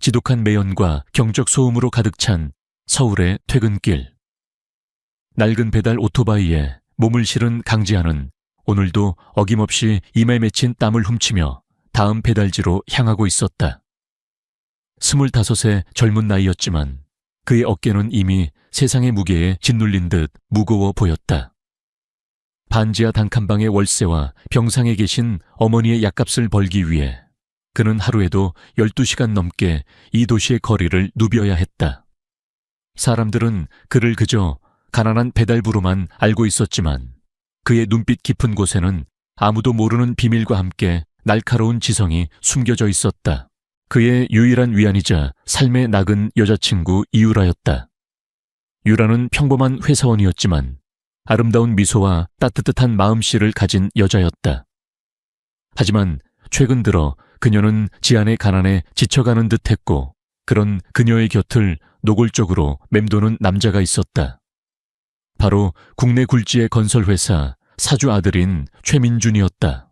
지독한 매연과 경적 소음으로 가득 찬 서울의 퇴근길. 낡은 배달 오토바이에 몸을 실은 강지한은 오늘도 어김없이 이마에 맺힌 땀을 훔치며 다음 배달지로 향하고 있었다. 25의 젊은 나이였지만 그의 어깨는 이미 세상의 무게에 짓눌린 듯 무거워 보였다. 반지하 단칸방의 월세와 병상에 계신 어머니의 약값을 벌기 위해 그는 하루에도 12시간 넘게 이 도시의 거리를 누벼야 했다. 사람들은 그를 그저 가난한 배달부로만 알고 있었지만 그의 눈빛 깊은 곳에는 아무도 모르는 비밀과 함께 날카로운 지성이 숨겨져 있었다. 그의 유일한 위안이자 삶의 낙은 여자친구 이유라였다. 유라는 평범한 회사원이었지만 아름다운 미소와 따뜻한 마음씨를 가진 여자였다. 하지만 최근 들어 그녀는 지안의 가난에 지쳐가는 듯했고 그런 그녀의 곁을 노골적으로 맴도는 남자가 있었다. 바로 국내 굴지의 건설회사 사주 아들인 최민준이었다.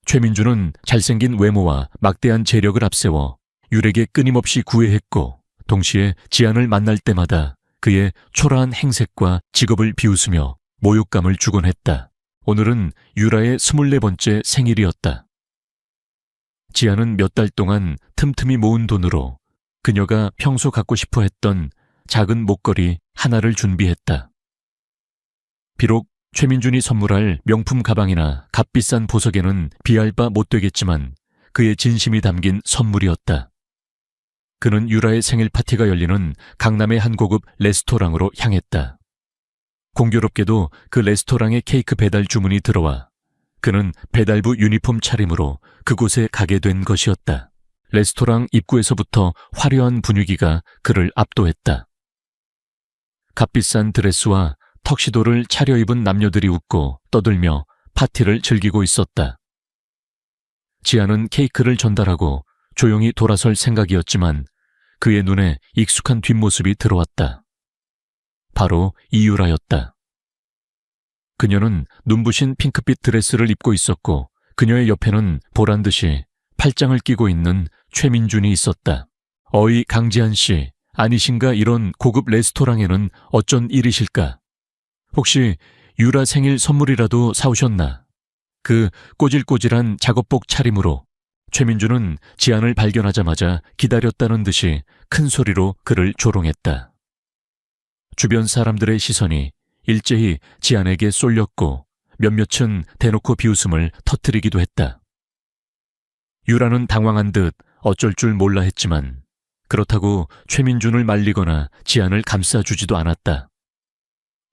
최민준은 잘생긴 외모와 막대한 재력을 앞세워 유에게 끊임없이 구애했고 동시에 지안을 만날 때마다 그의 초라한 행색과 직업을 비웃으며 모욕감을 주곤 했다. 오늘은 유라의 24번째 생일이었다. 지안은 몇 달 동안 틈틈이 모은 돈으로 그녀가 평소 갖고 싶어 했던 작은 목걸이 하나를 준비했다. 비록 최민준이 선물할 명품 가방이나 값비싼 보석에는 비할 바 못 되겠지만 그의 진심이 담긴 선물이었다. 그는 유라의 생일 파티가 열리는 강남의 한 고급 레스토랑으로 향했다. 공교롭게도 그 레스토랑의 케이크 배달 주문이 들어와 그는 배달부 유니폼 차림으로 그곳에 가게 된 것이었다. 레스토랑 입구에서부터 화려한 분위기가 그를 압도했다. 값비싼 드레스와 턱시도를 차려입은 남녀들이 웃고 떠들며 파티를 즐기고 있었다. 지안은 케이크를 전달하고 조용히 돌아설 생각이었지만 그의 눈에 익숙한 뒷모습이 들어왔다. 바로 이유라였다. 그녀는 눈부신 핑크빛 드레스를 입고 있었고 그녀의 옆에는 보란듯이 팔짱을 끼고 있는 최민준이 있었다. 어이 강지한 씨, 아니신가? 이런 고급 레스토랑에는 어쩐 일이실까? 혹시 유라 생일 선물이라도 사오셨나? 그 꼬질꼬질한 작업복 차림으로 최민준은 지안을 발견하자마자 기다렸다는 듯이 큰 소리로 그를 조롱했다. 주변 사람들의 시선이 일제히 지안에게 쏠렸고 몇몇은 대놓고 비웃음을 터뜨리기도 했다. 유라는 당황한 듯 어쩔 줄 몰라 했지만 그렇다고 최민준을 말리거나 지안을 감싸주지도 않았다.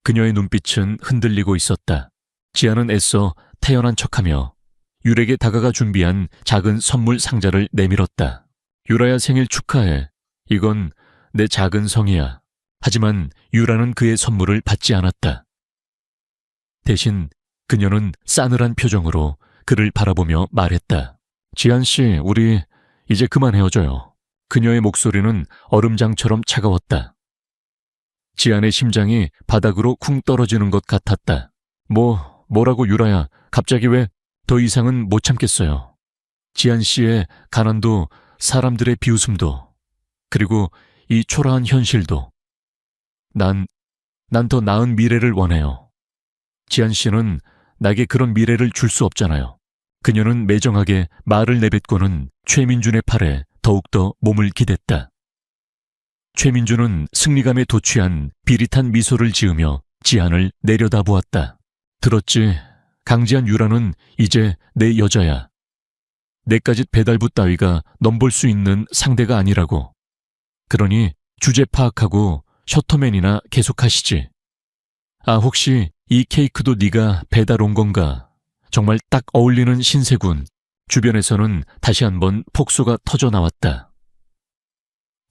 그녀의 눈빛은 흔들리고 있었다. 지안은 애써 태연한 척하며 유에게 다가가 준비한 작은 선물 상자를 내밀었다. 유라야, 생일 축하해. 이건 내 작은 성이야. 하지만 유라는 그의 선물을 받지 않았다. 대신 그녀는 싸늘한 표정으로 그를 바라보며 말했다. 지안 씨, 우리 이제 그만 헤어져요. 그녀의 목소리는 얼음장처럼 차가웠다. 지안의 심장이 바닥으로 쿵 떨어지는 것 같았다. 뭐라고 유라야, 갑자기 왜? 더 이상은 못 참겠어요. 지안 씨의 가난도 사람들의 비웃음도 그리고 이 초라한 현실도 난 더 나은 미래를 원해요. 지안 씨는 나에게 그런 미래를 줄 수 없잖아요. 그녀는 매정하게 말을 내뱉고는 최민준의 팔에 더욱더 몸을 기댔다. 최민준은 승리감에 도취한 비릿한 미소를 지으며 지안을 내려다보았다. 들었지? 강지한 유라는 이제 내 여자야. 내까짓 배달부 따위가 넘볼 수 있는 상대가 아니라고. 그러니 주제 파악하고 셔터맨이나 계속하시지. 아, 혹시 이 케이크도 네가 배달 온 건가? 정말 딱 어울리는 신세군. 주변에서는 다시 한번 폭소가 터져 나왔다.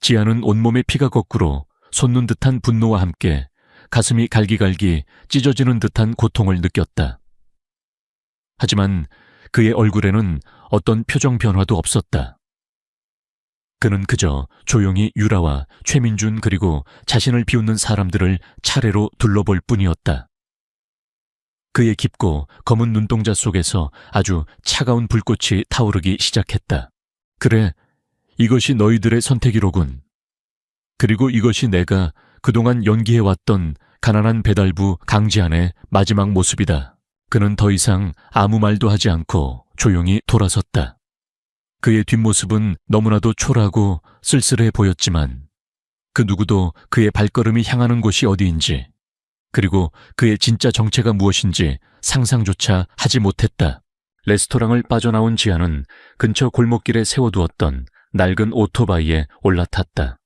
지안은 온몸에 피가 거꾸로 솟는 듯한 분노와 함께 가슴이 갈기갈기 찢어지는 듯한 고통을 느꼈다. 하지만 그의 얼굴에는 어떤 표정 변화도 없었다. 그는 그저 조용히 유라와 최민준 그리고 자신을 비웃는 사람들을 차례로 둘러볼 뿐이었다. 그의 깊고 검은 눈동자 속에서 아주 차가운 불꽃이 타오르기 시작했다. 그래, 이것이 너희들의 선택이로군. 그리고 이것이 내가 그동안 연기해왔던 가난한 배달부 강지한의 마지막 모습이다. 그는 더 이상 아무 말도 하지 않고 조용히 돌아섰다. 그의 뒷모습은 너무나도 초라하고 쓸쓸해 보였지만 그 누구도 그의 발걸음이 향하는 곳이 어디인지, 그리고 그의 진짜 정체가 무엇인지 상상조차 하지 못했다. 레스토랑을 빠져나온 지아는 근처 골목길에 세워두었던 낡은 오토바이에 올라탔다.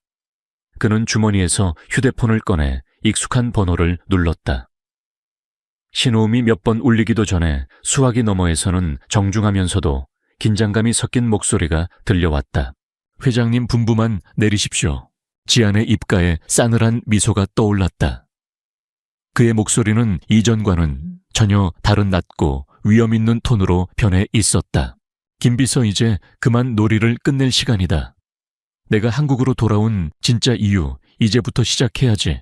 그는 주머니에서 휴대폰을 꺼내 익숙한 번호를 눌렀다. 신호음이 몇 번 울리기도 전에 수화기 너머에서는 정중하면서도 긴장감이 섞인 목소리가 들려왔다. 회장님 분부만 내리십시오. 지안의 입가에 싸늘한 미소가 떠올랐다. 그의 목소리는 이전과는 전혀 다른 낮고 위험 있는 톤으로 변해 있었다. 김비서, 이제 그만 놀이를 끝낼 시간이다. 내가 한국으로 돌아온 진짜 이유, 이제부터 시작해야지.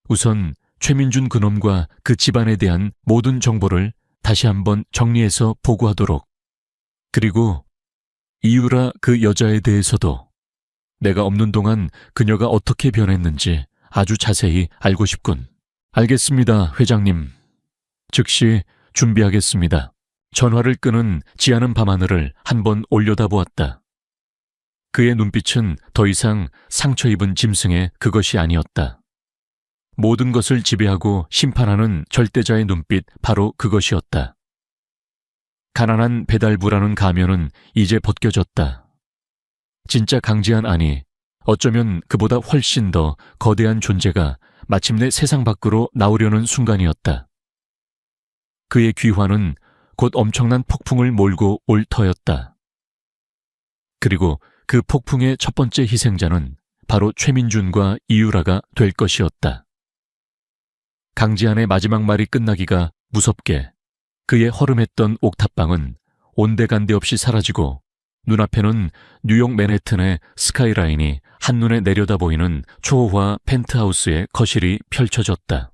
우선 최민준 그놈과 그 집안에 대한 모든 정보를 다시 한번 정리해서 보고하도록. 그리고 이유라 그 여자에 대해서도 내가 없는 동안 그녀가 어떻게 변했는지 아주 자세히 알고 싶군. 알겠습니다, 회장님. 즉시 준비하겠습니다. 전화를 끄는 지아는 밤하늘을 한번 올려다보았다. 그의 눈빛은 더 이상 상처 입은 짐승의 그것이 아니었다. 모든 것을 지배하고 심판하는 절대자의 눈빛, 바로 그것이었다. 가난한 배달부라는 가면은 이제 벗겨졌다. 진짜 강지한, 아니, 어쩌면 그보다 훨씬 더 거대한 존재가 마침내 세상 밖으로 나오려는 순간이었다. 그의 귀환은 곧 엄청난 폭풍을 몰고 올 터였다. 그리고 그 폭풍의 첫 번째 희생자는 바로 최민준과 이유라가 될 것이었다. 강지한의 마지막 말이 끝나기가 무섭게 그의 허름했던 옥탑방은 온데간데 없이 사라지고 눈앞에는 뉴욕 맨해튼의 스카이라인이 한눈에 내려다 보이는 초호화 펜트하우스의 거실이 펼쳐졌다.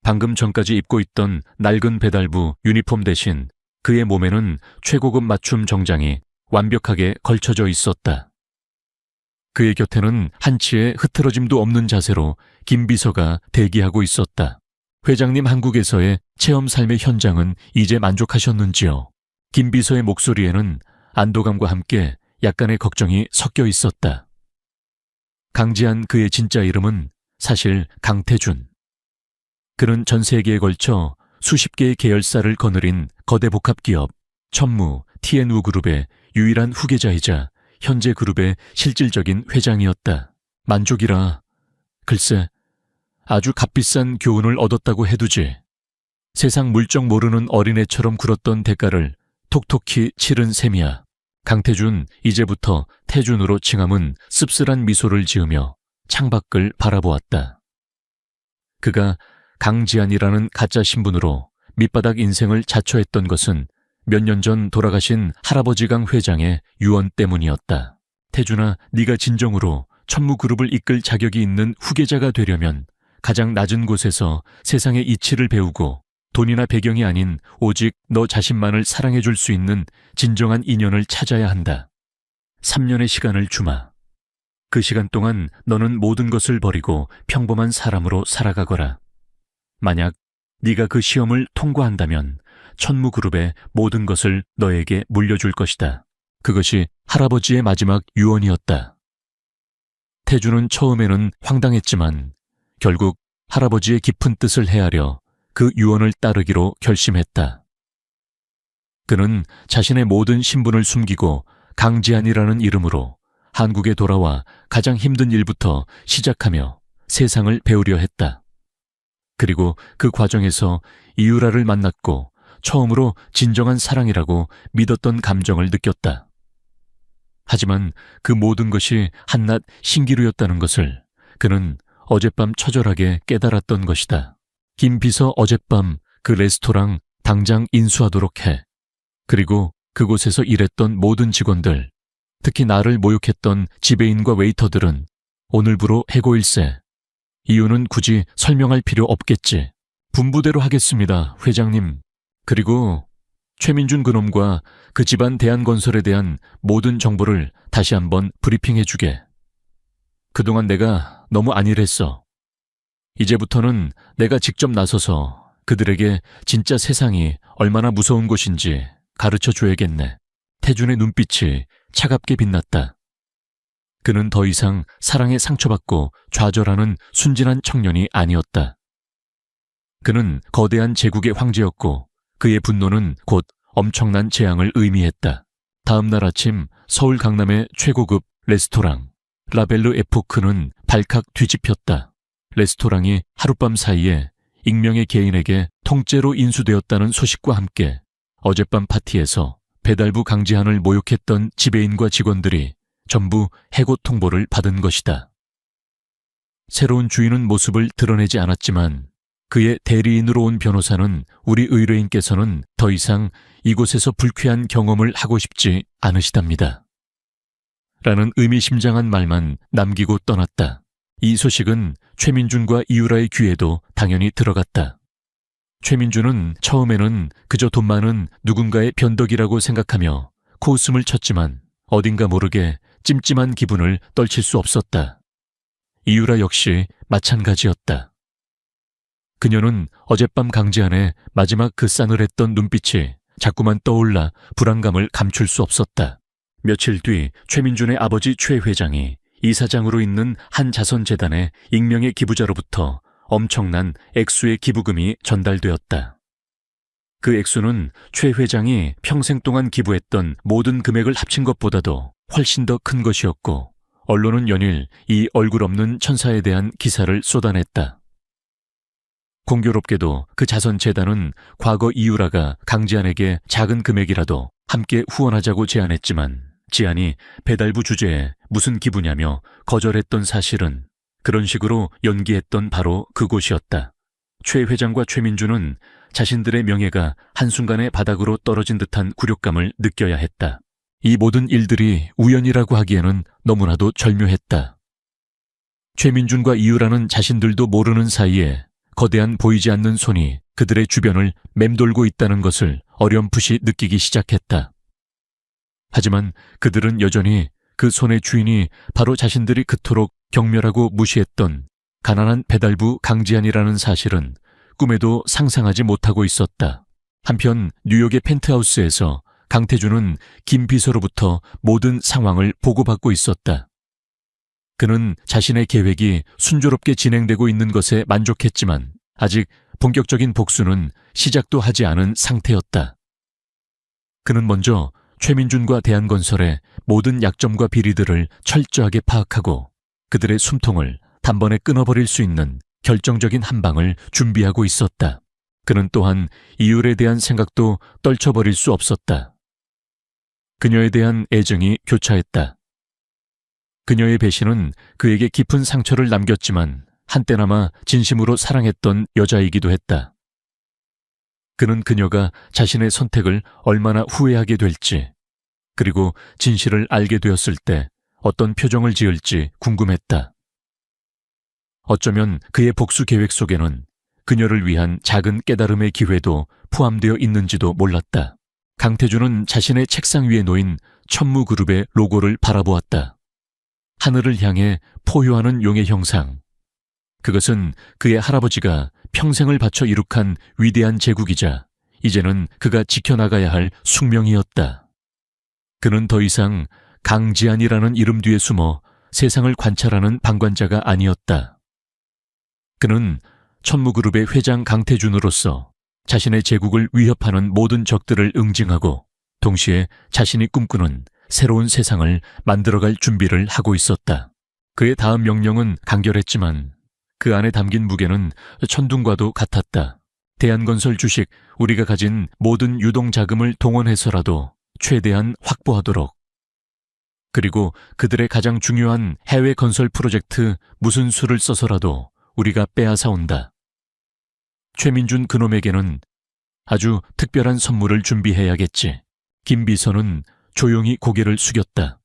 방금 전까지 입고 있던 낡은 배달부 유니폼 대신 그의 몸에는 최고급 맞춤 정장이 완벽하게 걸쳐져 있었다. 그의 곁에는 한치의 흐트러짐도 없는 자세로 김 비서가 대기하고 있었다. 회장님, 한국에서의 체험 삶의 현장은 이제 만족하셨는지요? 김 비서의 목소리에는 안도감과 함께 약간의 걱정이 섞여 있었다. 강지한, 그의 진짜 이름은 사실 강태준. 그는 전 세계에 걸쳐 수십 개의 계열사를 거느린 거대 복합기업 천무 TNU 그룹의 유일한 후계자이자 현재 그룹의 실질적인 회장이었다. 만족이라, 글쎄, 아주 값비싼 교훈을 얻었다고 해두지. 세상 물정 모르는 어린애처럼 굴었던 대가를 톡톡히 치른 셈이야. 강태준, 이제부터 태준으로 칭함은 씁쓸한 미소를 지으며 창밖을 바라보았다. 그가 강지한이라는 가짜 신분으로 밑바닥 인생을 자처했던 것은 몇 년 전 돌아가신 할아버지 강 회장의 유언 때문이었다. 태준아, 네가 진정으로 천무그룹을 이끌 자격이 있는 후계자가 되려면 가장 낮은 곳에서 세상의 이치를 배우고 돈이나 배경이 아닌 오직 너 자신만을 사랑해 줄 수 있는 진정한 인연을 찾아야 한다. 3년의 시간을 주마. 그 시간 동안 너는 모든 것을 버리고 평범한 사람으로 살아가거라. 만약 네가 그 시험을 통과한다면 천무그룹의 모든 것을 너에게 물려줄 것이다. 그것이 할아버지의 마지막 유언이었다. 태준은 처음에는 황당했지만 결국 할아버지의 깊은 뜻을 헤아려 그 유언을 따르기로 결심했다. 그는 자신의 모든 신분을 숨기고 강지한이라는 이름으로 한국에 돌아와 가장 힘든 일부터 시작하며 세상을 배우려 했다. 그리고 그 과정에서 이유라를 만났고 처음으로 진정한 사랑이라고 믿었던 감정을 느꼈다. 하지만 그 모든 것이 한낱 신기루였다는 것을 그는 어젯밤 처절하게 깨달았던 것이다. 김 비서, 어젯밤 그 레스토랑 당장 인수하도록 해. 그리고 그곳에서 일했던 모든 직원들, 특히 나를 모욕했던 지배인과 웨이터들은 오늘부로 해고일세. 이유는 굳이 설명할 필요 없겠지. 분부대로 하겠습니다, 회장님. 그리고 최민준 그놈과 그 집안 대한건설에 대한 모든 정보를 다시 한번 브리핑해주게. 그동안 내가 너무 안일했어. 이제부터는 내가 직접 나서서 그들에게 진짜 세상이 얼마나 무서운 곳인지 가르쳐줘야겠네. 태준의 눈빛이 차갑게 빛났다. 그는 더 이상 사랑에 상처받고 좌절하는 순진한 청년이 아니었다. 그는 거대한 제국의 황제였고 그의 분노는 곧 엄청난 재앙을 의미했다. 다음 날 아침 서울 강남의 최고급 레스토랑 라벨르 에포크는 발칵 뒤집혔다. 레스토랑이 하룻밤 사이에 익명의 개인에게 통째로 인수되었다는 소식과 함께 어젯밤 파티에서 배달부 강지한을 모욕했던 지배인과 직원들이 전부 해고 통보를 받은 것이다. 새로운 주인은 모습을 드러내지 않았지만 그의 대리인으로 온 변호사는 우리 의뢰인께서는 더 이상 이곳에서 불쾌한 경험을 하고 싶지 않으시답니다. 라는 의미심장한 말만 남기고 떠났다. 이 소식은 최민준과 이유라의 귀에도 당연히 들어갔다. 최민준은 처음에는 그저 돈 많은 누군가의 변덕이라고 생각하며 코웃음을 쳤지만 어딘가 모르게 찜찜한 기분을 떨칠 수 없었다. 이유라 역시 마찬가지였다. 그녀는 어젯밤 강지한의 마지막 그 싸늘했던 눈빛이 자꾸만 떠올라 불안감을 감출 수 없었다. 며칠 뒤 최민준의 아버지 최 회장이 이사장으로 있는 한 자선재단의 익명의 기부자로부터 엄청난 액수의 기부금이 전달되었다. 그 액수는 최 회장이 평생 동안 기부했던 모든 금액을 합친 것보다도 훨씬 더 큰 것이었고 언론은 연일 이 얼굴 없는 천사에 대한 기사를 쏟아냈다. 공교롭게도 그 자선재단은 과거 이유라가 강지한에게 작은 금액이라도 함께 후원하자고 제안했지만 지한이 배달부 주제에 무슨 기부냐며 거절했던 사실은 그런 식으로 연기했던 바로 그곳이었다. 최 회장과 최민준은 자신들의 명예가 한순간에 바닥으로 떨어진 듯한 굴욕감을 느껴야 했다. 이 모든 일들이 우연이라고 하기에는 너무나도 절묘했다. 최민준과 이유라는 자신들도 모르는 사이에 거대한 보이지 않는 손이 그들의 주변을 맴돌고 있다는 것을 어렴풋이 느끼기 시작했다. 하지만 그들은 여전히 그 손의 주인이 바로 자신들이 그토록 경멸하고 무시했던 가난한 배달부 강지한이라는 사실은 꿈에도 상상하지 못하고 있었다. 한편 뉴욕의 펜트하우스에서 강태준은 김 비서로부터 모든 상황을 보고받고 있었다. 그는 자신의 계획이 순조롭게 진행되고 있는 것에 만족했지만 아직 본격적인 복수는 시작도 하지 않은 상태였다. 그는 먼저 최민준과 대한건설의 모든 약점과 비리들을 철저하게 파악하고 그들의 숨통을 단번에 끊어버릴 수 있는 결정적인 한 방을 준비하고 있었다. 그는 또한 이율에 대한 생각도 떨쳐버릴 수 없었다. 그녀에 대한 애정이 교차했다. 그녀의 배신은 그에게 깊은 상처를 남겼지만 한때나마 진심으로 사랑했던 여자이기도 했다. 그는 그녀가 자신의 선택을 얼마나 후회하게 될지, 그리고 진실을 알게 되었을 때 어떤 표정을 지을지 궁금했다. 어쩌면 그의 복수 계획 속에는 그녀를 위한 작은 깨달음의 기회도 포함되어 있는지도 몰랐다. 강태준은 자신의 책상 위에 놓인 천무그룹의 로고를 바라보았다. 하늘을 향해 포효하는 용의 형상. 그것은 그의 할아버지가 평생을 바쳐 이룩한 위대한 제국이자 이제는 그가 지켜나가야 할 숙명이었다. 그는 더 이상 강지한이라는 이름 뒤에 숨어 세상을 관찰하는 방관자가 아니었다. 그는 천무그룹의 회장 강태준으로서 자신의 제국을 위협하는 모든 적들을 응징하고 동시에 자신이 꿈꾸는 새로운 세상을 만들어갈 준비를 하고 있었다. 그의 다음 명령은 간결했지만 그 안에 담긴 무게는 천둥과도 같았다. 대한건설 주식 우리가 가진 모든 유동자금을 동원해서라도 최대한 확보하도록. 그리고 그들의 가장 중요한 해외 건설 프로젝트 무슨 수를 써서라도 우리가 빼앗아 온다. 최민준 그놈에게는 아주 특별한 선물을 준비해야겠지. 김 비서는 조용히 고개를 숙였다.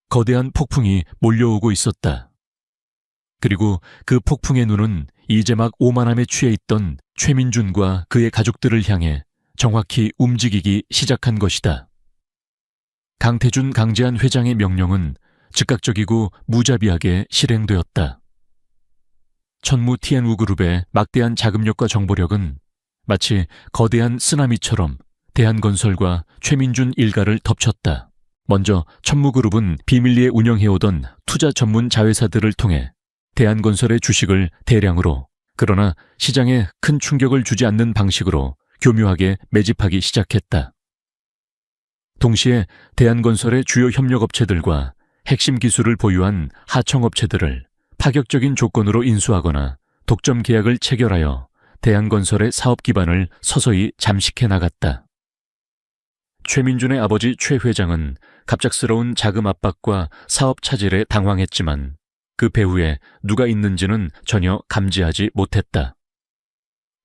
거대한 폭풍이 몰려오고 있었다. 그리고 그 폭풍의 눈은 이제 막 오만함에 취해 있던 최민준과 그의 가족들을 향해 정확히 움직이기 시작한 것이다. 강태준, 강재한 회장의 명령은 즉각적이고 무자비하게 실행되었다. 천무 티앤우 그룹의 막대한 자금력과 정보력은 마치 거대한 쓰나미처럼 대한건설과 최민준 일가를 덮쳤다. 먼저 천무그룹은 비밀리에 운영해오던 투자 전문 자회사들을 통해 대한건설의 주식을 대량으로, 그러나 시장에 큰 충격을 주지 않는 방식으로 교묘하게 매집하기 시작했다. 동시에 대한건설의 주요 협력업체들과 핵심 기술을 보유한 하청업체들을 파격적인 조건으로 인수하거나 독점 계약을 체결하여 대한건설의 사업 기반을 서서히 잠식해 나갔다. 최민준의 아버지 최 회장은 갑작스러운 자금 압박과 사업 차질에 당황했지만 그 배후에 누가 있는지는 전혀 감지하지 못했다.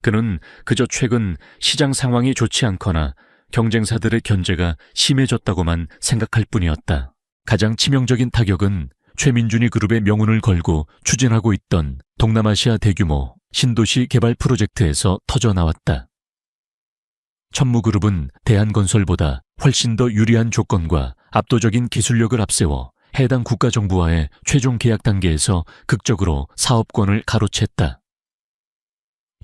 그는 그저 최근 시장 상황이 좋지 않거나 경쟁사들의 견제가 심해졌다고만 생각할 뿐이었다. 가장 치명적인 타격은 최민준이 그룹의 명운을 걸고 추진하고 있던 동남아시아 대규모 신도시 개발 프로젝트에서 터져나왔다. 천무그룹은 대한건설보다 훨씬 더 유리한 조건과 압도적인 기술력을 앞세워 해당 국가정부와의 최종 계약 단계에서 극적으로 사업권을 가로챘다.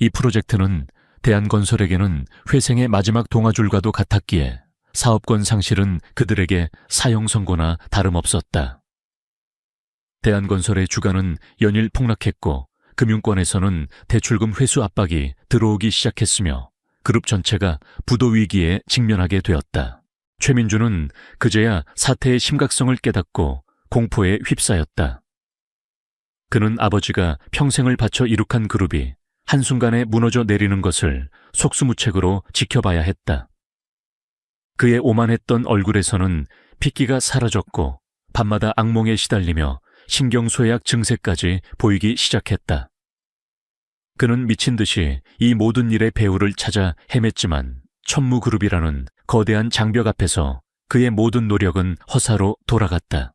이 프로젝트는 대한건설에게는 회생의 마지막 동아줄과도 같았기에 사업권 상실은 그들에게 사형 선고나 다름없었다. 대한건설의 주가는 연일 폭락했고 금융권에서는 대출금 회수 압박이 들어오기 시작했으며 그룹 전체가 부도 위기에 직면하게 되었다. 최민준은 그제야 사태의 심각성을 깨닫고 공포에 휩싸였다. 그는 아버지가 평생을 바쳐 이룩한 그룹이 한순간에 무너져 내리는 것을 속수무책으로 지켜봐야 했다. 그의 오만했던 얼굴에서는 핏기가 사라졌고 밤마다 악몽에 시달리며 신경쇠약 증세까지 보이기 시작했다. 그는 미친 듯이 이 모든 일의 배후를 찾아 헤맸지만 천무그룹이라는 거대한 장벽 앞에서 그의 모든 노력은 허사로 돌아갔다.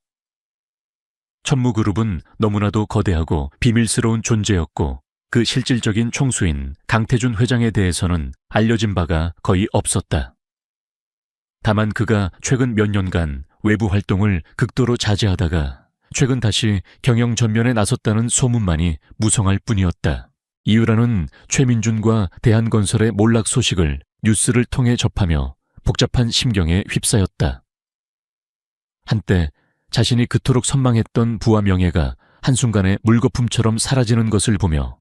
천무그룹은 너무나도 거대하고 비밀스러운 존재였고 그 실질적인 총수인 강태준 회장에 대해서는 알려진 바가 거의 없었다. 다만 그가 최근 몇 년간 외부 활동을 극도로 자제하다가 최근 다시 경영 전면에 나섰다는 소문만이 무성할 뿐이었다. 이유라는 최민준과 대한건설의 몰락 소식을 뉴스를 통해 접하며 복잡한 심경에 휩싸였다. 한때 자신이 그토록 선망했던 부와 명예가 한순간에 물거품처럼 사라지는 것을 보며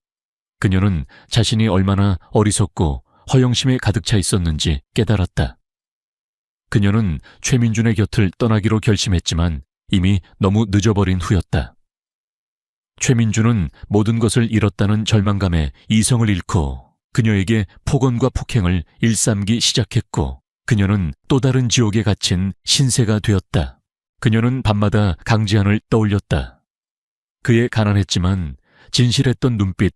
그녀는 자신이 얼마나 어리석고 허영심에 가득 차 있었는지 깨달았다. 그녀는 최민준의 곁을 떠나기로 결심했지만 이미 너무 늦어버린 후였다. 최민준은 모든 것을 잃었다는 절망감에 이성을 잃고 그녀에게 폭언과 폭행을 일삼기 시작했고 그녀는 또 다른 지옥에 갇힌 신세가 되었다. 그녀는 밤마다 강지한을 떠올렸다. 그의 가난했지만 진실했던 눈빛,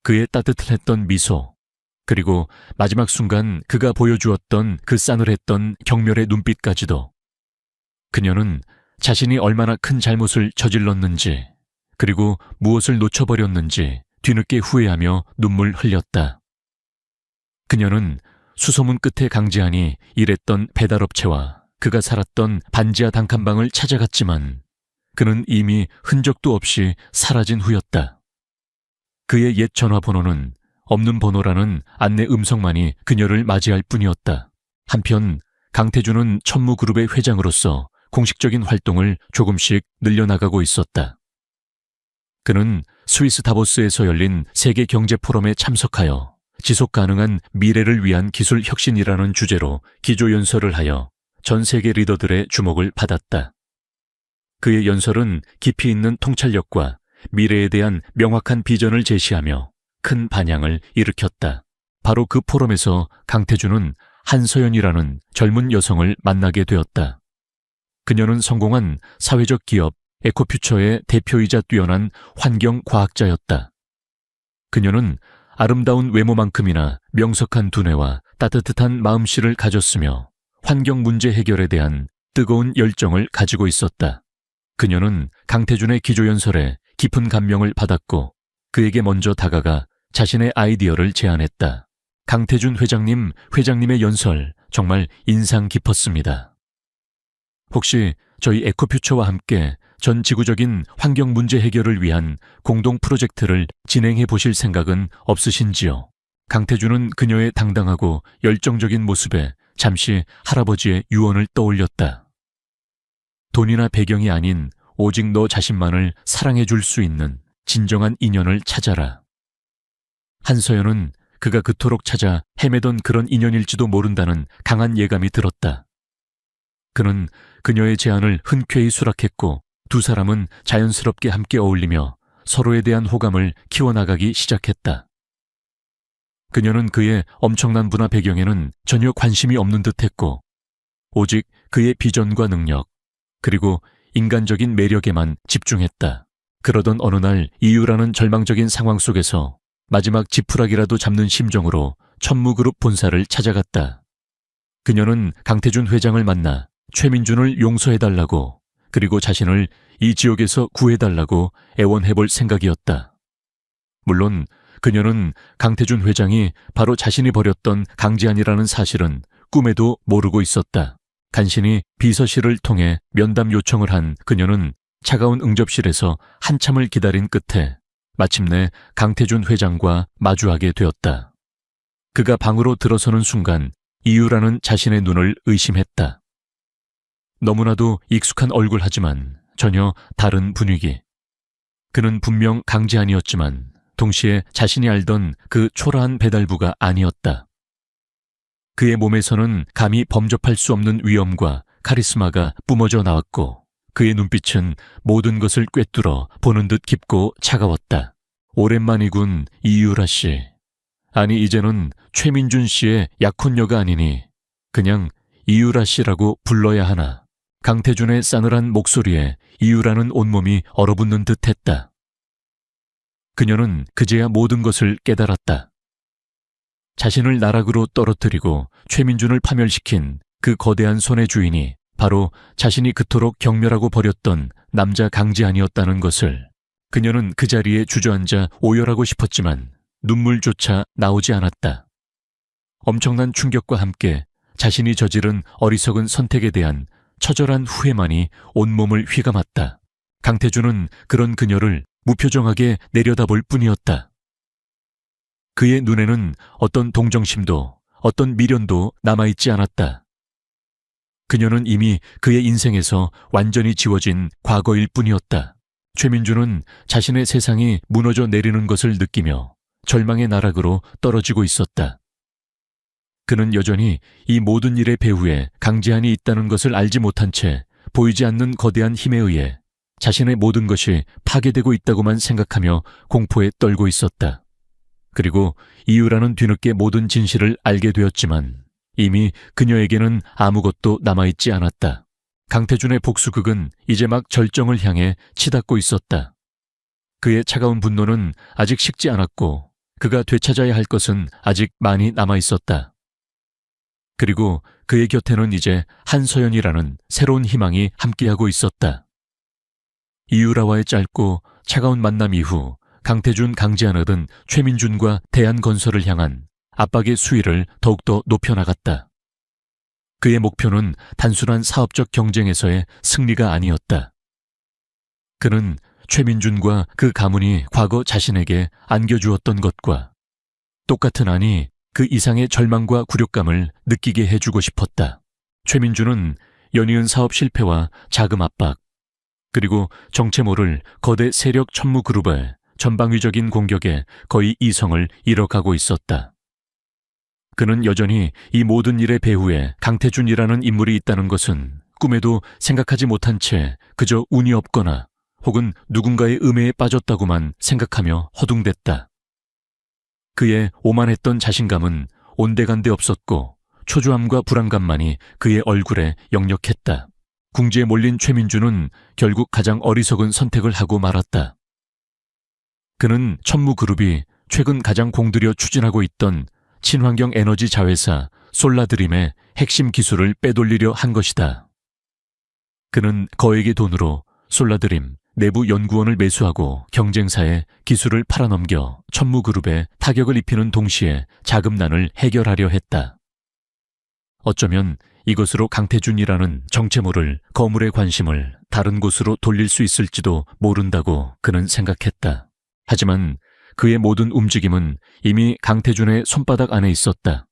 그의 따뜻했던 미소, 그리고 마지막 순간 그가 보여주었던 그 싸늘했던 경멸의 눈빛까지도. 그녀는 자신이 얼마나 큰 잘못을 저질렀는지, 그리고 무엇을 놓쳐버렸는지 뒤늦게 후회하며 눈물 흘렸다. 그녀는 수소문 끝에 강지한이 일했던 배달업체와 그가 살았던 반지하 단칸방을 찾아갔지만 그는 이미 흔적도 없이 사라진 후였다. 그의 옛 전화번호는 없는 번호라는 안내 음성만이 그녀를 맞이할 뿐이었다. 한편 강태준은 천무그룹의 회장으로서 공식적인 활동을 조금씩 늘려나가고 있었다. 그는 스위스 다보스에서 열린 세계 경제 포럼에 참석하여 지속 가능한 미래를 위한 기술 혁신이라는 주제로 기조연설을 하여 전 세계 리더들의 주목을 받았다. 그의 연설은 깊이 있는 통찰력과 미래에 대한 명확한 비전을 제시하며 큰 반향을 일으켰다. 바로 그 포럼에서 강태준은 한서연이라는 젊은 여성을 만나게 되었다. 그녀는 성공한 사회적 기업 에코퓨처의 대표이자 뛰어난 환경과학자였다. 그녀는 아름다운 외모만큼이나 명석한 두뇌와 따뜻한 마음씨를 가졌으며 환경 문제 해결에 대한 뜨거운 열정을 가지고 있었다. 그녀는 강태준의 기조연설에 깊은 감명을 받았고 그에게 먼저 다가가 자신의 아이디어를 제안했다. 강태준 회장님의 연설 정말 인상 깊었습니다. 혹시 저희 에코퓨처와 함께 전 지구적인 환경 문제 해결을 위한 공동 프로젝트를 진행해 보실 생각은 없으신지요? 강태준은 그녀의 당당하고 열정적인 모습에 잠시 할아버지의 유언을 떠올렸다. 돈이나 배경이 아닌 오직 너 자신만을 사랑해 줄 수 있는 진정한 인연을 찾아라. 한서연은 그가 그토록 찾아 헤매던 그런 인연일지도 모른다는 강한 예감이 들었다. 그는 그녀의 제안을 흔쾌히 수락했고 두 사람은 자연스럽게 함께 어울리며 서로에 대한 호감을 키워나가기 시작했다. 그녀는 그의 엄청난 문화 배경에는 전혀 관심이 없는 듯했고 오직 그의 비전과 능력 그리고 인간적인 매력에만 집중했다. 그러던 어느 날 이유라는 절망적인 상황 속에서 마지막 지푸라기라도 잡는 심정으로 천무그룹 본사를 찾아갔다. 그녀는 강태준 회장을 만나 최민준을 용서해달라고 그리고 자신을 이 지옥에서 구해달라고 애원해볼 생각이었다. 물론 그녀는 강태준 회장이 바로 자신이 벌였던 강지한이라는 사실은 꿈에도 모르고 있었다. 간신히 비서실을 통해 면담 요청을 한 그녀는 차가운 응접실에서 한참을 기다린 끝에 마침내 강태준 회장과 마주하게 되었다. 그가 방으로 들어서는 순간 이유라는 자신의 눈을 의심했다. 너무나도 익숙한 얼굴 하지만 전혀 다른 분위기. 그는 분명 강지한이었지만 동시에 자신이 알던 그 초라한 배달부가 아니었다. 그의 몸에서는 감히 범접할 수 없는 위엄과 카리스마가 뿜어져 나왔고 그의 눈빛은 모든 것을 꿰뚫어 보는 듯 깊고 차가웠다. 오랜만이군, 이유라 씨. 아니 이제는 최민준 씨의 약혼녀가 아니니 그냥 이유라 씨라고 불러야 하나. 강태준의 싸늘한 목소리에 이유라는 온몸이 얼어붙는 듯했다. 그녀는 그제야 모든 것을 깨달았다. 자신을 나락으로 떨어뜨리고 최민준을 파멸시킨 그 거대한 손의 주인이 바로 자신이 그토록 경멸하고 버렸던 남자 강지한이었다는 것을. 그녀는 그 자리에 주저앉아 오열하고 싶었지만 눈물조차 나오지 않았다. 엄청난 충격과 함께 자신이 저지른 어리석은 선택에 대한 처절한 후회만이 온몸을 휘감았다. 강태준은 그런 그녀를 무표정하게 내려다볼 뿐이었다. 그의 눈에는 어떤 동정심도 어떤 미련도 남아있지 않았다. 그녀는 이미 그의 인생에서 완전히 지워진 과거일 뿐이었다. 최민준은 자신의 세상이 무너져 내리는 것을 느끼며 절망의 나락으로 떨어지고 있었다. 그는 여전히 이 모든 일의 배후에 강지한이 있다는 것을 알지 못한 채 보이지 않는 거대한 힘에 의해 자신의 모든 것이 파괴되고 있다고만 생각하며 공포에 떨고 있었다. 그리고 이유라는 뒤늦게 모든 진실을 알게 되었지만 이미 그녀에게는 아무것도 남아있지 않았다. 강태준의 복수극은 이제 막 절정을 향해 치닫고 있었다. 그의 차가운 분노는 아직 식지 않았고 그가 되찾아야 할 것은 아직 많이 남아있었다. 그리고 그의 곁에는 이제 한서연이라는 새로운 희망이 함께하고 있었다. 이유라와의 짧고 차가운 만남 이후 강태준, 강지한은 최민준과 대한건설을 향한 압박의 수위를 더욱더 높여나갔다. 그의 목표는 단순한 사업적 경쟁에서의 승리가 아니었다. 그는 최민준과 그 가문이 과거 자신에게 안겨주었던 것과 똑같은 아니 그 이상의 절망과 굴욕감을 느끼게 해주고 싶었다. 최민준은 연이은 사업 실패와 자금 압박, 그리고 정체 모를 거대 세력 천무그룹의 전방위적인 공격에 거의 이성을 잃어가고 있었다. 그는 여전히 이 모든 일의 배후에 강태준이라는 인물이 있다는 것은 꿈에도 생각하지 못한 채 그저 운이 없거나 혹은 누군가의 음해에 빠졌다고만 생각하며 허둥댔다. 그의 오만했던 자신감은 온데간데 없었고 초조함과 불안감만이 그의 얼굴에 역력했다. 궁지에 몰린 최민준은 결국 가장 어리석은 선택을 하고 말았다. 그는 천무그룹이 최근 가장 공들여 추진하고 있던 친환경 에너지 자회사 솔라드림의 핵심 기술을 빼돌리려 한 것이다. 그는 거액의 돈으로 솔라드림, 내부 연구원을 매수하고 경쟁사에 기술을 팔아넘겨 천무그룹에 타격을 입히는 동시에 자금난을 해결하려 했다. 어쩌면 이것으로 강태준이라는 정체모를 거물의 관심을 다른 곳으로 돌릴 수 있을지도 모른다고 그는 생각했다. 하지만 그의 모든 움직임은 이미 강태준의 손바닥 안에 있었다.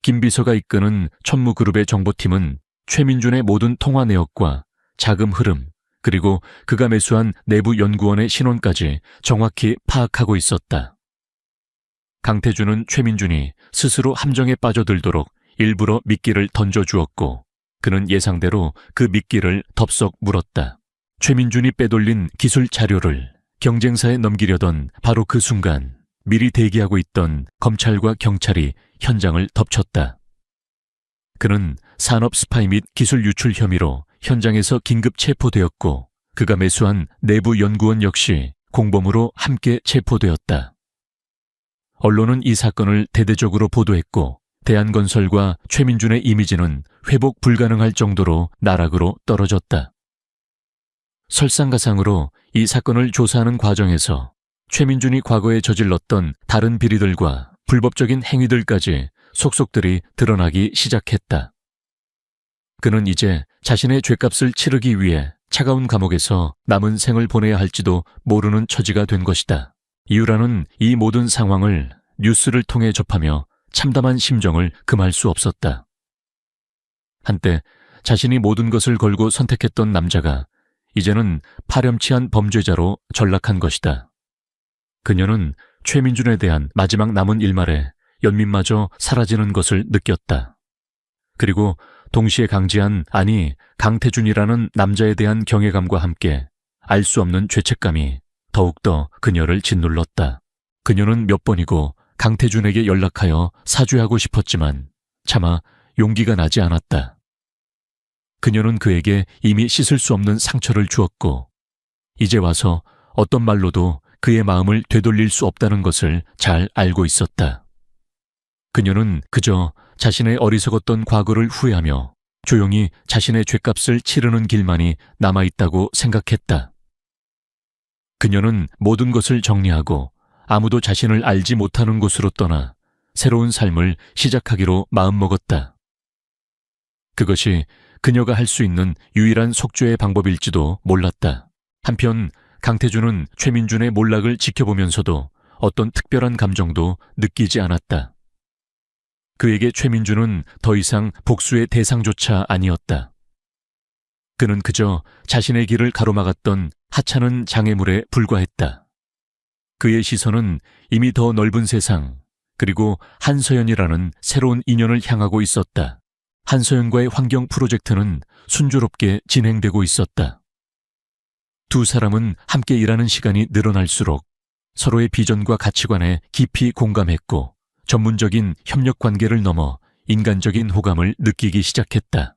김 비서가 이끄는 천무그룹의 정보팀은 최민준의 모든 통화 내역과 자금 흐름, 그리고 그가 매수한 내부 연구원의 신원까지 정확히 파악하고 있었다. 강태준은 최민준이 스스로 함정에 빠져들도록 일부러 미끼를 던져주었고 그는 예상대로 그 미끼를 덥석 물었다. 최민준이 빼돌린 기술 자료를 경쟁사에 넘기려던 바로 그 순간 미리 대기하고 있던 검찰과 경찰이 현장을 덮쳤다. 그는 산업 스파이 및 기술 유출 혐의로 현장에서 긴급 체포되었고 그가 매수한 내부 연구원 역시 공범으로 함께 체포되었다. 언론은 이 사건을 대대적으로 보도했고 대한건설과 최민준의 이미지는 회복 불가능할 정도로 나락으로 떨어졌다. 설상가상으로 이 사건을 조사하는 과정에서 최민준이 과거에 저질렀던 다른 비리들과 불법적인 행위들까지 속속들이 드러나기 시작했다. 그는 이제 자신의 죗값을 치르기 위해 차가운 감옥에서 남은 생을 보내야 할지도 모르는 처지가 된 것이다. 이유라는 이 모든 상황을 뉴스를 통해 접하며 참담한 심정을 금할 수 없었다. 한때 자신이 모든 것을 걸고 선택했던 남자가 이제는 파렴치한 범죄자로 전락한 것이다. 그녀는 최민준에 대한 마지막 남은 일말에 연민마저 사라지는 것을 느꼈다. 그리고 동시에 강태준이라는 남자에 대한 경외감과 함께 알 수 없는 죄책감이 더욱더 그녀를 짓눌렀다. 그녀는 몇 번이고 강태준에게 연락하여 사죄하고 싶었지만 차마 용기가 나지 않았다. 그녀는 그에게 이미 씻을 수 없는 상처를 주었고 이제 와서 어떤 말로도 그의 마음을 되돌릴 수 없다는 것을 잘 알고 있었다. 그녀는 그저 자신의 어리석었던 과거를 후회하며 조용히 자신의 죗값을 치르는 길만이 남아있다고 생각했다. 그녀는 모든 것을 정리하고 아무도 자신을 알지 못하는 곳으로 떠나 새로운 삶을 시작하기로 마음먹었다. 그것이 그녀가 할 수 있는 유일한 속죄의 방법일지도 몰랐다. 한편 강태준은 최민준의 몰락을 지켜보면서도 어떤 특별한 감정도 느끼지 않았다. 그에게 최민준은 더 이상 복수의 대상조차 아니었다. 그는 그저 자신의 길을 가로막았던 하찮은 장애물에 불과했다. 그의 시선은 이미 더 넓은 세상, 그리고 한서연이라는 새로운 인연을 향하고 있었다. 한서연과의 환경 프로젝트는 순조롭게 진행되고 있었다. 두 사람은 함께 일하는 시간이 늘어날수록 서로의 비전과 가치관에 깊이 공감했고 전문적인 협력 관계를 넘어 인간적인 호감을 느끼기 시작했다.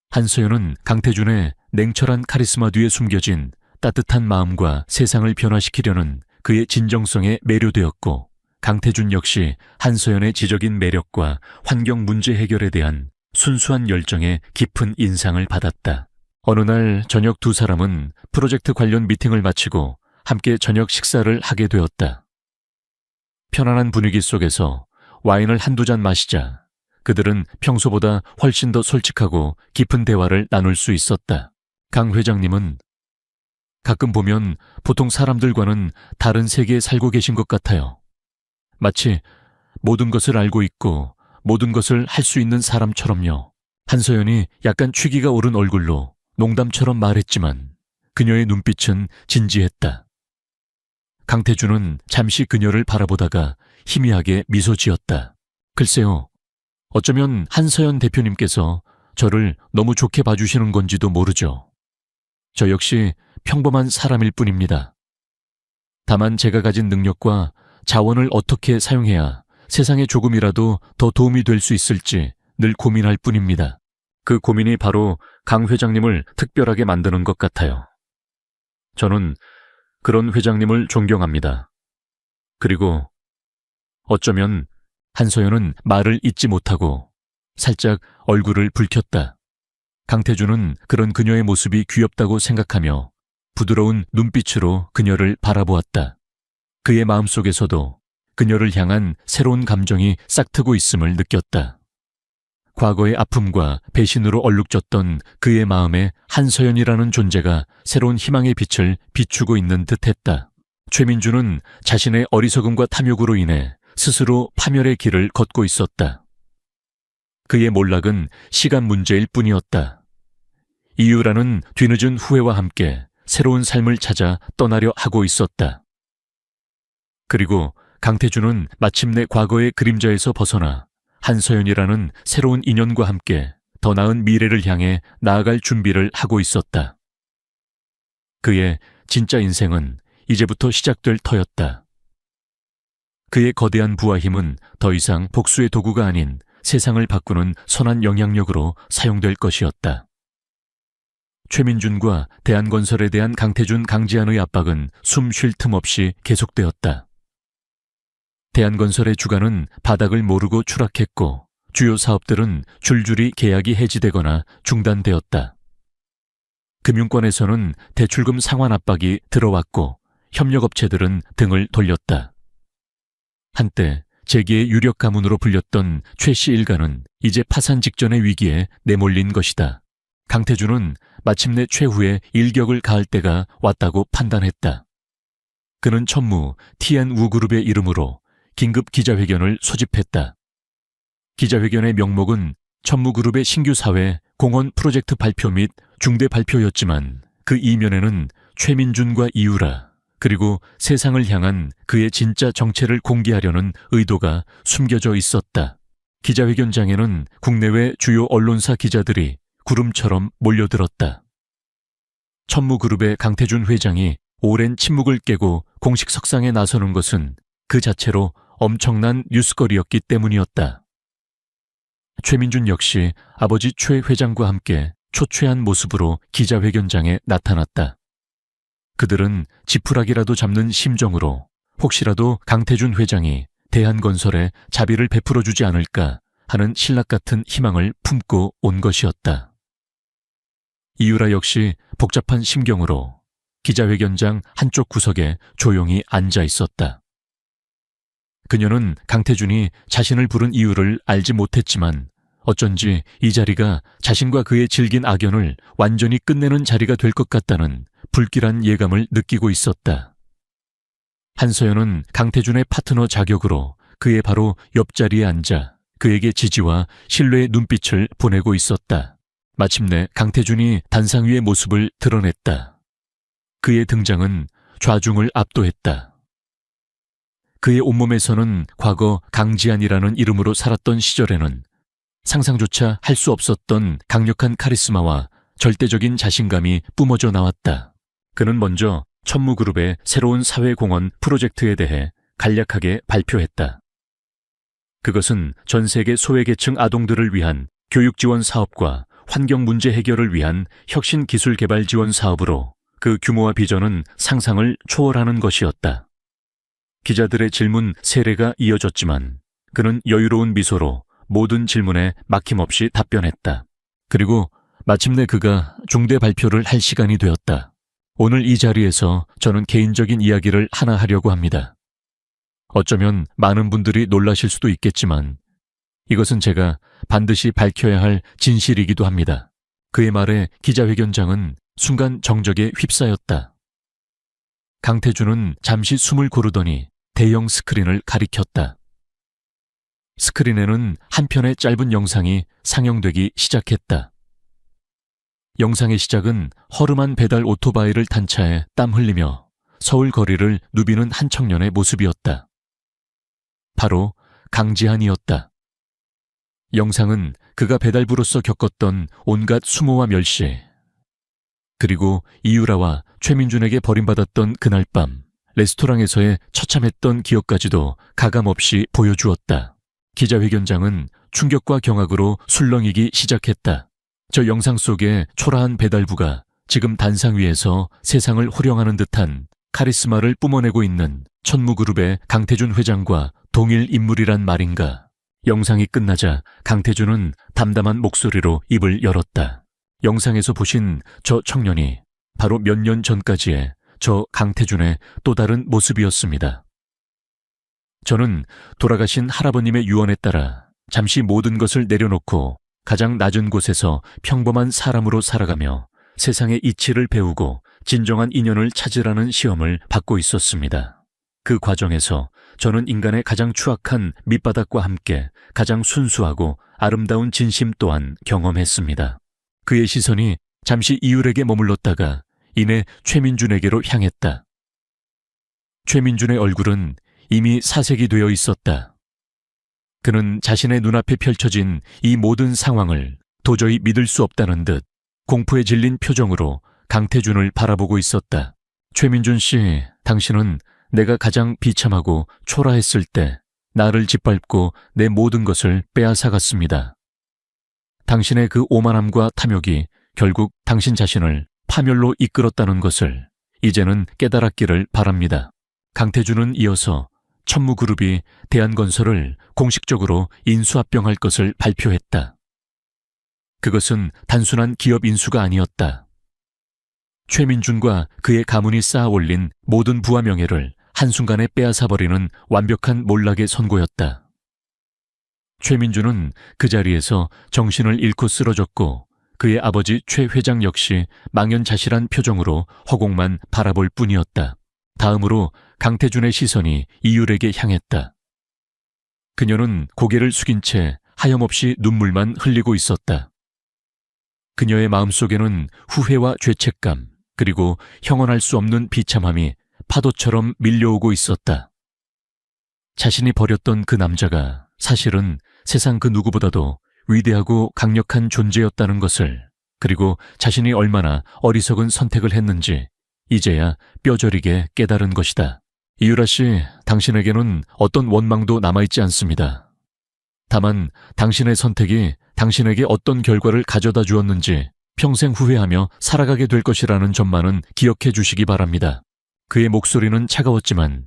한서연은 강태준의 냉철한 카리스마 뒤에 숨겨진 따뜻한 마음과 세상을 변화시키려는 그의 진정성에 매료되었고 강태준 역시 한서연의 지적인 매력과 환경 문제 해결에 대한 순수한 열정에 깊은 인상을 받았다. 어느 날 저녁 두 사람은 프로젝트 관련 미팅을 마치고 함께 저녁 식사를 하게 되었다. 편안한 분위기 속에서 와인을 한두 잔 마시자 그들은 평소보다 훨씬 더 솔직하고 깊은 대화를 나눌 수 있었다. 강 회장님은 가끔 보면 보통 사람들과는 다른 세계에 살고 계신 것 같아요. 마치 모든 것을 알고 있고 모든 것을 할 수 있는 사람처럼요. 한서연이 약간 취기가 오른 얼굴로 농담처럼 말했지만 그녀의 눈빛은 진지했다. 강태준은 잠시 그녀를 바라보다가 희미하게 미소 지었다. 글쎄요, 어쩌면 한서연 대표님께서 저를 너무 좋게 봐주시는 건지도 모르죠. 저 역시 평범한 사람일 뿐입니다. 다만 제가 가진 능력과 자원을 어떻게 사용해야 세상에 조금이라도 더 도움이 될 수 있을지 늘 고민할 뿐입니다. 그 고민이 바로 강 회장님을 특별하게 만드는 것 같아요. 저는 그런 회장님을 존경합니다. 그리고 어쩌면 한서연은 말을 잇지 못하고 살짝 얼굴을 붉혔다. 강태준은 그런 그녀의 모습이 귀엽다고 생각하며 부드러운 눈빛으로 그녀를 바라보았다. 그의 마음속에서도 그녀를 향한 새로운 감정이 싹트고 있음을 느꼈다. 과거의 아픔과 배신으로 얼룩졌던 그의 마음에 한서연이라는 존재가 새로운 희망의 빛을 비추고 있는 듯했다. 최민주는 자신의 어리석음과 탐욕으로 인해 스스로 파멸의 길을 걷고 있었다. 그의 몰락은 시간 문제일 뿐이었다. 이유라는 뒤늦은 후회와 함께 새로운 삶을 찾아 떠나려 하고 있었다. 그리고 강태준은 마침내 과거의 그림자에서 벗어나 한서연이라는 새로운 인연과 함께 더 나은 미래를 향해 나아갈 준비를 하고 있었다. 그의 진짜 인생은 이제부터 시작될 터였다. 그의 거대한 부와 힘은 더 이상 복수의 도구가 아닌 세상을 바꾸는 선한 영향력으로 사용될 것이었다. 최민준과 대한건설에 대한 강태준, 강지한의 압박은 숨 쉴 틈 없이 계속되었다. 대한건설의 주가는 바닥을 모르고 추락했고 주요 사업들은 줄줄이 계약이 해지되거나 중단되었다. 금융권에서는 대출금 상환 압박이 들어왔고 협력업체들은 등을 돌렸다. 한때 재계의 유력 가문으로 불렸던 최씨 일가는 이제 파산 직전의 위기에 내몰린 것이다. 강태준은 마침내 최후의 일격을 가할 때가 왔다고 판단했다. 그는 천무 TN우그룹의 이름으로 긴급 기자회견을 소집했다. 기자회견의 명목은 천무그룹의 신규 사회 공헌 프로젝트 발표 및 중대 발표였지만 그 이면에는 최민준과 이유라 그리고 세상을 향한 그의 진짜 정체를 공개하려는 의도가 숨겨져 있었다. 기자회견장에는 국내외 주요 언론사 기자들이 구름처럼 몰려들었다. 천무그룹의 강태준 회장이 오랜 침묵을 깨고 공식 석상에 나서는 것은 그 자체로 엄청난 뉴스거리였기 때문이었다. 최민준 역시 아버지 최 회장과 함께 초췌한 모습으로 기자회견장에 나타났다. 그들은 지푸라기라도 잡는 심정으로 혹시라도 강태준 회장이 대한건설에 자비를 베풀어주지 않을까 하는 신락 같은 희망을 품고 온 것이었다. 이유라 역시 복잡한 심경으로 기자회견장 한쪽 구석에 조용히 앉아 있었다. 그녀는 강태준이 자신을 부른 이유를 알지 못했지만 어쩐지 이 자리가 자신과 그의 질긴 악연을 완전히 끝내는 자리가 될 것 같다는 불길한 예감을 느끼고 있었다. 한서연은 강태준의 파트너 자격으로 그의 바로 옆자리에 앉아 그에게 지지와 신뢰의 눈빛을 보내고 있었다. 마침내 강태준이 단상 위의 모습을 드러냈다. 그의 등장은 좌중을 압도했다. 그의 온몸에서는 과거 강지한이라는 이름으로 살았던 시절에는 상상조차 할 수 없었던 강력한 카리스마와 절대적인 자신감이 뿜어져 나왔다. 그는 먼저 천무그룹의 새로운 사회공헌 프로젝트에 대해 간략하게 발표했다. 그것은 전 세계 소외계층 아동들을 위한 교육 지원 사업과 환경 문제 해결을 위한 혁신 기술 개발 지원 사업으로 그 규모와 비전은 상상을 초월하는 것이었다. 기자들의 질문 세례가 이어졌지만 그는 여유로운 미소로 모든 질문에 막힘없이 답변했다. 그리고 마침내 그가 중대 발표를 할 시간이 되었다. 오늘 이 자리에서 저는 개인적인 이야기를 하나 하려고 합니다. 어쩌면 많은 분들이 놀라실 수도 있겠지만 이것은 제가 반드시 밝혀야 할 진실이기도 합니다. 그의 말에 기자회견장은 순간 정적에 휩싸였다. 강태준은 잠시 숨을 고르더니 대형 스크린을 가리켰다. 스크린에는 한 편의 짧은 영상이 상영되기 시작했다. 영상의 시작은 허름한 배달 오토바이를 탄 차에 땀 흘리며 서울 거리를 누비는 한 청년의 모습이었다. 바로 강지한이었다. 영상은 그가 배달부로서 겪었던 온갖 수모와 멸시, 그리고 이유라와 최민준에게 버림받았던 그날 밤 레스토랑에서의 처참했던 기억까지도 가감없이 보여주었다. 기자회견장은 충격과 경악으로 술렁이기 시작했다. 저 영상 속의 초라한 배달부가 지금 단상 위에서 세상을 호령하는 듯한 카리스마를 뿜어내고 있는 천무그룹의 강태준 회장과 동일 인물이란 말인가. 영상이 끝나자 강태준은 담담한 목소리로 입을 열었다. 영상에서 보신 저 청년이 바로 몇 년 전까지의 저 강태준의 또 다른 모습이었습니다. 저는 돌아가신 할아버님의 유언에 따라 잠시 모든 것을 내려놓고 가장 낮은 곳에서 평범한 사람으로 살아가며 세상의 이치를 배우고 진정한 인연을 찾으라는 시험을 받고 있었습니다. 그 과정에서 저는 인간의 가장 추악한 밑바닥과 함께 가장 순수하고 아름다운 진심 또한 경험했습니다. 그의 시선이 잠시 이율에게 머물렀다가 이내 최민준에게로 향했다. 최민준의 얼굴은 이미 사색이 되어 있었다. 그는 자신의 눈앞에 펼쳐진 이 모든 상황을 도저히 믿을 수 없다는 듯 공포에 질린 표정으로 강태준을 바라보고 있었다. 최민준 씨, 당신은 내가 가장 비참하고 초라했을 때 나를 짓밟고 내 모든 것을 빼앗아갔습니다. 당신의 그 오만함과 탐욕이 결국 당신 자신을 파멸로 이끌었다는 것을 이제는 깨달았기를 바랍니다. 강태준은 이어서 천무그룹이 대한건설을 공식적으로 인수합병할 것을 발표했다. 그것은 단순한 기업 인수가 아니었다. 최민준과 그의 가문이 쌓아 올린 모든 부와 명예를 한순간에 빼앗아버리는 완벽한 몰락의 선고였다. 최민준은 그 자리에서 정신을 잃고 쓰러졌고 그의 아버지 최 회장 역시 망연자실한 표정으로 허공만 바라볼 뿐이었다. 다음으로 강태준의 시선이 이율에게 향했다. 그녀는 고개를 숙인 채 하염없이 눈물만 흘리고 있었다. 그녀의 마음속에는 후회와 죄책감 그리고 형언할 수 없는 비참함이 파도처럼 밀려오고 있었다. 자신이 버렸던 그 남자가 사실은 세상 그 누구보다도 위대하고 강력한 존재였다는 것을, 그리고 자신이 얼마나 어리석은 선택을 했는지 이제야 뼈저리게 깨달은 것이다. 이유라 씨, 당신에게는 어떤 원망도 남아있지 않습니다. 다만 당신의 선택이 당신에게 어떤 결과를 가져다 주었는지 평생 후회하며 살아가게 될 것이라는 점만은 기억해 주시기 바랍니다. 그의 목소리는 차가웠지만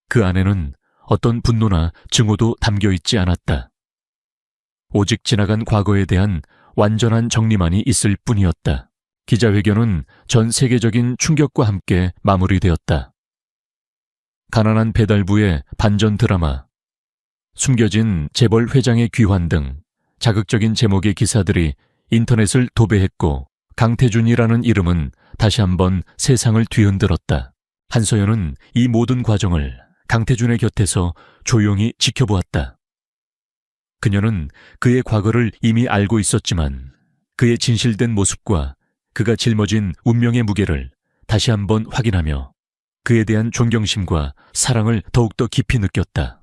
그 안에는 어떤 분노나 증오도 담겨 있지 않았다. 오직 지나간 과거에 대한 완전한 정리만이 있을 뿐이었다. 기자회견은 전 세계적인 충격과 함께 마무리되었다. 가난한 배달부의 반전 드라마, 숨겨진 재벌 회장의 귀환 등 자극적인 제목의 기사들이 인터넷을 도배했고 강태준이라는 이름은 다시 한번 세상을 뒤흔들었다. 한서연은 이 모든 과정을 강태준의 곁에서 조용히 지켜보았다. 그녀는 그의 과거를 이미 알고 있었지만 그의 진실된 모습과 그가 짊어진 운명의 무게를 다시 한번 확인하며 그에 대한 존경심과 사랑을 더욱더 깊이 느꼈다.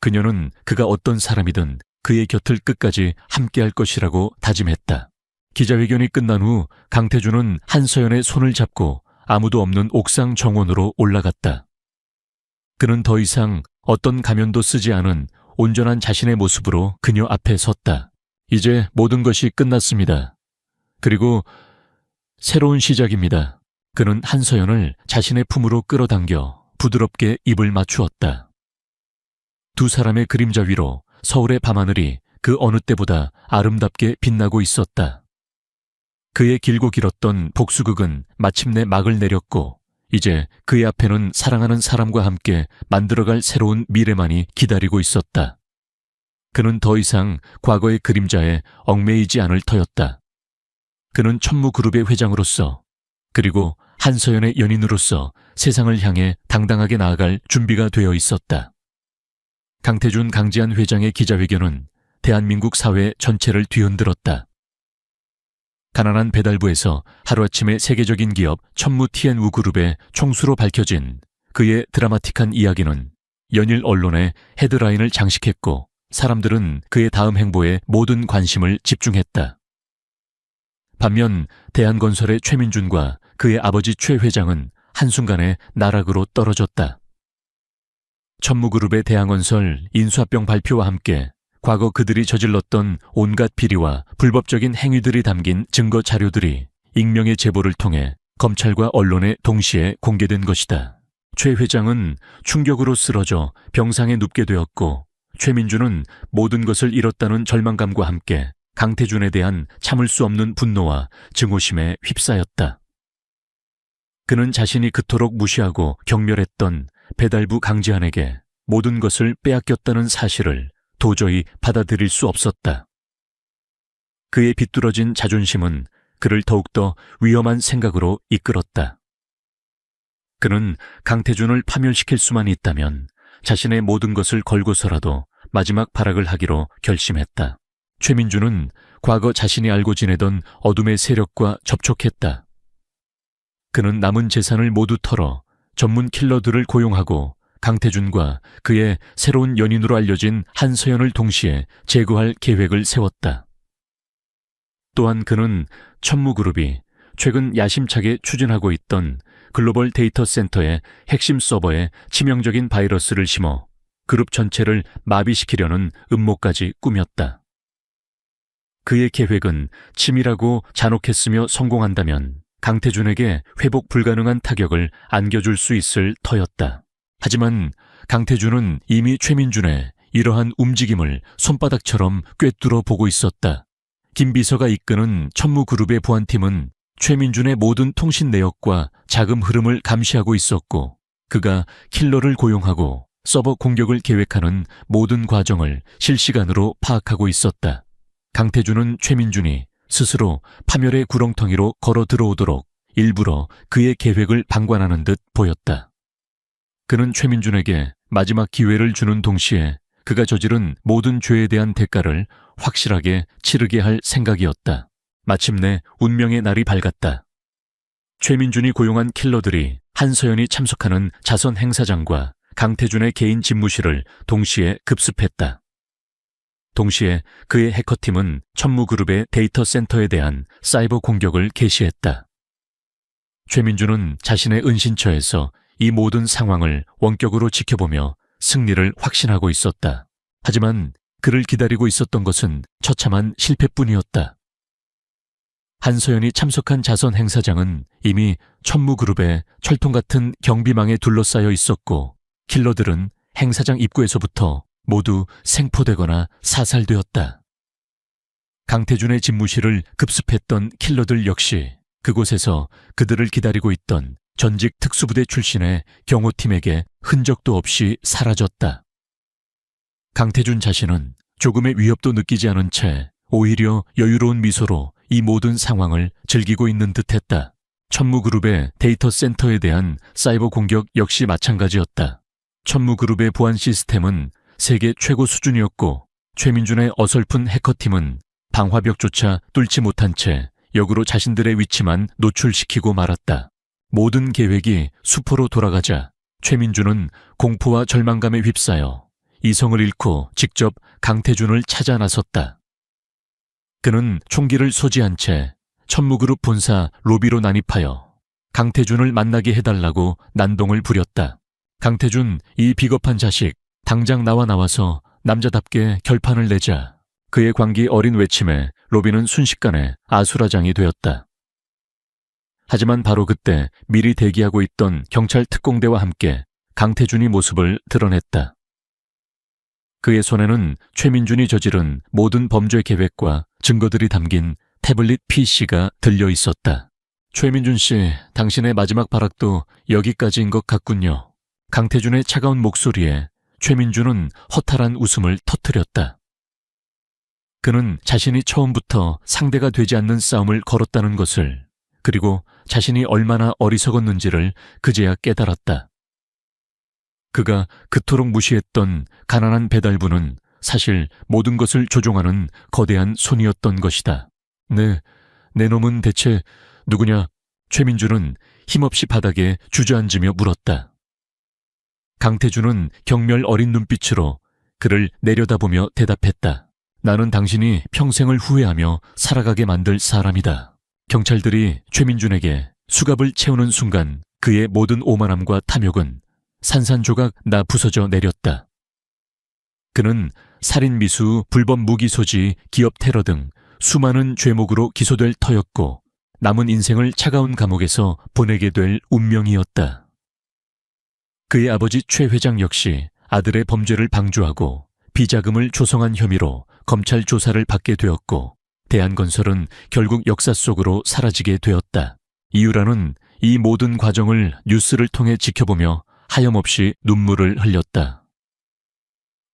그녀는 그가 어떤 사람이든 그의 곁을 끝까지 함께할 것이라고 다짐했다. 기자회견이 끝난 후 강태준은 한서연의 손을 잡고 아무도 없는 옥상 정원으로 올라갔다. 그는 더 이상 어떤 가면도 쓰지 않은 온전한 자신의 모습으로 그녀 앞에 섰다. 이제 모든 것이 끝났습니다. 그리고 새로운 시작입니다. 그는 한서연을 자신의 품으로 끌어당겨 부드럽게 입을 맞추었다. 두 사람의 그림자 위로 서울의 밤하늘이 그 어느 때보다 아름답게 빛나고 있었다. 그의 길고 길었던 복수극은 마침내 막을 내렸고 이제 그의 앞에는 사랑하는 사람과 함께 만들어갈 새로운 미래만이 기다리고 있었다. 그는 더 이상 과거의 그림자에 얽매이지 않을 터였다. 그는 천무그룹의 회장으로서 그리고 한서연의 연인으로서 세상을 향해 당당하게 나아갈 준비가 되어 있었다. 강태준 강지한 회장의 기자회견은 대한민국 사회 전체를 뒤흔들었다. 가난한 배달부에서 하루아침에 세계적인 기업 천무-TN우 그룹의 총수로 밝혀진 그의 드라마틱한 이야기는 연일 언론의 헤드라인을 장식했고 사람들은 그의 다음 행보에 모든 관심을 집중했다. 반면 대한건설의 최민준과 그의 아버지 최 회장은 한순간에 나락으로 떨어졌다. 천무그룹의 대한건설 인수합병 발표와 함께 과거 그들이 저질렀던 온갖 비리와 불법적인 행위들이 담긴 증거 자료들이 익명의 제보를 통해 검찰과 언론에 동시에 공개된 것이다. 최 회장은 충격으로 쓰러져 병상에 눕게 되었고 최민준은 모든 것을 잃었다는 절망감과 함께 강태준에 대한 참을 수 없는 분노와 증오심에 휩싸였다. 그는 자신이 그토록 무시하고 경멸했던 배달부 강지한에게 모든 것을 빼앗겼다는 사실을 도저히 받아들일 수 없었다. 그의 비뚤어진 자존심은 그를 더욱더 위험한 생각으로 이끌었다. 그는 강태준을 파멸시킬 수만 있다면 자신의 모든 것을 걸고서라도 마지막 발악을 하기로 결심했다. 최민준은 과거 자신이 알고 지내던 어둠의 세력과 접촉했다. 그는 남은 재산을 모두 털어 전문 킬러들을 고용하고 강태준과 그의 새로운 연인으로 알려진 한서연을 동시에 제거할 계획을 세웠다. 또한 그는 천무그룹이 최근 야심차게 추진하고 있던 글로벌 데이터 센터의 핵심 서버에 치명적인 바이러스를 심어 그룹 전체를 마비시키려는 음모까지 꾸몄다. 그의 계획은 치밀하고 잔혹했으며 성공한다면 강태준에게 회복 불가능한 타격을 안겨줄 수 있을 터였다. 하지만 강태준은 이미 최민준의 이러한 움직임을 손바닥처럼 꿰뚫어 보고 있었다. 김 비서가 이끄는 천무그룹의 보안팀은 최민준의 모든 통신 내역과 자금 흐름을 감시하고 있었고, 그가 킬러를 고용하고 서버 공격을 계획하는 모든 과정을 실시간으로 파악하고 있었다. 강태준은 최민준이 스스로 파멸의 구렁텅이로 걸어 들어오도록 일부러 그의 계획을 방관하는 듯 보였다. 그는 최민준에게 마지막 기회를 주는 동시에 그가 저지른 모든 죄에 대한 대가를 확실하게 치르게 할 생각이었다. 마침내 운명의 날이 밝았다. 최민준이 고용한 킬러들이 한서연이 참석하는 자선 행사장과 강태준의 개인 집무실을 동시에 급습했다. 동시에 그의 해커팀은 천무그룹의 데이터 센터에 대한 사이버 공격을 개시했다. 최민준은 자신의 은신처에서 이 모든 상황을 원격으로 지켜보며 승리를 확신하고 있었다. 하지만 그를 기다리고 있었던 것은 처참한 실패뿐이었다. 한서연이 참석한 자선 행사장은 이미 천무그룹의 철통 같은 경비망에 둘러싸여 있었고, 킬러들은 행사장 입구에서부터 모두 생포되거나 사살되었다. 강태준의 집무실을 급습했던 킬러들 역시 그곳에서 그들을 기다리고 있던 전직 특수부대 출신의 경호팀에게 흔적도 없이 사라졌다. 강태준 자신은 조금의 위협도 느끼지 않은 채 오히려 여유로운 미소로 이 모든 상황을 즐기고 있는 듯했다. 천무그룹의 데이터 센터에 대한 사이버 공격 역시 마찬가지였다. 천무그룹의 보안 시스템은 세계 최고 수준이었고, 최민준의 어설픈 해커팀은 방화벽조차 뚫지 못한 채 역으로 자신들의 위치만 노출시키고 말았다. 모든 계획이 수포로 돌아가자 최민준은 공포와 절망감에 휩싸여 이성을 잃고 직접 강태준을 찾아 나섰다. 그는 총기를 소지한 채 천무그룹 본사 로비로 난입하여 강태준을 만나게 해달라고 난동을 부렸다. 강태준, 이 비겁한 자식, 당장 나와서 남자답게 결판을 내자. 그의 광기 어린 외침에 로비는 순식간에 아수라장이 되었다. 하지만 바로 그때 미리 대기하고 있던 경찰 특공대와 함께 강태준이 모습을 드러냈다. 그의 손에는 최민준이 저지른 모든 범죄 계획과 증거들이 담긴 태블릿 PC가 들려 있었다. 최민준 씨, 당신의 마지막 발악도 여기까지인 것 같군요. 강태준의 차가운 목소리에 최민준은 허탈한 웃음을 터뜨렸다. 그는 자신이 처음부터 상대가 되지 않는 싸움을 걸었다는 것을, 그리고 자신이 얼마나 어리석었는지를 그제야 깨달았다. 그가 그토록 무시했던 가난한 배달부는 사실 모든 것을 조종하는 거대한 손이었던 것이다. 내 놈은 대체 누구냐? 최민준은 힘없이 바닥에 주저앉으며 물었다. 강태준은 경멸 어린 눈빛으로 그를 내려다보며 대답했다. 나는 당신이 평생을 후회하며 살아가게 만들 사람이다. 경찰들이 최민준에게 수갑을 채우는 순간 그의 모든 오만함과 탐욕은 산산조각 나 부서져 내렸다. 그는 살인 미수, 불법 무기 소지, 기업 테러 등 수많은 죄목으로 기소될 터였고, 남은 인생을 차가운 감옥에서 보내게 될 운명이었다. 그의 아버지 최 회장 역시 아들의 범죄를 방조하고 비자금을 조성한 혐의로 검찰 조사를 받게 되었고, 대한건설은 결국 역사 속으로 사라지게 되었다. 이유라는 이 모든 과정을 뉴스를 통해 지켜보며 하염없이 눈물을 흘렸다.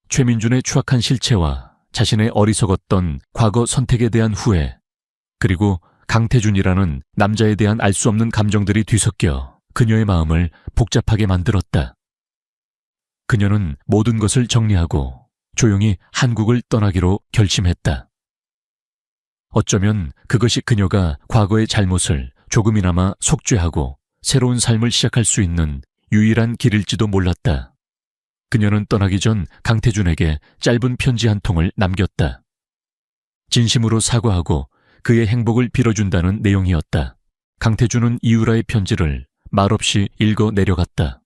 최민준의 추악한 실체와 자신의 어리석었던 과거 선택에 대한 후회, 그리고 강태준이라는 남자에 대한 알 수 없는 감정들이 뒤섞여 그녀의 마음을 복잡하게 만들었다. 그녀는 모든 것을 정리하고 조용히 한국을 떠나기로 결심했다. 어쩌면 그것이 그녀가 과거의 잘못을 조금이나마 속죄하고 새로운 삶을 시작할 수 있는 유일한 길일지도 몰랐다. 그녀는 떠나기 전 강태준에게 짧은 편지 한 통을 남겼다. 진심으로 사과하고 그의 행복을 빌어준다는 내용이었다. 강태준은 이유라의 편지를 말없이 읽어 내려갔다.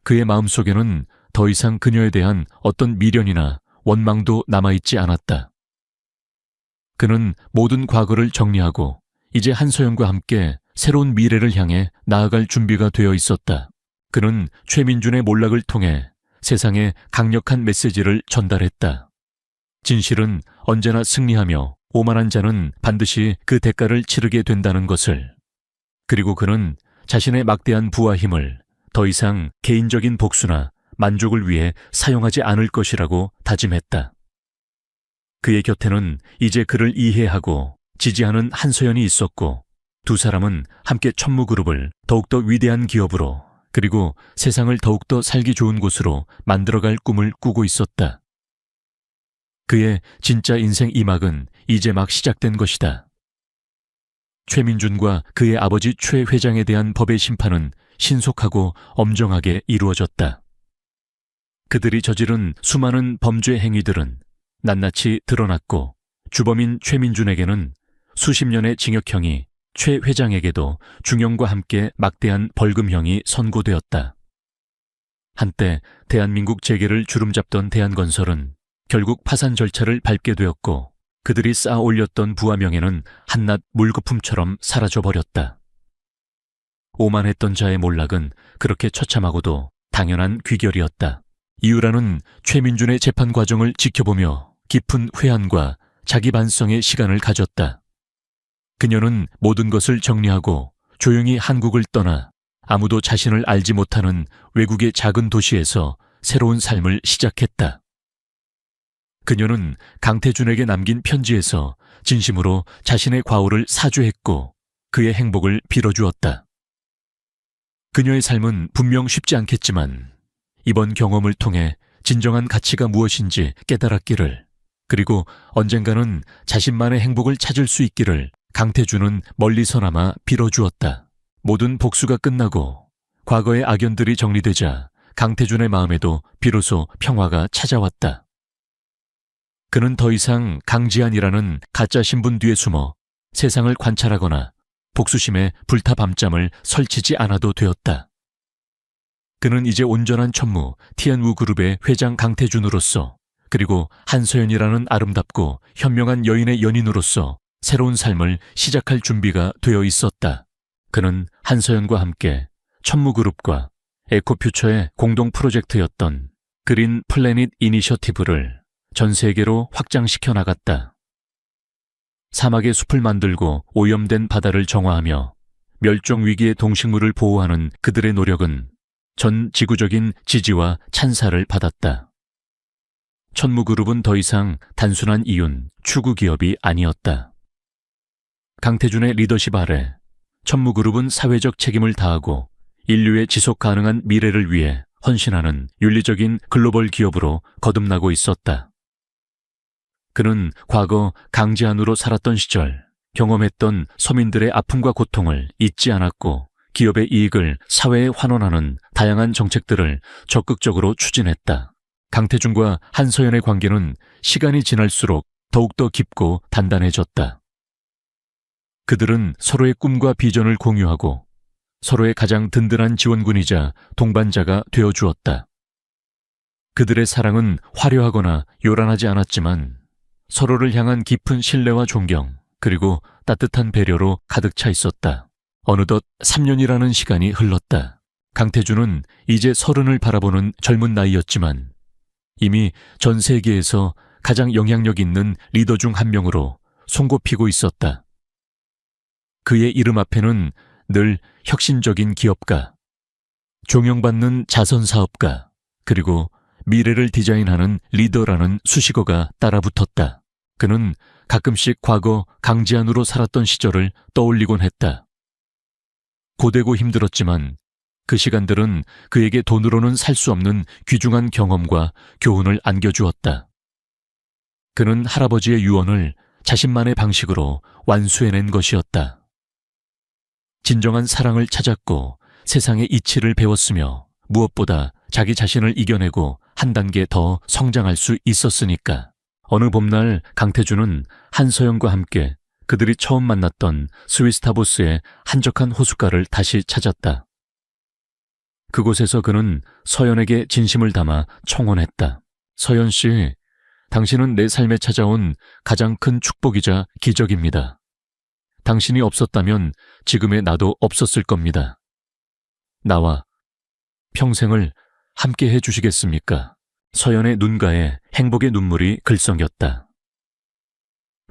그의 마음속에는 더 이상 그녀에 대한 어떤 미련이나 원망도 남아있지 않았다. 그는 모든 과거를 정리하고 이제 한서연과 함께 새로운 미래를 향해 나아갈 준비가 되어 있었다. 그는 최민준의 몰락을 통해 세상에 강력한 메시지를 전달했다. 진실은 언제나 승리하며 오만한 자는 반드시 그 대가를 치르게 된다는 것을. 그리고 그는 자신의 막대한 부와 힘을 더 이상 개인적인 복수나 만족을 위해 사용하지 않을 것이라고 다짐했다. 그의 곁에는 이제 그를 이해하고 지지하는 한서연이 있었고, 두 사람은 함께 천무그룹을 더욱더 위대한 기업으로, 그리고 세상을 더욱더 살기 좋은 곳으로 만들어갈 꿈을 꾸고 있었다. 그의 진짜 인생 2막은 이제 막 시작된 것이다. 최민준과 그의 아버지 최 회장에 대한 법의 심판은 신속하고 엄정하게 이루어졌다. 그들이 저지른 수많은 범죄 행위들은 낱낱이 드러났고, 주범인 최민준에게는 수십 년의 징역형이, 최 회장에게도 중형과 함께 막대한 벌금형이 선고되었다. 한때 대한민국 재계를 주름잡던 대한건설은 결국 파산 절차를 밟게 되었고, 그들이 쌓아 올렸던 부와 명예는 한낱 물거품처럼 사라져버렸다. 오만했던 자의 몰락은 그렇게 처참하고도 당연한 귀결이었다. 이유라는 최민준의 재판 과정을 지켜보며 깊은 회한과 자기 반성의 시간을 가졌다. 그녀는 모든 것을 정리하고 조용히 한국을 떠나 아무도 자신을 알지 못하는 외국의 작은 도시에서 새로운 삶을 시작했다. 그녀는 강태준에게 남긴 편지에서 진심으로 자신의 과오를 사죄했고 그의 행복을 빌어주었다. 그녀의 삶은 분명 쉽지 않겠지만 이번 경험을 통해 진정한 가치가 무엇인지 깨달았기를, 그리고 언젠가는 자신만의 행복을 찾을 수 있기를 강태준은 멀리서나마 빌어주었다. 모든 복수가 끝나고 과거의 악연들이 정리되자 강태준의 마음에도 비로소 평화가 찾아왔다. 그는 더 이상 강지한이라는 가짜 신분 뒤에 숨어 세상을 관찰하거나 복수심에 불타 밤잠을 설치지 않아도 되었다. 그는 이제 온전한 천무 티안우 그룹의 회장 강태준으로서, 그리고 한서연이라는 아름답고 현명한 여인의 연인으로서 새로운 삶을 시작할 준비가 되어 있었다. 그는 한서연과 함께 천무그룹과 에코퓨처의 공동 프로젝트였던 그린 플래닛 이니셔티브를 전 세계로 확장시켜 나갔다. 사막의 숲을 만들고 오염된 바다를 정화하며 멸종 위기의 동식물을 보호하는 그들의 노력은 전 지구적인 지지와 찬사를 받았다. 천무그룹은 더 이상 단순한 이윤, 추구 기업이 아니었다. 강태준의 리더십 아래 천무그룹은 사회적 책임을 다하고 인류의 지속 가능한 미래를 위해 헌신하는 윤리적인 글로벌 기업으로 거듭나고 있었다. 그는 과거 강제한으로 살았던 시절 경험했던 서민들의 아픔과 고통을 잊지 않았고, 기업의 이익을 사회에 환원하는 다양한 정책들을 적극적으로 추진했다. 강태준과 한서연의 관계는 시간이 지날수록 더욱더 깊고 단단해졌다. 그들은 서로의 꿈과 비전을 공유하고 서로의 가장 든든한 지원군이자 동반자가 되어주었다. 그들의 사랑은 화려하거나 요란하지 않았지만 서로를 향한 깊은 신뢰와 존경, 그리고 따뜻한 배려로 가득 차 있었다. 어느덧 3년이라는 시간이 흘렀다. 강태준은 이제 30을 바라보는 젊은 나이였지만 이미 전 세계에서 가장 영향력 있는 리더 중 한 명으로 손꼽히고 있었다. 그의 이름 앞에는 늘 혁신적인 기업가, 존경받는 자선사업가, 그리고 미래를 디자인하는 리더라는 수식어가 따라붙었다. 그는 가끔씩 과거 강제안으로 살았던 시절을 떠올리곤 했다. 고되고 힘들었지만 그 시간들은 그에게 돈으로는 살 수 없는 귀중한 경험과 교훈을 안겨주었다. 그는 할아버지의 유언을 자신만의 방식으로 완수해낸 것이었다. 진정한 사랑을 찾았고 세상의 이치를 배웠으며 무엇보다 자기 자신을 이겨내고 한 단계 더 성장할 수 있었으니까. 어느 봄날 강태주는 한서영과 함께 그들이 처음 만났던 스위스타보스의 한적한 호숫가를 다시 찾았다. 그곳에서 그는 서연에게 진심을 담아 청혼했다. 서연 씨, 당신은 내 삶에 찾아온 가장 큰 축복이자 기적입니다. 당신이 없었다면 지금의 나도 없었을 겁니다. 나와 평생을 함께 해주시겠습니까? 서연의 눈가에 행복의 눈물이 글썽였다.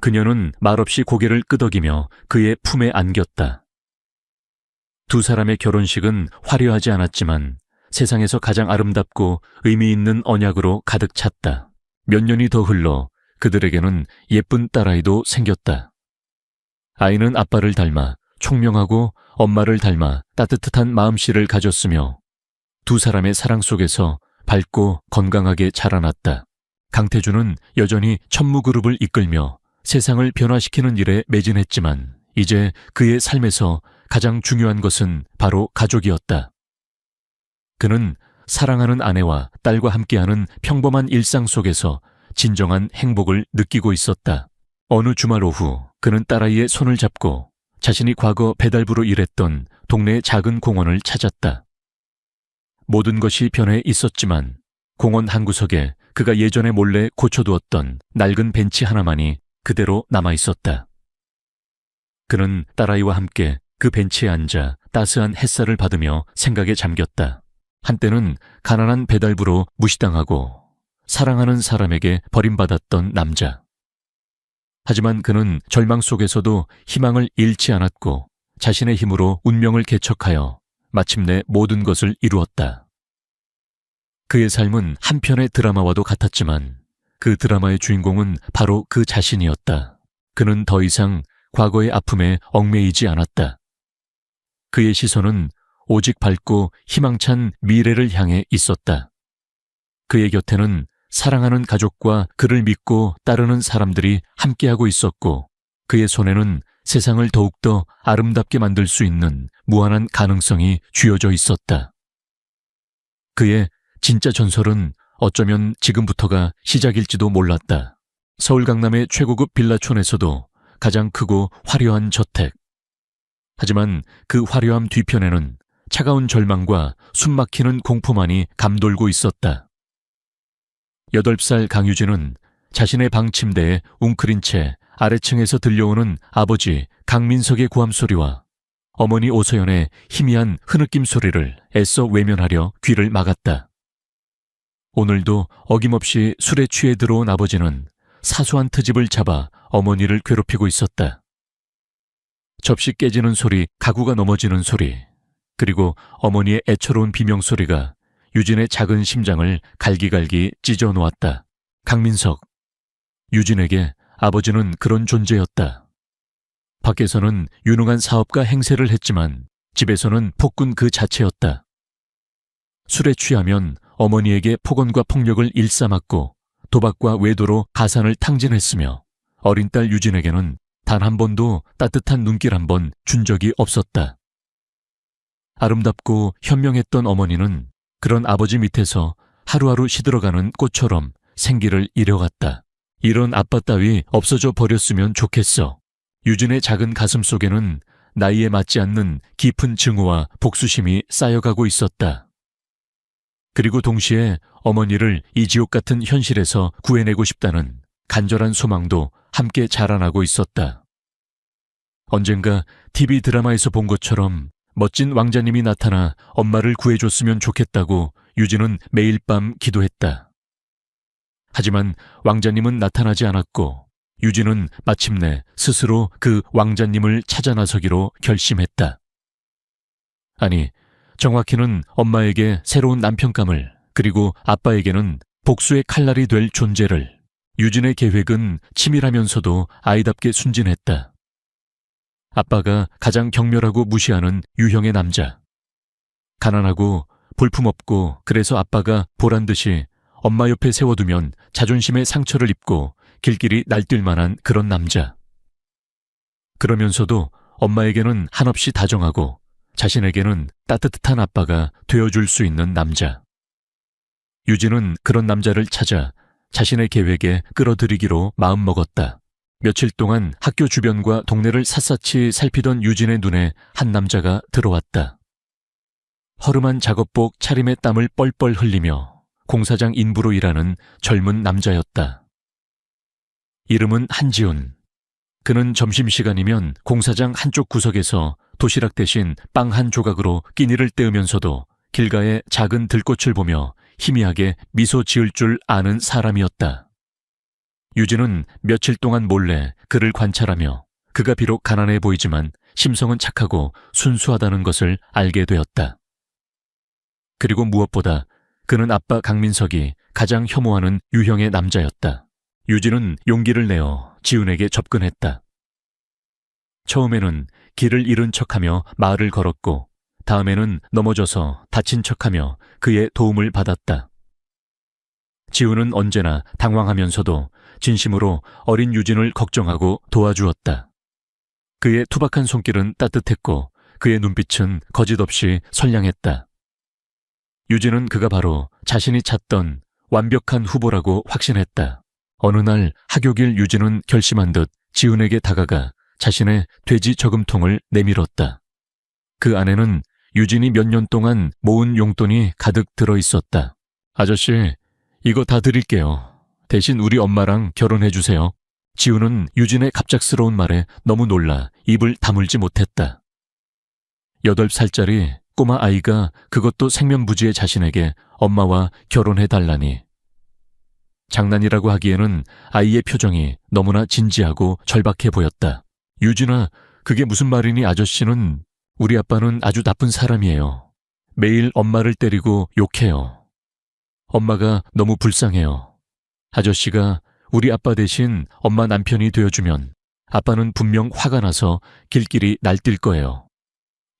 그녀는 말없이 고개를 끄덕이며 그의 품에 안겼다. 두 사람의 결혼식은 화려하지 않았지만 세상에서 가장 아름답고 의미 있는 언약으로 가득 찼다. 몇 년이 더 흘러 그들에게는 예쁜 딸아이도 생겼다. 아이는 아빠를 닮아 총명하고 엄마를 닮아 따뜻한 마음씨를 가졌으며 두 사람의 사랑 속에서 밝고 건강하게 자라났다. 강태주는 여전히 천무그룹을 이끌며 세상을 변화시키는 일에 매진했지만 이제 그의 삶에서 가장 중요한 것은 바로 가족이었다. 그는 사랑하는 아내와 딸과 함께하는 평범한 일상 속에서 진정한 행복을 느끼고 있었다. 어느 주말 오후 그는 딸아이의 손을 잡고 자신이 과거 배달부로 일했던 동네의 작은 공원을 찾았다. 모든 것이 변해 있었지만 공원 한 구석에 그가 예전에 몰래 고쳐두었던 낡은 벤치 하나만이 그대로 남아 있었다. 그는 딸아이와 함께 그 벤치에 앉아 따스한 햇살을 받으며 생각에 잠겼다. 한때는 가난한 배달부로 무시당하고 사랑하는 사람에게 버림받았던 남자. 하지만 그는 절망 속에서도 희망을 잃지 않았고 자신의 힘으로 운명을 개척하여 마침내 모든 것을 이루었다. 그의 삶은 한편의 드라마와도 같았지만 그 드라마의 주인공은 바로 그 자신이었다. 그는 더 이상 과거의 아픔에 얽매이지 않았다. 그의 시선은 오직 밝고 희망찬 미래를 향해 있었다. 그의 곁에는 사랑하는 가족과 그를 믿고 따르는 사람들이 함께하고 있었고 그의 손에는 세상을 더욱더 아름답게 만들 수 있는 무한한 가능성이 쥐어져 있었다. 그의 진짜 전설은 어쩌면 지금부터가 시작일지도 몰랐다. 서울 강남의 최고급 빌라촌에서도 가장 크고 화려한 저택. 하지만 그 화려함 뒤편에는 차가운 절망과 숨막히는 공포만이 감돌고 있었다. 8살 강유진은 자신의 방 침대에 웅크린 채 아래층에서 들려오는 아버지 강민석의 고함 소리와 어머니 오서연의 희미한 흐느낌 소리를 애써 외면하려 귀를 막았다. 오늘도 어김없이 술에 취해 들어온 아버지는 사소한 트집을 잡아 어머니를 괴롭히고 있었다. 접시 깨지는 소리, 가구가 넘어지는 소리, 그리고 어머니의 애처로운 비명소리가 유진의 작은 심장을 갈기갈기 찢어 놓았다. 강민석. 유진에게 아버지는 그런 존재였다. 밖에서는 유능한 사업가 행세를 했지만 집에서는 폭군 그 자체였다. 술에 취하면 어머니에게 폭언과 폭력을 일삼았고 도박과 외도로 가산을 탕진했으며 어린 딸 유진에게는 단 한 번도 따뜻한 눈길 한 번 준 적이 없었다. 아름답고 현명했던 어머니는 그런 아버지 밑에서 하루하루 시들어가는 꽃처럼 생기를 잃어갔다. 이런 아빠 따위 없어져 버렸으면 좋겠어. 유진의 작은 가슴 속에는 나이에 맞지 않는 깊은 증오와 복수심이 쌓여가고 있었다. 그리고 동시에 어머니를 이 지옥 같은 현실에서 구해내고 싶다는 간절한 소망도 함께 자라나고 있었다. 언젠가 TV 드라마에서 본 것처럼 멋진 왕자님이 나타나 엄마를 구해줬으면 좋겠다고 유진은 매일 밤 기도했다. 하지만 왕자님은 나타나지 않았고 유진은 마침내 스스로 그 왕자님을 찾아 나서기로 결심했다. 아니, 정확히는 엄마에게 새로운 남편감을, 그리고 아빠에게는 복수의 칼날이 될 존재를. 유진의 계획은 치밀하면서도 아이답게 순진했다. 아빠가 가장 경멸하고 무시하는 유형의 남자. 가난하고 볼품없고, 그래서 아빠가 보란듯이 엄마 옆에 세워두면 자존심에 상처를 입고 길길이 날뛸 만한 그런 남자. 그러면서도 엄마에게는 한없이 다정하고 자신에게는 따뜻한 아빠가 되어줄 수 있는 남자. 유진은 그런 남자를 찾아 자신의 계획에 끌어들이기로 마음먹었다. 며칠 동안 학교 주변과 동네를 샅샅이 살피던 유진의 눈에 한 남자가 들어왔다. 허름한 작업복 차림에 땀을 뻘뻘 흘리며 공사장 인부로 일하는 젊은 남자였다. 이름은 한지훈. 그는 점심시간이면 공사장 한쪽 구석에서 도시락 대신 빵 한 조각으로 끼니를 때우면서도 길가의 작은 들꽃을 보며 희미하게 미소 지을 줄 아는 사람이었다. 유진은 며칠 동안 몰래 그를 관찰하며 그가 비록 가난해 보이지만 심성은 착하고 순수하다는 것을 알게 되었다. 그리고 무엇보다 그는 아빠 강민석이 가장 혐오하는 유형의 남자였다. 유진은 용기를 내어 지훈에게 접근했다. 처음에는 길을 잃은 척하며 말을 걸었고, 다음에는 넘어져서 다친 척하며 그의 도움을 받았다. 지훈은 언제나 당황하면서도 진심으로 어린 유진을 걱정하고 도와주었다. 그의 투박한 손길은 따뜻했고 그의 눈빛은 거짓없이 선량했다. 유진은 그가 바로 자신이 찾던 완벽한 후보라고 확신했다. 어느 날 하교길 유진은 결심한 듯 지훈에게 다가가 자신의 돼지 저금통을 내밀었다. 그 안에는 유진이 몇 년 동안 모은 용돈이 가득 들어 있었다. 아저씨, 이거 다 드릴게요. 대신 우리 엄마랑 결혼해 주세요. 지훈은 유진의 갑작스러운 말에 너무 놀라 입을 다물지 못했다. 8살짜리 꼬마 아이가 그것도 생면부지의 자신에게 엄마와 결혼해 달라니. 장난이라고 하기에는 아이의 표정이 너무나 진지하고 절박해 보였다. 유진아, 그게 무슨 말이니? 아저씨는, 우리 아빠는 아주 나쁜 사람이에요. 매일 엄마를 때리고 욕해요. 엄마가 너무 불쌍해요. 아저씨가 우리 아빠 대신 엄마 남편이 되어주면 아빠는 분명 화가 나서 길길이 날뛸 거예요.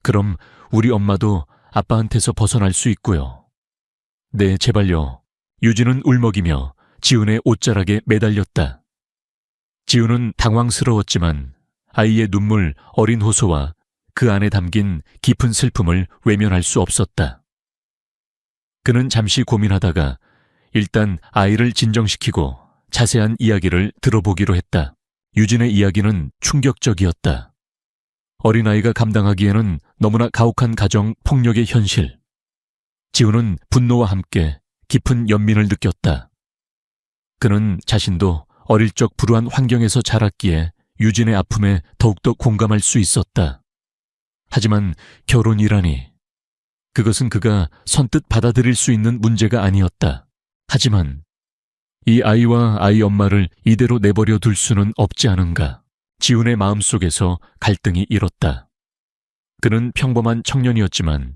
그럼 우리 엄마도 아빠한테서 벗어날 수 있고요. 네, 제발요. 유진은 울먹이며 지훈의 옷자락에 매달렸다. 지훈은 당황스러웠지만 아이의 눈물, 어린 호소와 그 안에 담긴 깊은 슬픔을 외면할 수 없었다. 그는 잠시 고민하다가 일단 아이를 진정시키고 자세한 이야기를 들어보기로 했다. 유진의 이야기는 충격적이었다. 어린아이가 감당하기에는 너무나 가혹한 가정 폭력의 현실. 지훈은 분노와 함께 깊은 연민을 느꼈다. 그는 자신도 어릴 적 불우한 환경에서 자랐기에 유진의 아픔에 더욱더 공감할 수 있었다. 하지만 결혼이라니, 그것은 그가 선뜻 받아들일 수 있는 문제가 아니었다. 하지만 이 아이와 아이 엄마를 이대로 내버려 둘 수는 없지 않은가. 지훈의 마음속에서 갈등이 일었다. 그는 평범한 청년이었지만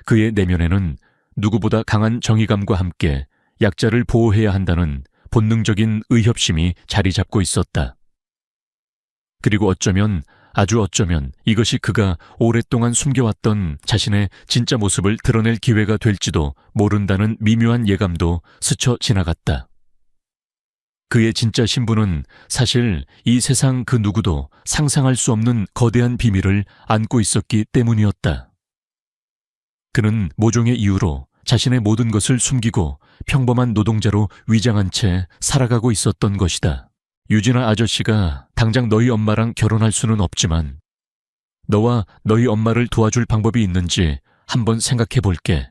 그의 내면에는 누구보다 강한 정의감과 함께 약자를 보호해야 한다는 본능적인 의협심이 자리 잡고 있었다. 그리고 아주 어쩌면 이것이 그가 오랫동안 숨겨왔던 자신의 진짜 모습을 드러낼 기회가 될지도 모른다는 미묘한 예감도 스쳐 지나갔다. 그의 진짜 신분은 사실 이 세상 그 누구도 상상할 수 없는 거대한 비밀을 안고 있었기 때문이었다. 그는 모종의 이유로 자신의 모든 것을 숨기고 평범한 노동자로 위장한 채 살아가고 있었던 것이다. 유진아, 아저씨가 당장 너희 엄마랑 결혼할 수는 없지만 너와 너희 엄마를 도와줄 방법이 있는지 한번 생각해 볼게.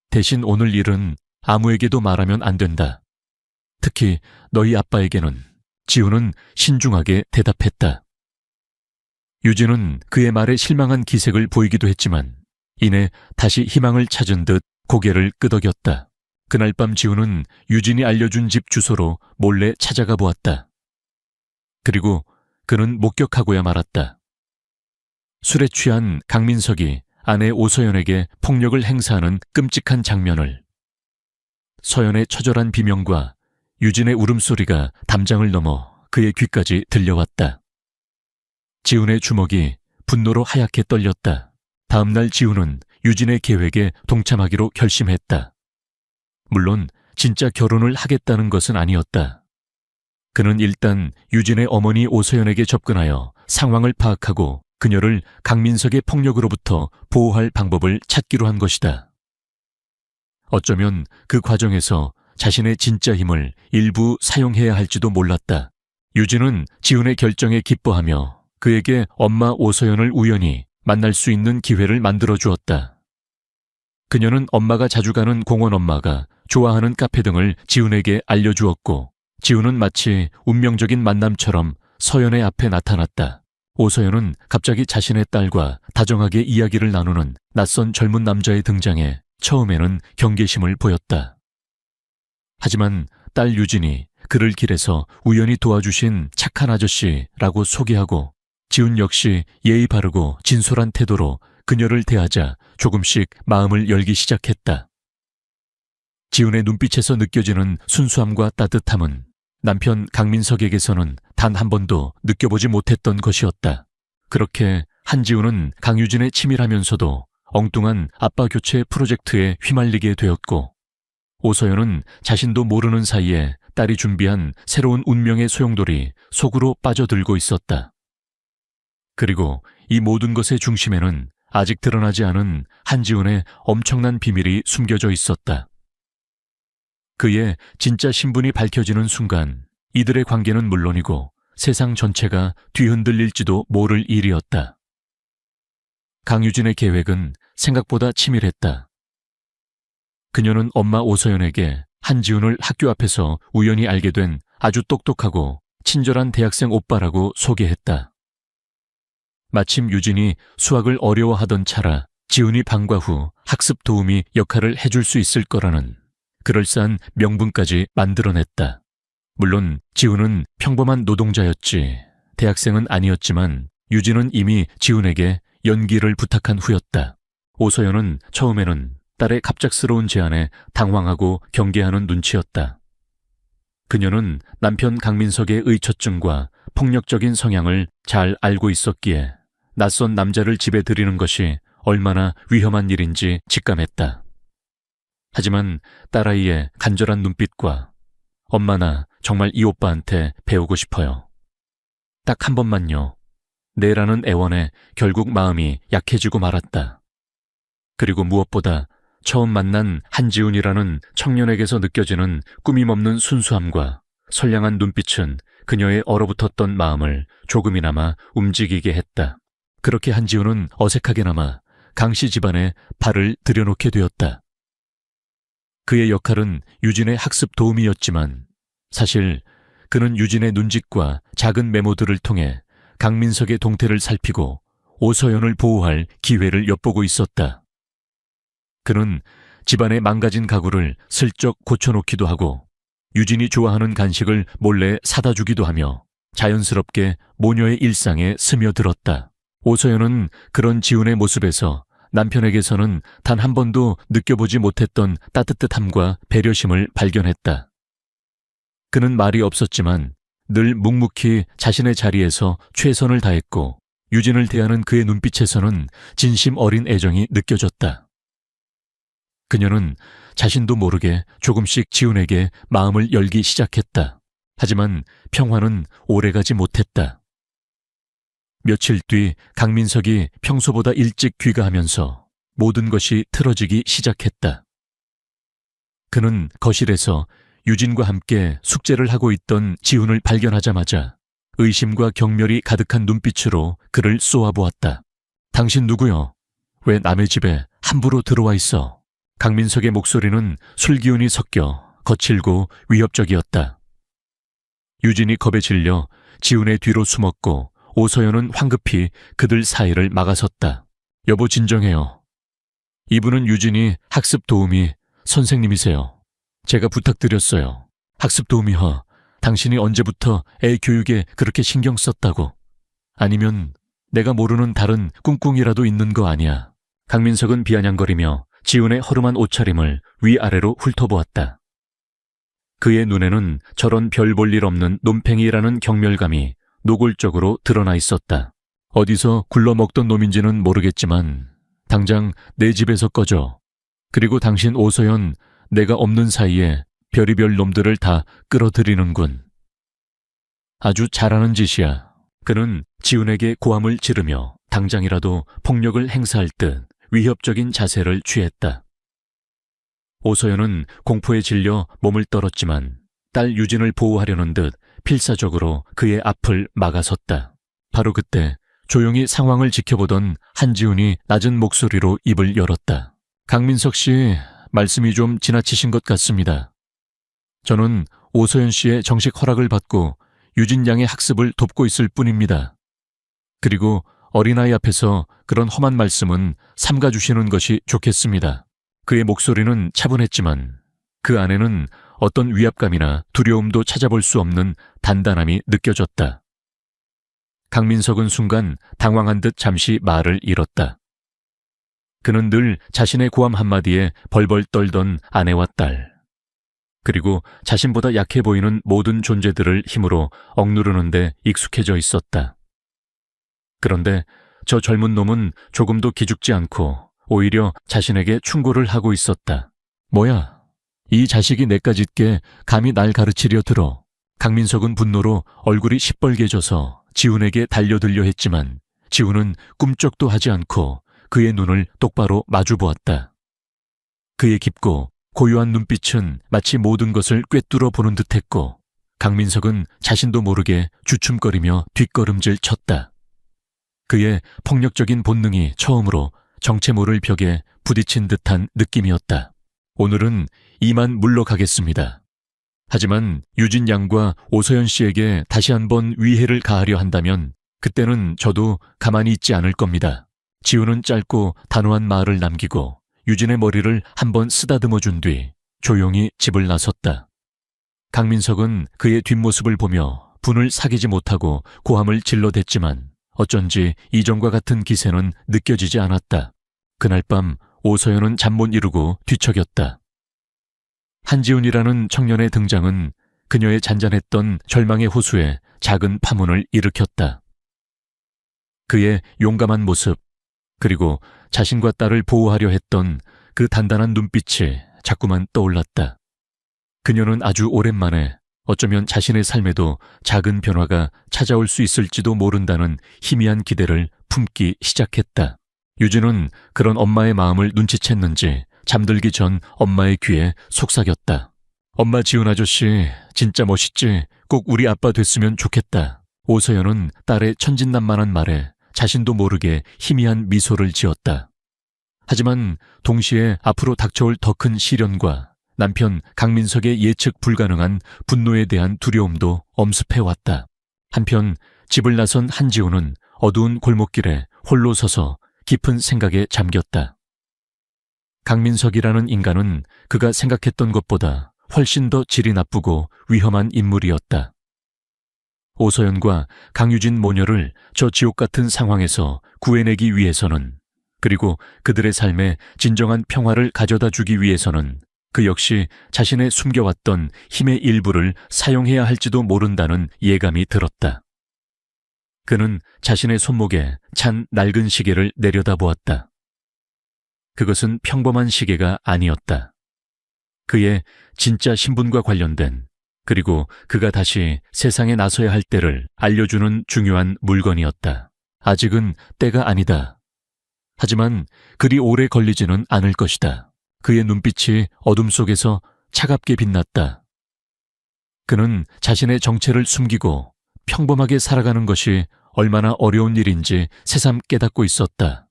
대신 오늘 일은 아무에게도 말하면 안 된다. 특히 너희 아빠에게는. 지훈은 신중하게 대답했다. 유진은 그의 말에 실망한 기색을 보이기도 했지만 이내 다시 희망을 찾은 듯 고개를 끄덕였다. 그날 밤 지훈은 유진이 알려준 집 주소로 몰래 찾아가 보았다. 그리고 그는 목격하고야 말았다. 술에 취한 강민석이 아내 오서연에게 폭력을 행사하는 끔찍한 장면을. 서연의 처절한 비명과 유진의 울음소리가 담장을 넘어 그의 귀까지 들려왔다. 지훈의 주먹이 분노로 하얗게 떨렸다. 다음 날 지훈은 유진의 계획에 동참하기로 결심했다. 물론 진짜 결혼을 하겠다는 것은 아니었다. 그는 일단 유진의 어머니 오서연에게 접근하여 상황을 파악하고 그녀를 강민석의 폭력으로부터 보호할 방법을 찾기로 한 것이다. 어쩌면 그 과정에서 자신의 진짜 힘을 일부 사용해야 할지도 몰랐다. 유진은 지훈의 결정에 기뻐하며 그에게 엄마 오서연을 우연히 만날 수 있는 기회를 만들어 주었다. 그녀는 엄마가 자주 가는 공원, 엄마가 좋아하는 카페 등을 지훈에게 알려주었고, 지훈은 마치 운명적인 만남처럼 서연의 앞에 나타났다. 오서연은 갑자기 자신의 딸과 다정하게 이야기를 나누는 낯선 젊은 남자의 등장에 처음에는 경계심을 보였다. 하지만 딸 유진이 그를 길에서 우연히 도와주신 착한 아저씨라고 소개하고, 지훈 역시 예의 바르고 진솔한 태도로 그녀를 대하자 조금씩 마음을 열기 시작했다. 지훈의 눈빛에서 느껴지는 순수함과 따뜻함은 남편 강민석에게서는 단 한 번도 느껴보지 못했던 것이었다. 그렇게 한지훈은 강유진에 치밀하면서도 엉뚱한 아빠 교체 프로젝트에 휘말리게 되었고, 오서연은 자신도 모르는 사이에 딸이 준비한 새로운 운명의 소용돌이 속으로 빠져들고 있었다. 그리고 이 모든 것의 중심에는 아직 드러나지 않은 한지훈의 엄청난 비밀이 숨겨져 있었다. 그의 진짜 신분이 밝혀지는 순간 이들의 관계는 물론이고 세상 전체가 뒤흔들릴지도 모를 일이었다. 강유진의 계획은 생각보다 치밀했다. 그녀는 엄마 오서연에게 한지훈을 학교 앞에서 우연히 알게 된 아주 똑똑하고 친절한 대학생 오빠라고 소개했다. 마침 유진이 수학을 어려워하던 차라 지훈이 방과 후 학습 도우미 역할을 해줄 수 있을 거라는 그럴싸한 명분까지 만들어냈다. 물론 지훈은 평범한 노동자였지 대학생은 아니었지만 유진은 이미 지훈에게 연기를 부탁한 후였다. 오서연은 처음에는 딸의 갑작스러운 제안에 당황하고 경계하는 눈치였다. 그녀는 남편 강민석의 의처증과 폭력적인 성향을 잘 알고 있었기에 낯선 남자를 집에 들이는 것이 얼마나 위험한 일인지 직감했다. 하지만 딸아이의 간절한 눈빛과 엄마, 나 정말 이 오빠한테 배우고 싶어요. 딱 한 번만요. 네라는 애원에 결국 마음이 약해지고 말았다. 그리고 무엇보다 처음 만난 한지훈이라는 청년에게서 느껴지는 꾸밈없는 순수함과 선량한 눈빛은 그녀의 얼어붙었던 마음을 조금이나마 움직이게 했다. 그렇게 한지훈은 어색하게나마 강씨 집안에 발을 들여놓게 되었다. 그의 역할은 유진의 학습 도우미였지만 사실 그는 유진의 눈짓과 작은 메모들을 통해 강민석의 동태를 살피고 오서연을 보호할 기회를 엿보고 있었다. 그는 집안의 망가진 가구를 슬쩍 고쳐놓기도 하고 유진이 좋아하는 간식을 몰래 사다 주기도 하며 자연스럽게 모녀의 일상에 스며들었다. 오서연은 그런 지훈의 모습에서 남편에게서는 단 한 번도 느껴보지 못했던 따뜻함과 배려심을 발견했다. 그는 말이 없었지만 늘 묵묵히 자신의 자리에서 최선을 다했고 유진을 대하는 그의 눈빛에서는 진심 어린 애정이 느껴졌다. 그녀는 자신도 모르게 조금씩 지훈에게 마음을 열기 시작했다. 하지만 평화는 오래가지 못했다. 며칠 뒤 강민석이 평소보다 일찍 귀가하면서 모든 것이 틀어지기 시작했다. 그는 거실에서 유진과 함께 숙제를 하고 있던 지훈을 발견하자마자 의심과 경멸이 가득한 눈빛으로 그를 쏘아보았다. 당신 누구요? 왜 남의 집에 함부로 들어와 있어? 강민석의 목소리는 술기운이 섞여 거칠고 위협적이었다. 유진이 겁에 질려 지훈의 뒤로 숨었고 오서연은 황급히 그들 사이를 막아섰다. 여보, 진정해요. 이분은 유진이 학습 도우미 선생님이세요. 제가 부탁드렸어요. 학습 도우미허, 당신이 언제부터 애 교육에 그렇게 신경 썼다고? 아니면 내가 모르는 다른 꿍꿍이라도 있는 거 아니야? 강민석은 비아냥거리며 지훈의 허름한 옷차림을 위아래로 훑어보았다. 그의 눈에는 저런 별 볼 일 없는 놈팽이라는 경멸감이 노골적으로 드러나 있었다. 어디서 굴러먹던 놈인지는 모르겠지만 당장 내 집에서 꺼져. 그리고 당신 오서연, 내가 없는 사이에 별의별 놈들을 다 끌어들이는군. 아주 잘하는 짓이야. 그는 지훈에게 고함을 지르며 당장이라도 폭력을 행사할 듯 위협적인 자세를 취했다. 오서연은 공포에 질려 몸을 떨었지만 딸 유진을 보호하려는 듯 필사적으로 그의 앞을 막아섰다. 바로 그때 조용히 상황을 지켜보던 한지훈이 낮은 목소리로 입을 열었다. 강민석 씨, 말씀이 좀 지나치신 것 같습니다. 저는 오서연 씨의 정식 허락을 받고 유진 양의 학습을 돕고 있을 뿐입니다. 그리고 어린아이 앞에서 그런 험한 말씀은 삼가주시는 것이 좋겠습니다. 그의 목소리는 차분했지만 그 안에는 어떤 위압감이나 두려움도 찾아볼 수 없는 단단함이 느껴졌다. 강민석은 순간 당황한 듯 잠시 말을 잃었다. 그는 늘 자신의 고함 한마디에 벌벌 떨던 아내와 딸, 그리고 자신보다 약해 보이는 모든 존재들을 힘으로 억누르는데 익숙해져 있었다. 그런데 저 젊은 놈은 조금도 기죽지 않고 오히려 자신에게 충고를 하고 있었다. 뭐야, 이 자식이 내까짓게 감히 날 가르치려 들어. 강민석은 분노로 얼굴이 시뻘개져서 지훈에게 달려들려 했지만 지훈은 꿈쩍도 하지 않고 그의 눈을 똑바로 마주보았다. 그의 깊고 고요한 눈빛은 마치 모든 것을 꿰뚫어 보는 듯했고 강민석은 자신도 모르게 주춤거리며 뒷걸음질 쳤다. 그의 폭력적인 본능이 처음으로 정체 모를 벽에 부딪힌 듯한 느낌이었다. 오늘은 이만 물러가겠습니다. 하지만 유진 양과 오서연 씨에게 다시 한번 위해를 가하려 한다면 그때는 저도 가만히 있지 않을 겁니다. 지훈은 짧고 단호한 말을 남기고 유진의 머리를 한번 쓰다듬어 준 뒤 조용히 집을 나섰다. 강민석은 그의 뒷모습을 보며 분을 사귀지 못하고 고함을 질러댔지만 어쩐지 이전과 같은 기세는 느껴지지 않았다. 그날 밤 오서연은 잠 못 이루고 뒤척였다. 한지훈이라는 청년의 등장은 그녀의 잔잔했던 절망의 호수에 작은 파문을 일으켰다. 그의 용감한 모습, 그리고 자신과 딸을 보호하려 했던 그 단단한 눈빛이 자꾸만 떠올랐다. 그녀는 아주 오랜만에 어쩌면 자신의 삶에도 작은 변화가 찾아올 수 있을지도 모른다는 희미한 기대를 품기 시작했다. 유진은 그런 엄마의 마음을 눈치챘는지 잠들기 전 엄마의 귀에 속삭였다. 엄마 지훈 아저씨 진짜 멋있지? 꼭 우리 아빠 됐으면 좋겠다. 오서연은 딸의 천진난만한 말에 자신도 모르게 희미한 미소를 지었다. 하지만 동시에 앞으로 닥쳐올 더 큰 시련과 남편 강민석의 예측 불가능한 분노에 대한 두려움도 엄습해왔다. 한편 집을 나선 한지훈은 어두운 골목길에 홀로 서서 깊은 생각에 잠겼다. 강민석이라는 인간은 그가 생각했던 것보다 훨씬 더 질이 나쁘고 위험한 인물이었다. 오서연과 강유진 모녀를 저 지옥 같은 상황에서 구해내기 위해서는, 그리고 그들의 삶에 진정한 평화를 가져다 주기 위해서는 그 역시 자신의 숨겨왔던 힘의 일부를 사용해야 할지도 모른다는 예감이 들었다. 그는 자신의 손목에 찬 낡은 시계를 내려다보았다. 그것은 평범한 시계가 아니었다. 그의 진짜 신분과 관련된, 그리고 그가 다시 세상에 나서야 할 때를 알려주는 중요한 물건이었다. 아직은 때가 아니다. 하지만 그리 오래 걸리지는 않을 것이다. 그의 눈빛이 어둠 속에서 차갑게 빛났다. 그는 자신의 정체를 숨기고 평범하게 살아가는 것이 얼마나 어려운 일인지 새삼 깨닫고 있었다.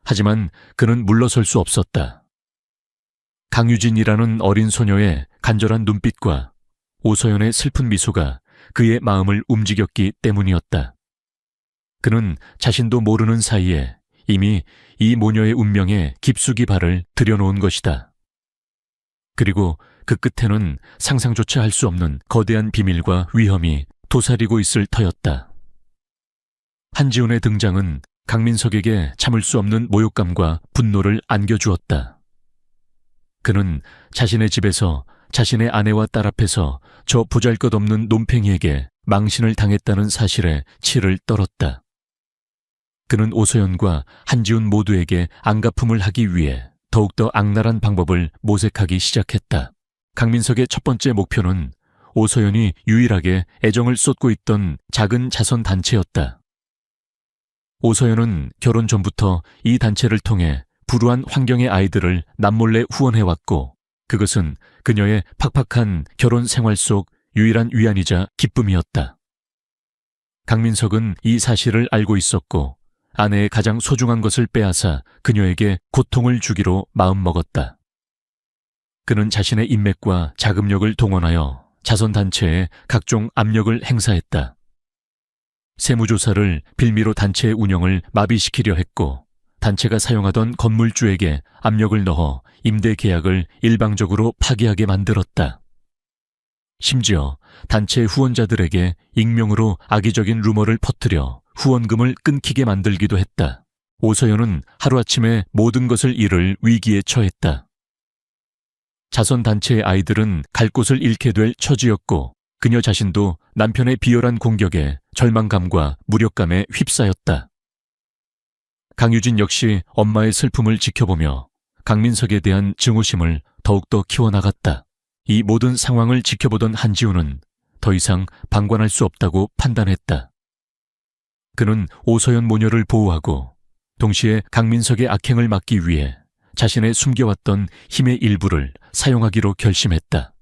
하지만 그는 물러설 수 없었다. 강유진이라는 어린 소녀의 간절한 눈빛과 오서연의 슬픈 미소가 그의 마음을 움직였기 때문이었다. 그는 자신도 모르는 사이에 이미 이 모녀의 운명에 깊숙이 발을 들여놓은 것이다. 그리고 그 끝에는 상상조차 할 수 없는 거대한 비밀과 위험이 도사리고 있을 터였다. 한지훈의 등장은 강민석에게 참을 수 없는 모욕감과 분노를 안겨주었다. 그는 자신의 집에서 자신의 아내와 딸 앞에서 저 보잘것없는 논팽이에게 망신을 당했다는 사실에 치를 떨었다. 그는 오소연과 한지훈 모두에게 안갚음을 하기 위해 더욱더 악랄한 방법을 모색하기 시작했다. 강민석의 첫 번째 목표는 오소연이 유일하게 애정을 쏟고 있던 작은 자선단체였다. 오소연은 결혼 전부터 이 단체를 통해 불우한 환경의 아이들을 남몰래 후원해왔고, 그것은 그녀의 팍팍한 결혼 생활 속 유일한 위안이자 기쁨이었다. 강민석은 이 사실을 알고 있었고, 아내의 가장 소중한 것을 빼앗아 그녀에게 고통을 주기로 마음먹었다. 그는 자신의 인맥과 자금력을 동원하여 자선단체에 각종 압력을 행사했다. 세무조사를 빌미로 단체의 운영을 마비시키려 했고, 단체가 사용하던 건물주에게 압력을 넣어 임대 계약을 일방적으로 파기하게 만들었다. 심지어 단체 후원자들에게 익명으로 악의적인 루머를 퍼뜨려 후원금을 끊기게 만들기도 했다. 오서연은 하루아침에 모든 것을 잃을 위기에 처했다. 자선단체의 아이들은 갈 곳을 잃게 될 처지였고, 그녀 자신도 남편의 비열한 공격에 절망감과 무력감에 휩싸였다. 강유진 역시 엄마의 슬픔을 지켜보며 강민석에 대한 증오심을 더욱더 키워나갔다. 이 모든 상황을 지켜보던 한지훈은 더 이상 방관할 수 없다고 판단했다. 그는 오서연 모녀를 보호하고 동시에 강민석의 악행을 막기 위해 자신의 숨겨왔던 힘의 일부를 사용하기로 결심했다.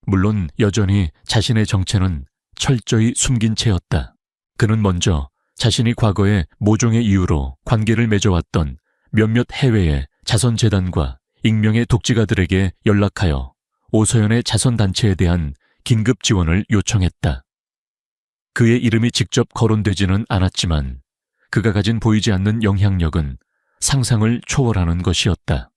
물론 여전히 자신의 정체는 철저히 숨긴 채였다. 그는 먼저 자신이 과거에 모종의 이유로 관계를 맺어왔던 몇몇 해외의 자선재단과 익명의 독지가들에게 연락하여 오서연의 자선단체에 대한 긴급 지원을 요청했다. 그의 이름이 직접 거론되지는 않았지만 그가 가진 보이지 않는 영향력은 상상을 초월하는 것이었다.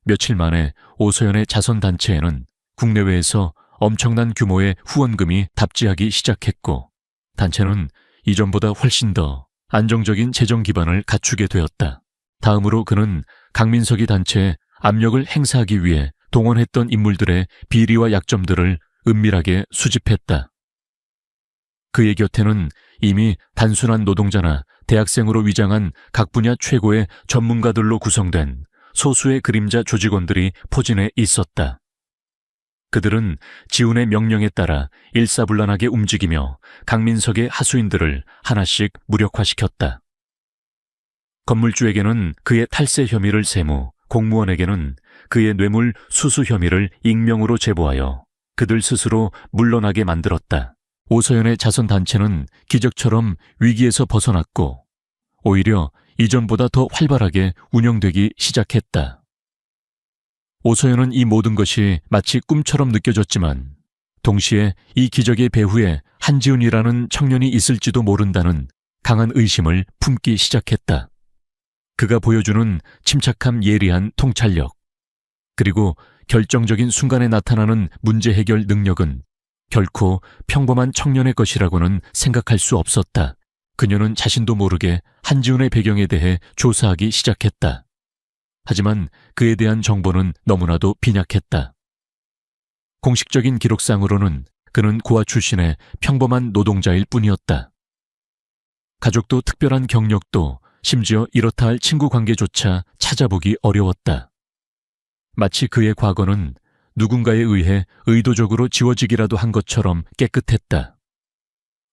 며칠 만에 오서연의 자선단체에는 국내외에서 엄청난 규모의 후원금이 답지하기 시작했고, 단체는 이전보다 훨씬 더 안정적인 재정 기반을 갖추게 되었다. 다음으로 그는 강민석이 단체에 압력을 행사하기 위해 동원했던 인물들의 비리와 약점들을 은밀하게 수집했다. 그의 곁에는 이미 단순한 노동자나 대학생으로 위장한 각 분야 최고의 전문가들로 구성된 소수의 그림자 조직원들이 포진해 있었다. 그들은 지훈의 명령에 따라 일사불란하게 움직이며 강민석의 하수인들을 하나씩 무력화시켰다. 건물주에게는 그의 탈세 혐의를 세무, 공무원에게는 그의 뇌물 수수 혐의를 익명으로 제보하여 그들 스스로 물러나게 만들었다. 오서연의 자선단체는 기적처럼 위기에서 벗어났고 오히려 이전보다 더 활발하게 운영되기 시작했다. 오서연은 이 모든 것이 마치 꿈처럼 느껴졌지만 동시에 이 기적의 배후에 한지훈이라는 청년이 있을지도 모른다는 강한 의심을 품기 시작했다. 그가 보여주는 침착함 예리한 통찰력, 그리고 결정적인 순간에 나타나는 문제 해결 능력은 결코 평범한 청년의 것이라고는 생각할 수 없었다. 그녀는 자신도 모르게 한지훈의 배경에 대해 조사하기 시작했다. 하지만 그에 대한 정보는 너무나도 빈약했다. 공식적인 기록상으로는 그는 고아 출신의 평범한 노동자일 뿐이었다. 가족도 특별한 경력도 심지어 이렇다 할 친구 관계조차 찾아보기 어려웠다. 마치 그의 과거는 누군가에 의해 의도적으로 지워지기라도 한 것처럼 깨끗했다.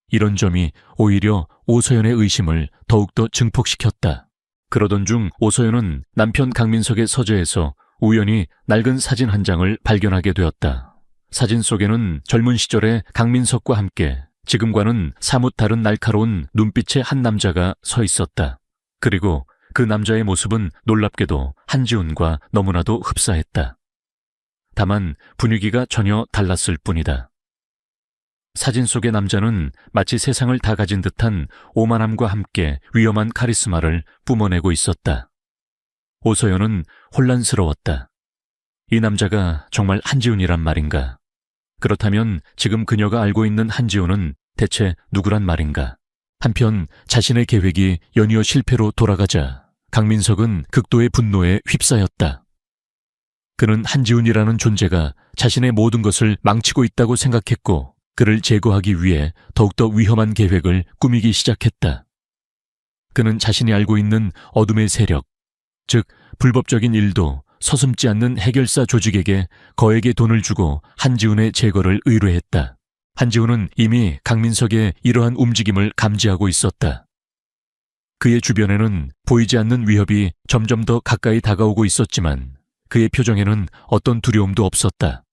이런 점이 오히려 오서연의 의심을 더욱더 증폭시켰다. 그러던 중 오서연은 남편 강민석의 서재에서 우연히 낡은 사진 한 장을 발견하게 되었다. 사진 속에는 젊은 시절의 강민석과 함께 지금과는 사뭇 다른 날카로운 눈빛의 한 남자가 서 있었다. 그리고 그 남자의 모습은 놀랍게도 한지훈과 너무나도 흡사했다. 다만 분위기가 전혀 달랐을 뿐이다. 사진 속의 남자는 마치 세상을 다 가진 듯한 오만함과 함께 위험한 카리스마를 뿜어내고 있었다. 오서연은 혼란스러웠다. 이 남자가 정말 한지훈이란 말인가? 그렇다면 지금 그녀가 알고 있는 한지훈은 대체 누구란 말인가? 한편 자신의 계획이 연이어 실패로 돌아가자 강민석은 극도의 분노에 휩싸였다. 그는 한지훈이라는 존재가 자신의 모든 것을 망치고 있다고 생각했고 그를 제거하기 위해 더욱더 위험한 계획을 꾸미기 시작했다. 그는 자신이 알고 있는 어둠의 세력, 즉 불법적인 일도 서슴지 않는 해결사 조직에게 거액의 돈을 주고 한지훈의 제거를 의뢰했다. 한지훈은 이미 강민석의 이러한 움직임을 감지하고 있었다. 그의 주변에는 보이지 않는 위협이 점점 더 가까이 다가오고 있었지만 그의 표정에는 어떤 두려움도 없었다.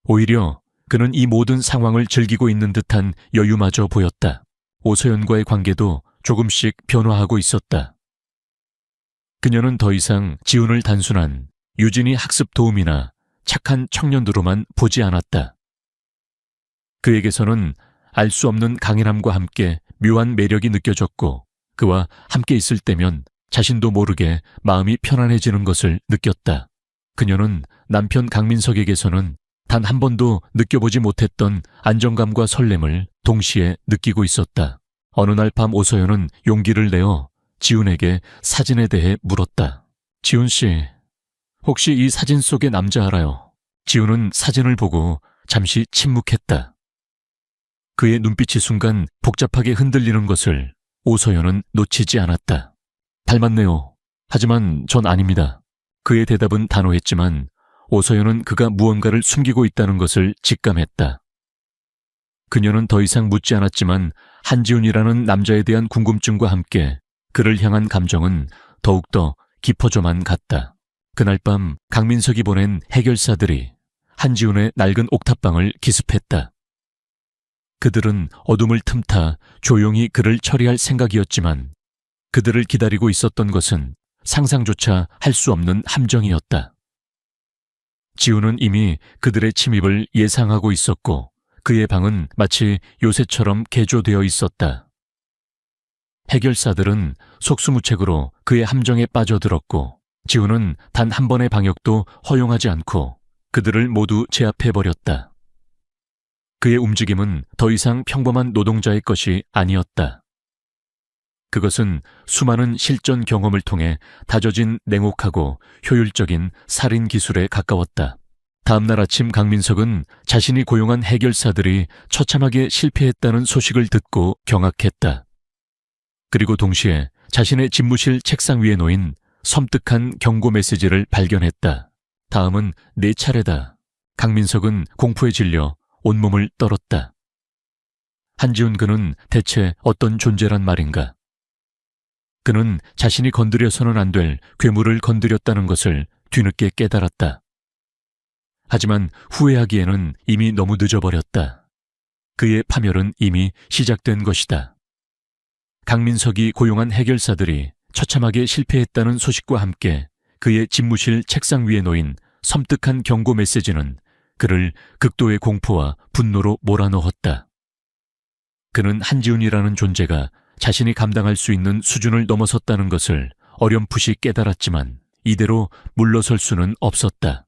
오히려 그는 이 모든 상황을 즐기고 있는 듯한 여유마저 보였다. 오서연과의 관계도 조금씩 변화하고 있었다. 그녀는 더 이상 지훈을 단순한 유진이 학습 도우미나 착한 청년으로만 보지 않았다. 그에게서는 알 수 없는 강인함과 함께 묘한 매력이 느껴졌고 그와 함께 있을 때면 자신도 모르게 마음이 편안해지는 것을 느꼈다. 그녀는 남편 강민석에게서는 단 한 번도 느껴보지 못했던 안정감과 설렘을 동시에 느끼고 있었다. 어느 날 밤 오서연은 용기를 내어 지훈에게 사진에 대해 물었다. 지훈 씨, 혹시 이 사진 속의 남자 알아요? 지훈은 사진을 보고 잠시 침묵했다. 그의 눈빛이 순간 복잡하게 흔들리는 것을 오서연은 놓치지 않았다. 닮았네요. 하지만 전 아닙니다. 그의 대답은 단호했지만 오서연은 그가 무언가를 숨기고 있다는 것을 직감했다. 그녀는 더 이상 묻지 않았지만 한지훈이라는 남자에 대한 궁금증과 함께 그를 향한 감정은 더욱더 깊어져만 갔다. 그날 밤 강민석이 보낸 해결사들이 한지훈의 낡은 옥탑방을 기습했다. 그들은 어둠을 틈타 조용히 그를 처리할 생각이었지만 그들을 기다리고 있었던 것은 상상조차 할 수 없는 함정이었다. 지훈은 이미 그들의 침입을 예상하고 있었고 그의 방은 마치 요새처럼 개조되어 있었다. 해결사들은 속수무책으로 그의 함정에 빠져들었고 지훈은 단 한 번의 방역도 허용하지 않고 그들을 모두 제압해버렸다. 그의 움직임은 더 이상 평범한 노동자의 것이 아니었다. 그것은 수많은 실전 경험을 통해 다져진 냉혹하고 효율적인 살인 기술에 가까웠다. 다음날 아침 강민석은 자신이 고용한 해결사들이 처참하게 실패했다는 소식을 듣고 경악했다. 그리고 동시에 자신의 집무실 책상 위에 놓인 섬뜩한 경고 메시지를 발견했다. 다음은 내 차례다. 강민석은 공포에 질려 온몸을 떨었다. 한지훈 그는 대체 어떤 존재란 말인가? 그는 자신이 건드려서는 안 될 괴물을 건드렸다는 것을 뒤늦게 깨달았다. 하지만 후회하기에는 이미 너무 늦어버렸다. 그의 파멸은 이미 시작된 것이다. 강민석이 고용한 해결사들이 처참하게 실패했다는 소식과 함께 그의 집무실 책상 위에 놓인 섬뜩한 경고 메시지는 그를 극도의 공포와 분노로 몰아넣었다. 그는 한지훈이라는 존재가 자신이 감당할 수 있는 수준을 넘어섰다는 것을 어렴풋이 깨달았지만 이대로 물러설 수는 없었다.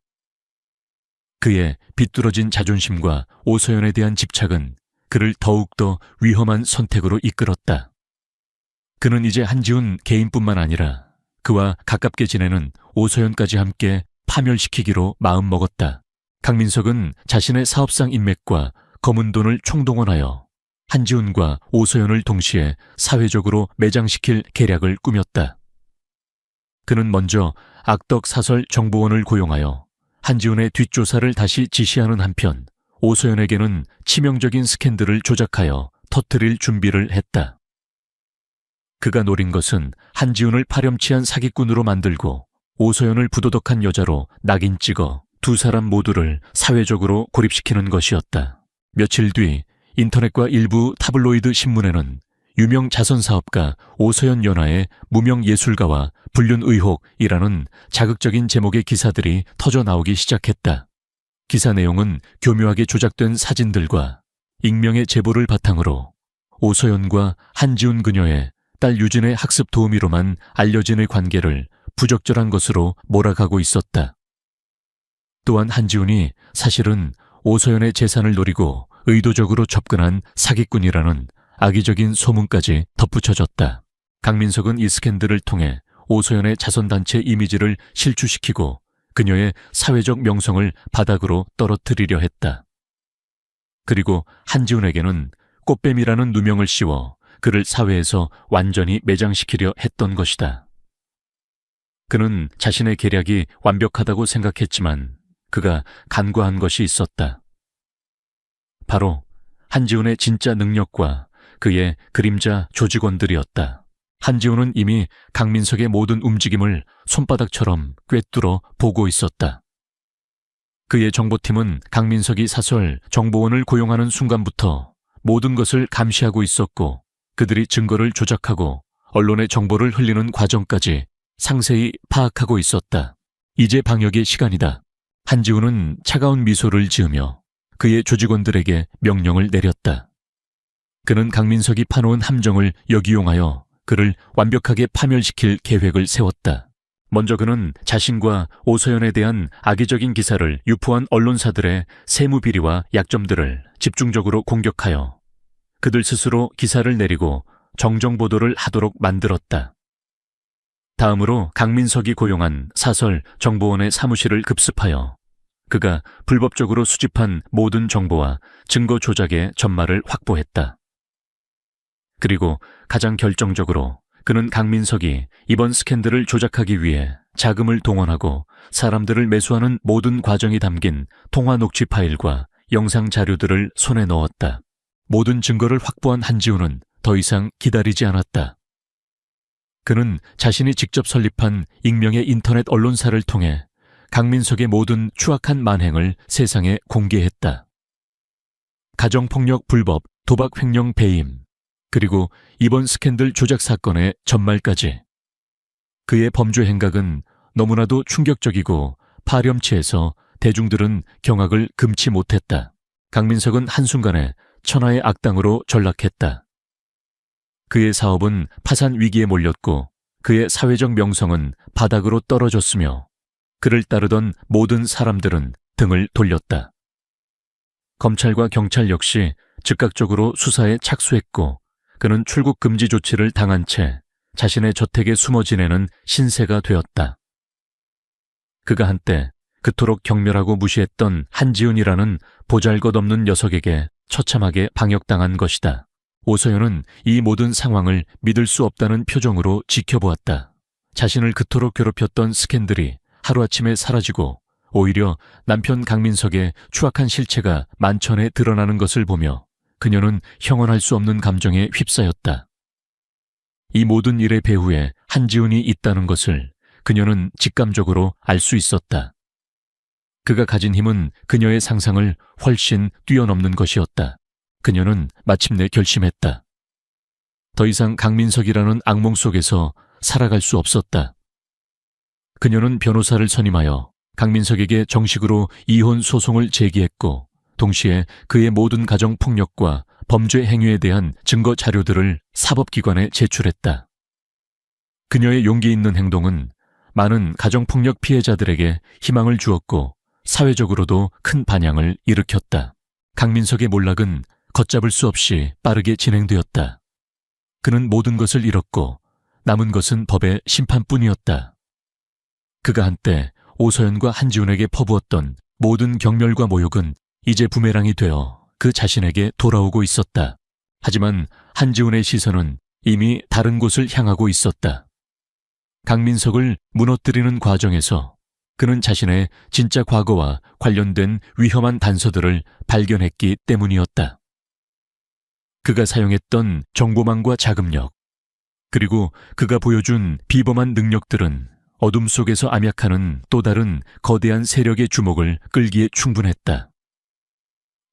그의 비뚤어진 자존심과 오서연에 대한 집착은 그를 더욱더 위험한 선택으로 이끌었다. 그는 이제 한지훈 개인뿐만 아니라 그와 가깝게 지내는 오서연까지 함께 파멸시키기로 마음먹었다. 강민석은 자신의 사업상 인맥과 검은 돈을 총동원하여 한지훈과 오서연을 동시에 사회적으로 매장시킬 계략을 꾸몄다. 그는 먼저 악덕 사설 정보원을 고용하여 한지훈의 뒷조사를 다시 지시하는 한편 오서연에게는 치명적인 스캔들을 조작하여 터뜨릴 준비를 했다. 그가 노린 것은 한지훈을 파렴치한 사기꾼으로 만들고 오서연을 부도덕한 여자로 낙인 찍어 두 사람 모두를 사회적으로 고립시키는 것이었다. 며칠 뒤 인터넷과 일부 타블로이드 신문에는 유명 자선사업가 오서연 연하의 무명예술가와 불륜 의혹이라는 자극적인 제목의 기사들이 터져 나오기 시작했다. 기사 내용은 교묘하게 조작된 사진들과 익명의 제보를 바탕으로 오서연과 한지훈 그녀의 딸 유진의 학습 도우미로만 알려진의 관계를 부적절한 것으로 몰아가고 있었다. 또한 한지훈이 사실은 오소연의 재산을 노리고 의도적으로 접근한 사기꾼이라는 악의적인 소문까지 덧붙여졌다. 강민석은 이 스캔들을 통해 오소연의 자선단체 이미지를 실추시키고 그녀의 사회적 명성을 바닥으로 떨어뜨리려 했다. 그리고 한지훈에게는 꽃뱀이라는 누명을 씌워 그를 사회에서 완전히 매장시키려 했던 것이다. 그는 자신의 계략이 완벽하다고 생각했지만 그가 간과한 것이 있었다. 바로 한지훈의 진짜 능력과 그의 그림자 조직원들이었다. 한지훈은 이미 강민석의 모든 움직임을 손바닥처럼 꿰뚫어 보고 있었다. 그의 정보팀은 강민석이 사설 정보원을 고용하는 순간부터 모든 것을 감시하고 있었고 그들이 증거를 조작하고 언론의 정보를 흘리는 과정까지 상세히 파악하고 있었다. 이제 방역의 시간이다. 한지훈은 차가운 미소를 지으며 그의 조직원들에게 명령을 내렸다. 그는 강민석이 파놓은 함정을 역이용하여 그를 완벽하게 파멸시킬 계획을 세웠다. 먼저 그는 자신과 오소연에 대한 악의적인 기사를 유포한 언론사들의 세무 비리와 약점들을 집중적으로 공격하여 그들 스스로 기사를 내리고 정정 보도를 하도록 만들었다. 다음으로 강민석이 고용한 사설 정보원의 사무실을 급습하여 그가 불법적으로 수집한 모든 정보와 증거 조작의 전말을 확보했다. 그리고 가장 결정적으로 그는 강민석이 이번 스캔들을 조작하기 위해 자금을 동원하고 사람들을 매수하는 모든 과정이 담긴 통화 녹취 파일과 영상 자료들을 손에 넣었다. 모든 증거를 확보한 한지훈은 더 이상 기다리지 않았다. 그는 자신이 직접 설립한 익명의 인터넷 언론사를 통해 강민석의 모든 추악한 만행을 세상에 공개했다. 가정폭력 불법, 도박 횡령 배임, 그리고 이번 스캔들 조작 사건의 전말까지. 그의 범죄 행각은 너무나도 충격적이고 파렴치해서 대중들은 경악을 금치 못했다. 강민석은 한순간에 천하의 악당으로 전락했다. 그의 사업은 파산 위기에 몰렸고 그의 사회적 명성은 바닥으로 떨어졌으며 그를 따르던 모든 사람들은 등을 돌렸다. 검찰과 경찰 역시 즉각적으로 수사에 착수했고 그는 출국 금지 조치를 당한 채 자신의 저택에 숨어 지내는 신세가 되었다. 그가 한때 그토록 경멸하고 무시했던 한지훈이라는 보잘것없는 녀석에게 처참하게 방역당한 것이다. 오소연은 이 모든 상황을 믿을 수 없다는 표정으로 지켜보았다. 자신을 그토록 괴롭혔던 스캔들이 하루아침에 사라지고 오히려 남편 강민석의 추악한 실체가 만천에 드러나는 것을 보며 그녀는 형언할 수 없는 감정에 휩싸였다. 이 모든 일의 배후에 한지훈이 있다는 것을 그녀는 직감적으로 알 수 있었다. 그가 가진 힘은 그녀의 상상을 훨씬 뛰어넘는 것이었다. 그녀는 마침내 결심했다. 더 이상 강민석이라는 악몽 속에서 살아갈 수 없었다. 그녀는 변호사를 선임하여 강민석에게 정식으로 이혼 소송을 제기했고 동시에 그의 모든 가정폭력과 범죄 행위에 대한 증거 자료들을 사법기관에 제출했다. 그녀의 용기 있는 행동은 많은 가정폭력 피해자들에게 희망을 주었고 사회적으로도 큰 반향을 일으켰다. 강민석의 몰락은 걷잡을 수 없이 빠르게 진행되었다. 그는 모든 것을 잃었고 남은 것은 법의 심판뿐이었다. 그가 한때 오소연과 한지훈에게 퍼부었던 모든 경멸과 모욕은 이제 부메랑이 되어 그 자신에게 돌아오고 있었다. 하지만 한지훈의 시선은 이미 다른 곳을 향하고 있었다. 강민석을 무너뜨리는 과정에서 그는 자신의 진짜 과거와 관련된 위험한 단서들을 발견했기 때문이었다. 그가 사용했던 정보망과 자금력, 그리고 그가 보여준 비범한 능력들은 어둠 속에서 암약하는 또 다른 거대한 세력의 주목을 끌기에 충분했다.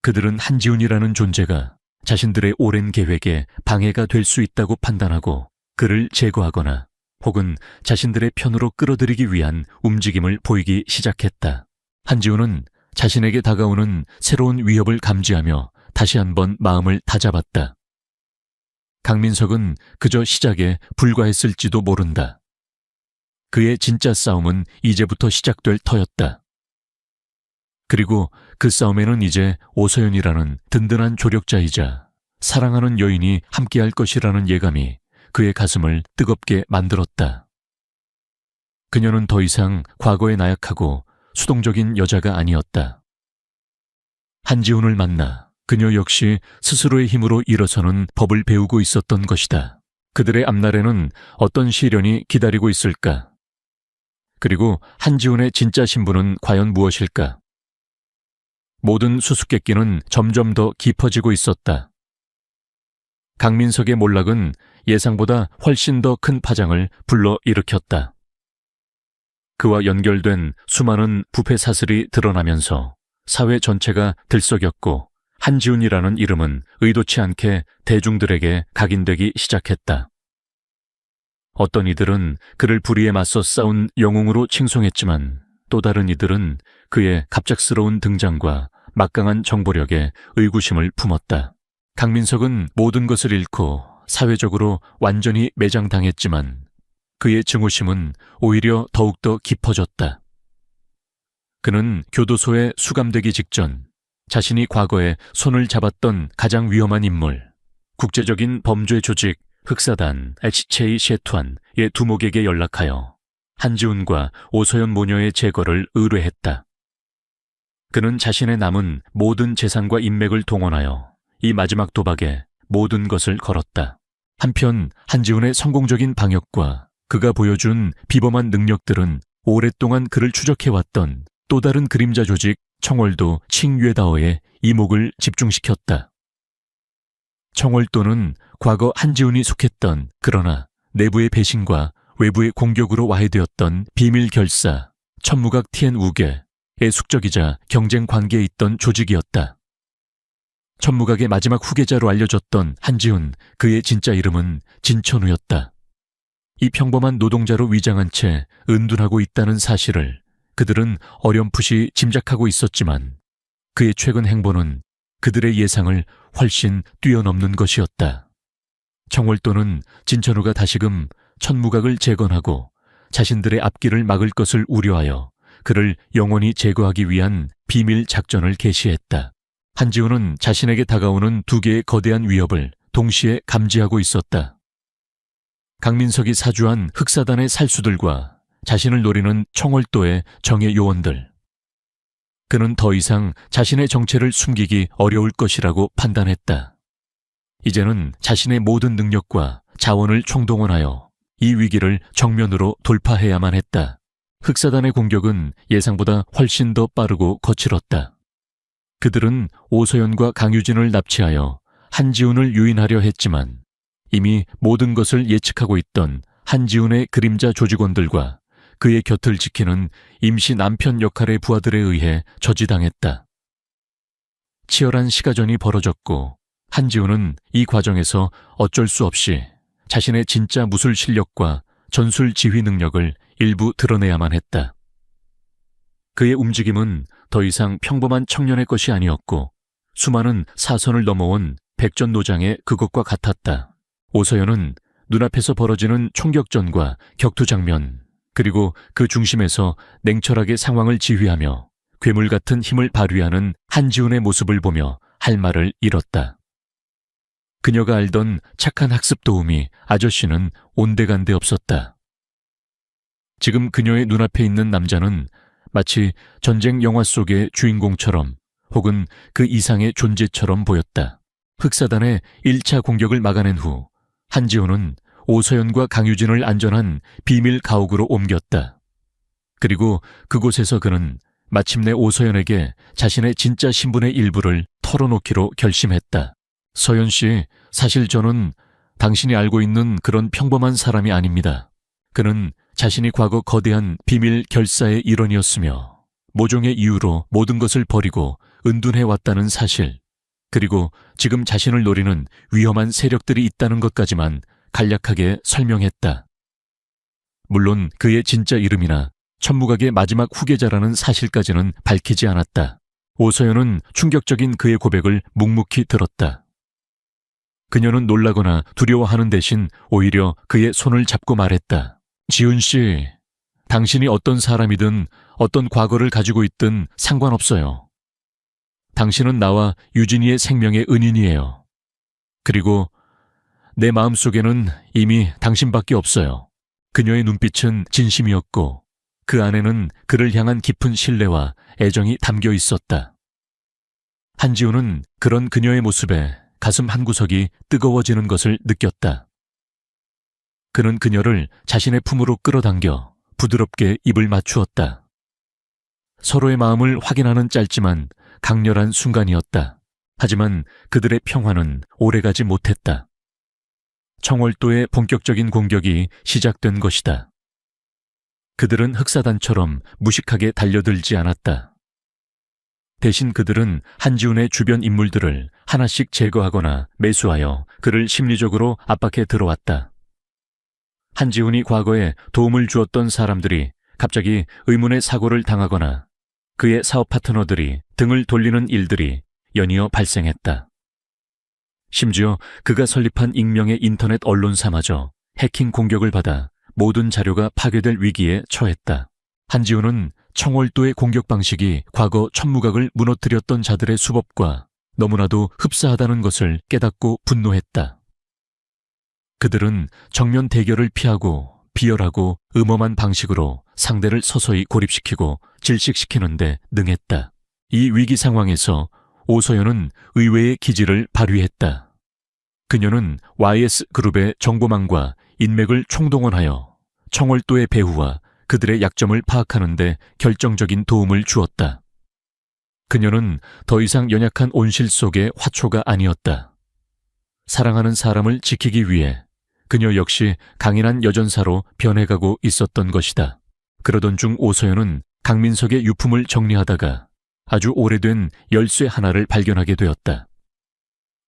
그들은 한지훈이라는 존재가 자신들의 오랜 계획에 방해가 될 수 있다고 판단하고 그를 제거하거나 혹은 자신들의 편으로 끌어들이기 위한 움직임을 보이기 시작했다. 한지훈은 자신에게 다가오는 새로운 위협을 감지하며 다시 한번 마음을 다잡았다. 강민석은 그저 시작에 불과했을지도 모른다. 그의 진짜 싸움은 이제부터 시작될 터였다. 그리고 그 싸움에는 이제 오서연이라는 든든한 조력자이자 사랑하는 여인이 함께할 것이라는 예감이 그의 가슴을 뜨겁게 만들었다. 그녀는 더 이상 과거에 나약하고 수동적인 여자가 아니었다. 한지훈을 만나 그녀 역시 스스로의 힘으로 일어서는 법을 배우고 있었던 것이다. 그들의 앞날에는 어떤 시련이 기다리고 있을까? 그리고 한지훈의 진짜 신분은 과연 무엇일까? 모든 수수께끼는 점점 더 깊어지고 있었다. 강민석의 몰락은 예상보다 훨씬 더 큰 파장을 불러일으켰다. 그와 연결된 수많은 부패 사슬이 드러나면서 사회 전체가 들썩였고 한지훈이라는 이름은 의도치 않게 대중들에게 각인되기 시작했다. 어떤 이들은 그를 불의에 맞서 싸운 영웅으로 칭송했지만 또 다른 이들은 그의 갑작스러운 등장과 막강한 정보력에 의구심을 품었다. 강민석은 모든 것을 잃고 사회적으로 완전히 매장당했지만 그의 증오심은 오히려 더욱더 깊어졌다. 그는 교도소에 수감되기 직전 자신이 과거에 손을 잡았던 가장 위험한 인물, 국제적인 범죄 조직 흑사단 HK 셰투안의 두목에게 연락하여 한지훈과 오서연 모녀의 제거를 의뢰했다. 그는 자신의 남은 모든 재산과 인맥을 동원하여 이 마지막 도박에 모든 것을 걸었다. 한편 한지훈의 성공적인 방역과 그가 보여준 비범한 능력들은 오랫동안 그를 추적해왔던 또 다른 그림자 조직 청월도 칭유에다오의 이목을 집중시켰다. 청월도는 과거 한지훈이 속했던 그러나 내부의 배신과 외부의 공격으로 와해되었던 비밀 결사 천무각 티엔우계의 숙적이자 경쟁 관계에 있던 조직이었다. 천무각의 마지막 후계자로 알려졌던 한지훈, 그의 진짜 이름은 진천우였다. 이 평범한 노동자로 위장한 채 은둔하고 있다는 사실을 그들은 어렴풋이 짐작하고 있었지만 그의 최근 행보는 그들의 예상을 훨씬 뛰어넘는 것이었다. 청월도는 진천우가 다시금 천무각을 재건하고 자신들의 앞길을 막을 것을 우려하여 그를 영원히 제거하기 위한 비밀 작전을 개시했다. 한지훈은 자신에게 다가오는 두 개의 거대한 위협을 동시에 감지하고 있었다. 강민석이 사주한 흑사단의 살수들과 자신을 노리는 청월도의 정예 요원들. 그는 더 이상 자신의 정체를 숨기기 어려울 것이라고 판단했다. 이제는 자신의 모든 능력과 자원을 총동원하여 이 위기를 정면으로 돌파해야만 했다. 흑사단의 공격은 예상보다 훨씬 더 빠르고 거칠었다. 그들은 오서연과 강유진을 납치하여 한지훈을 유인하려 했지만 이미 모든 것을 예측하고 있던 한지훈의 그림자 조직원들과 그의 곁을 지키는 임시 남편 역할의 부하들에 의해 저지당했다. 치열한 시가전이 벌어졌고 한지훈은 이 과정에서 어쩔 수 없이 자신의 진짜 무술 실력과 전술 지휘 능력을 일부 드러내야만 했다. 그의 움직임은 더 이상 평범한 청년의 것이 아니었고 수많은 사선을 넘어온 백전노장의 그것과 같았다. 오서연은 눈앞에서 벌어지는 총격전과 격투 장면, 그리고 그 중심에서 냉철하게 상황을 지휘하며 괴물 같은 힘을 발휘하는 한지훈의 모습을 보며 할 말을 잃었다. 그녀가 알던 착한 학습 도우미 아저씨는 온데간데 없었다. 지금 그녀의 눈앞에 있는 남자는 마치 전쟁 영화 속의 주인공처럼 혹은 그 이상의 존재처럼 보였다. 흑사단의 1차 공격을 막아낸 후 한지훈은 오서연과 강유진을 안전한 비밀 가옥으로 옮겼다. 그리고 그곳에서 그는 마침내 오서연에게 자신의 진짜 신분의 일부를 털어놓기로 결심했다. 서연 씨, 사실 저는 당신이 알고 있는 그런 평범한 사람이 아닙니다. 그는 자신이 과거 거대한 비밀 결사의 일원이었으며 모종의 이유로 모든 것을 버리고 은둔해왔다는 사실, 그리고 지금 자신을 노리는 위험한 세력들이 있다는 것까지만 간략하게 설명했다. 물론 그의 진짜 이름이나 천무각의 마지막 후계자라는 사실까지는 밝히지 않았다. 오서연은 충격적인 그의 고백을 묵묵히 들었다. 그녀는 놀라거나 두려워하는 대신 오히려 그의 손을 잡고 말했다. 지훈 씨, 당신이 어떤 사람이든 어떤 과거를 가지고 있든 상관없어요. 당신은 나와 유진이의 생명의 은인이에요. 그리고 내 마음속에는 이미 당신밖에 없어요. 그녀의 눈빛은 진심이었고 그 안에는 그를 향한 깊은 신뢰와 애정이 담겨 있었다. 한지우는 그런 그녀의 모습에 가슴 한구석이 뜨거워지는 것을 느꼈다. 그는 그녀를 자신의 품으로 끌어당겨 부드럽게 입을 맞추었다. 서로의 마음을 확인하는 짧지만 강렬한 순간이었다. 하지만 그들의 평화는 오래가지 못했다. 청월도의 본격적인 공격이 시작된 것이다. 그들은 흑사단처럼 무식하게 달려들지 않았다. 대신 그들은 한지훈의 주변 인물들을 하나씩 제거하거나 매수하여 그를 심리적으로 압박해 들어왔다. 한지훈이 과거에 도움을 주었던 사람들이 갑자기 의문의 사고를 당하거나 그의 사업 파트너들이 등을 돌리는 일들이 연이어 발생했다. 심지어 그가 설립한 익명의 인터넷 언론사마저 해킹 공격을 받아 모든 자료가 파괴될 위기에 처했다. 한지훈은 청월도의 공격 방식이 과거 천무각을 무너뜨렸던 자들의 수법과 너무나도 흡사하다는 것을 깨닫고 분노했다. 그들은 정면 대결을 피하고 비열하고 음험한 방식으로 상대를 서서히 고립시키고 질식시키는 데 능했다. 이 위기 상황에서 오서연은 의외의 기질을 발휘했다. 그녀는 YS그룹의 정보망과 인맥을 총동원하여 청월도의 배후와 그들의 약점을 파악하는 데 결정적인 도움을 주었다. 그녀는 더 이상 연약한 온실 속의 화초가 아니었다. 사랑하는 사람을 지키기 위해 그녀 역시 강인한 여전사로 변해가고 있었던 것이다. 그러던 중 오서연은 강민석의 유품을 정리하다가 아주 오래된 열쇠 하나를 발견하게 되었다.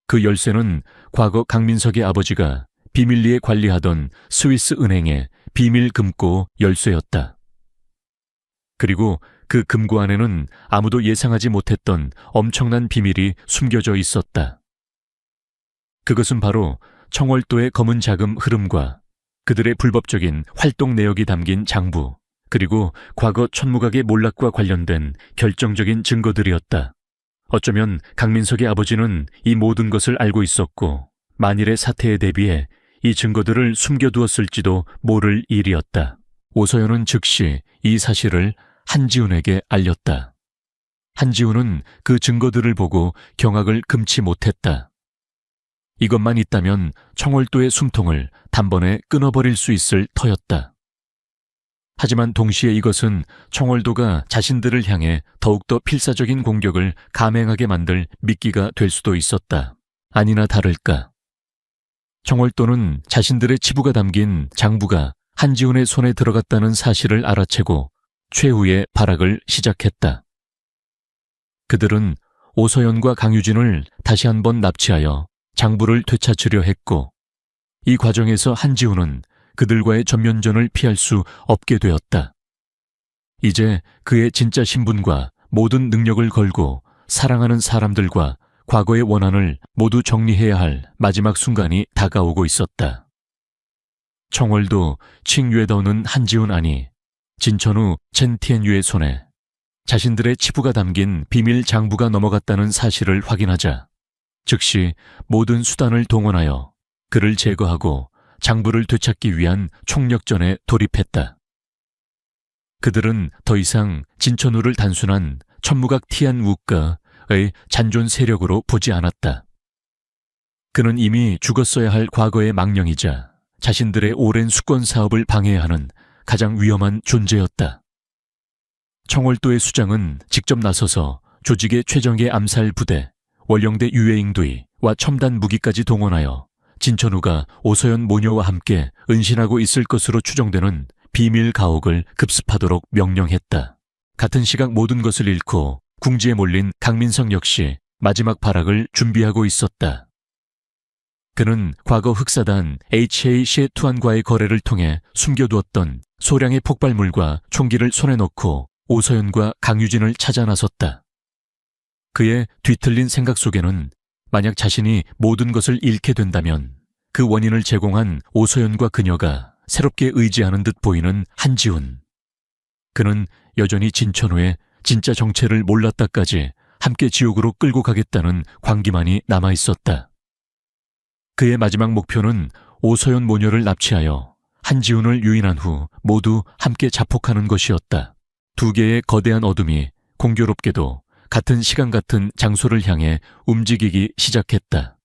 그 열쇠는 과거 강민석의 아버지가 비밀리에 관리하던 스위스 은행의 비밀 금고 열쇠였다. 그리고 그 금고 안에는 아무도 예상하지 못했던 엄청난 비밀이 숨겨져 있었다. 그것은 바로 청월도의 검은 자금 흐름과 그들의 불법적인 활동 내역이 담긴 장부, 그리고 과거 천무각의 몰락과 관련된 결정적인 증거들이었다. 어쩌면 강민석의 아버지는 이 모든 것을 알고 있었고 만일의 사태에 대비해 이 증거들을 숨겨두었을지도 모를 일이었다. 오서연은 즉시 이 사실을 한지훈에게 알렸다. 한지훈은 그 증거들을 보고 경악을 금치 못했다. 이것만 있다면 청월도의 숨통을 단번에 끊어버릴 수 있을 터였다. 하지만 동시에 이것은 청월도가 자신들을 향해 더욱더 필사적인 공격을 감행하게 만들 미끼가 될 수도 있었다. 아니나 다를까. 청월도는 자신들의 치부가 담긴 장부가 한지훈의 손에 들어갔다는 사실을 알아채고 최후의 발악을 시작했다. 그들은 오서연과 강유진을 다시 한번 납치하여 장부를 되찾으려 했고 이 과정에서 한지훈은 그들과의 전면전을 피할 수 없게 되었다. 이제 그의 진짜 신분과 모든 능력을 걸고 사랑하는 사람들과 과거의 원한을 모두 정리해야 할 마지막 순간이 다가오고 있었다. 청월도 칭유에더는 한지훈 아니 진천우 첸티엔유의 손에 자신들의 치부가 담긴 비밀 장부가 넘어갔다는 사실을 확인하자 즉시 모든 수단을 동원하여 그를 제거하고 장부를 되찾기 위한 총력전에 돌입했다. 그들은 더 이상 진천우를 단순한 천무각 티안우과의 잔존 세력으로 보지 않았다. 그는 이미 죽었어야 할 과거의 망령이자 자신들의 오랜 수권 사업을 방해하는 가장 위험한 존재였다. 청월도의 수장은 직접 나서서 조직의 최정예 암살 부대, 월령대 유해잉두이와 첨단 무기까지 동원하여 진천우가 오서연 모녀와 함께 은신하고 있을 것으로 추정되는 비밀 가옥을 급습하도록 명령했다. 같은 시각 모든 것을 잃고 궁지에 몰린 강민석 역시 마지막 발악을 준비하고 있었다. 그는 과거 흑사단 HA 시에투안과의 거래를 통해 숨겨두었던 소량의 폭발물과 총기를 손에 넣고 오서연과 강유진을 찾아 나섰다. 그의 뒤틀린 생각 속에는 만약 자신이 모든 것을 잃게 된다면 그 원인을 제공한 오서연과 그녀가 새롭게 의지하는 듯 보이는 한지훈, 그는 여전히 진천우의 진짜 정체를 몰랐다까지 함께 지옥으로 끌고 가겠다는 광기만이 남아있었다. 그의 마지막 목표는 오서연 모녀를 납치하여 한지훈을 유인한 후 모두 함께 자폭하는 것이었다. 두 개의 거대한 어둠이 공교롭게도 같은 시간 같은 장소를 향해 움직이기 시작했다.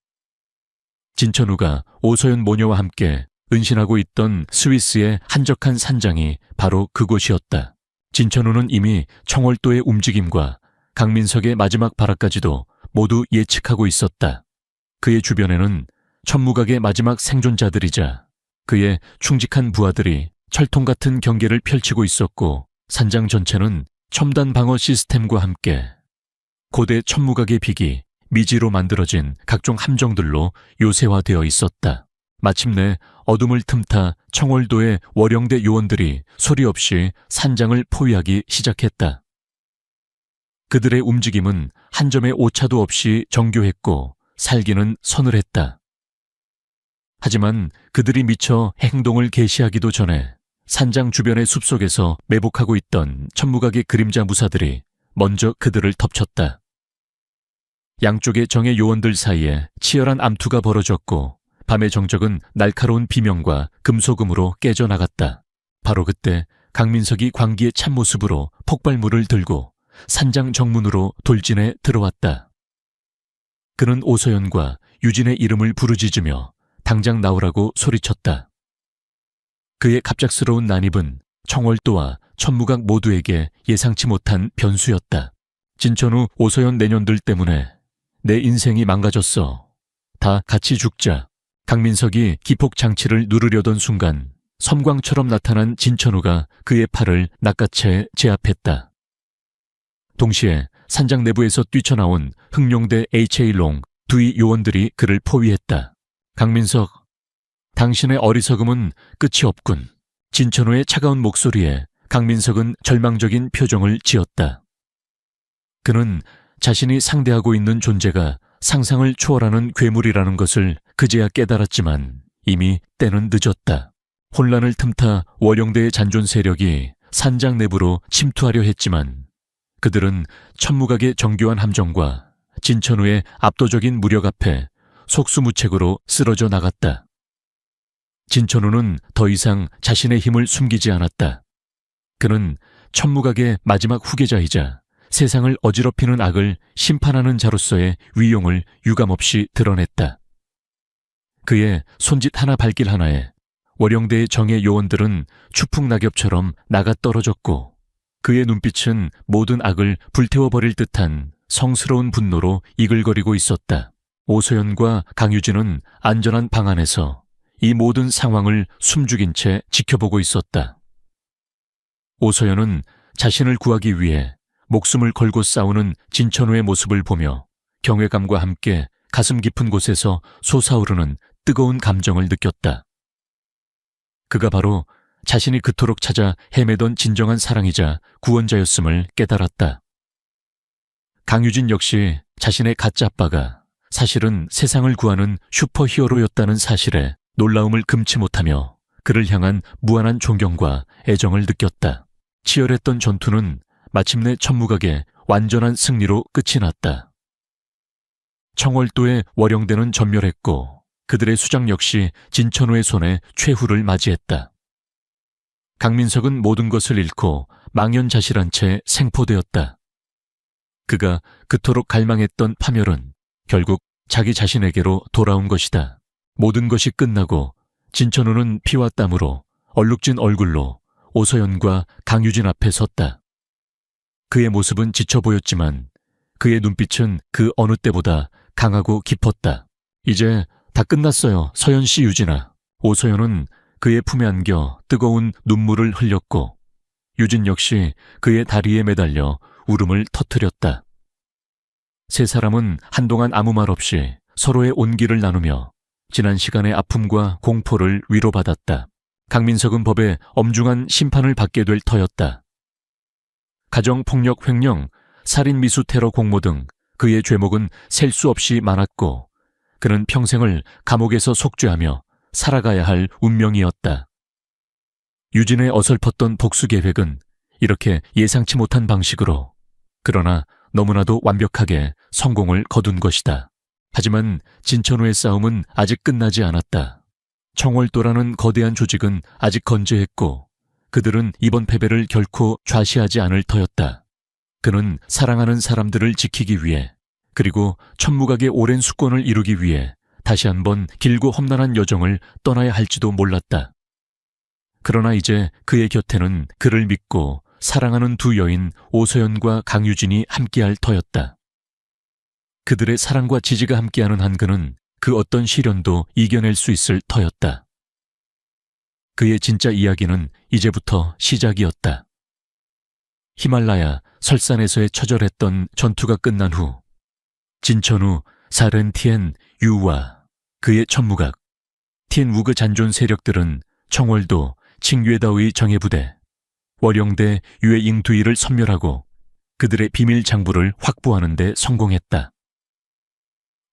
진천우가 오서연 모녀와 함께 은신하고 있던 스위스의 한적한 산장이 바로 그곳이었다. 진천우는 이미 청월도의 움직임과 강민석의 마지막 발악까지도 모두 예측하고 있었다. 그의 주변에는 천무각의 마지막 생존자들이자 그의 충직한 부하들이 철통 같은 경계를 펼치고 있었고, 산장 전체는 첨단 방어 시스템과 함께 고대 천무각의 비기, 미지로 만들어진 각종 함정들로 요새화되어 있었다. 마침내 어둠을 틈타 청월도의 월영대 요원들이 소리 없이 산장을 포위하기 시작했다. 그들의 움직임은 한 점의 오차도 없이 정교했고 살기는 서늘했다. 하지만 그들이 미처 행동을 개시하기도 전에 산장 주변의 숲속에서 매복하고 있던 천무각의 그림자 무사들이 먼저 그들을 덮쳤다. 양쪽의 정예 요원들 사이에 치열한 암투가 벌어졌고 밤의 정적은 날카로운 비명과 금소금으로 깨져나갔다. 바로 그때 강민석이 광기의 참모습으로 폭발물을 들고 산장 정문으로 돌진해 들어왔다. 그는 오서연과 유진의 이름을 부르짖으며 당장 나오라고 소리쳤다. 그의 갑작스러운 난입은 청월도와 천무각 모두에게 예상치 못한 변수였다. 진천우, 오서연 내년들 때문에 내 인생이 망가졌어. 다 같이 죽자. 강민석이 기폭 장치를 누르려던 순간 섬광처럼 나타난 진천우가 그의 팔을 낚아채 제압했다. 동시에 산장 내부에서 뛰쳐나온 흑룡대 HA롱 두이 요원들이 그를 포위했다. 강민석, 당신의 어리석음은 끝이 없군. 진천우의 차가운 목소리에 강민석은 절망적인 표정을 지었다. 그는 자신이 상대하고 있는 존재가 상상을 초월하는 괴물이라는 것을 그제야 깨달았지만 이미 때는 늦었다. 혼란을 틈타 월영대의 잔존 세력이 산장 내부로 침투하려 했지만 그들은 천무각의 정교한 함정과 진천우의 압도적인 무력 앞에 속수무책으로 쓰러져 나갔다. 진천우는 더 이상 자신의 힘을 숨기지 않았다. 그는 천무각의 마지막 후계자이자 세상을 어지럽히는 악을 심판하는 자로서의 위용을 유감없이 드러냈다. 그의 손짓 하나 발길 하나에 월영대의 정예 요원들은 추풍낙엽처럼 나가 떨어졌고 그의 눈빛은 모든 악을 불태워버릴 듯한 성스러운 분노로 이글거리고 있었다. 오서연과 강유진은 안전한 방 안에서 이 모든 상황을 숨죽인 채 지켜보고 있었다. 오서연은 자신을 구하기 위해 목숨을 걸고 싸우는 진천우의 모습을 보며 경외감과 함께 가슴 깊은 곳에서 솟아오르는 뜨거운 감정을 느꼈다. 그가 바로 자신이 그토록 찾아 헤매던 진정한 사랑이자 구원자였음을 깨달았다. 강유진 역시 자신의 가짜 아빠가 사실은 세상을 구하는 슈퍼히어로였다는 사실에 놀라움을 금치 못하며 그를 향한 무한한 존경과 애정을 느꼈다. 치열했던 전투는 마침내 천무각의 완전한 승리로 끝이 났다. 청월도의 월영대는 전멸했고 그들의 수장 역시 진천우의 손에 최후를 맞이했다. 강민석은 모든 것을 잃고 망연자실한 채 생포되었다. 그가 그토록 갈망했던 파멸은 결국 자기 자신에게로 돌아온 것이다. 모든 것이 끝나고 진천우는 피와 땀으로 얼룩진 얼굴로 오서연과 강유진 앞에 섰다. 그의 모습은 지쳐 보였지만 그의 눈빛은 그 어느 때보다 강하고 깊었다. 이제 다 끝났어요, 서연 씨, 유진아. 오서연은 그의 품에 안겨 뜨거운 눈물을 흘렸고 유진 역시 그의 다리에 매달려 울음을 터뜨렸다. 세 사람은 한동안 아무 말 없이 서로의 온기를 나누며 지난 시간의 아픔과 공포를 위로받았다. 강민석은 법에 엄중한 심판을 받게 될 터였다. 가정폭력 횡령, 살인미수 테러 공모 등 그의 죄목은 셀 수 없이 많았고 그는 평생을 감옥에서 속죄하며 살아가야 할 운명이었다. 유진의 어설펐던 복수 계획은 이렇게 예상치 못한 방식으로, 그러나 너무나도 완벽하게 성공을 거둔 것이다. 하지만 진천우의 싸움은 아직 끝나지 않았다. 청월도라는 거대한 조직은 아직 건재했고 그들은 이번 패배를 결코 좌시하지 않을 터였다. 그는 사랑하는 사람들을 지키기 위해, 그리고 천무각의 오랜 수권을 이루기 위해 다시 한번 길고 험난한 여정을 떠나야 할지도 몰랐다. 그러나 이제 그의 곁에는 그를 믿고 사랑하는 두 여인 오서연과 강유진이 함께할 터였다. 그들의 사랑과 지지가 함께하는 한 그는 그 어떤 시련도 이겨낼 수 있을 터였다. 그의 진짜 이야기는 이제부터 시작이었다. 히말라야 설산에서의 처절했던 전투가 끝난 후 진천우, 사른티엔, 유와 그의 천무각, 티엔우그 잔존 세력들은 청월도, 칭유에다의 정예부대, 월영대, 유해잉두이를 섬멸하고 그들의 비밀 장부를 확보하는 데 성공했다.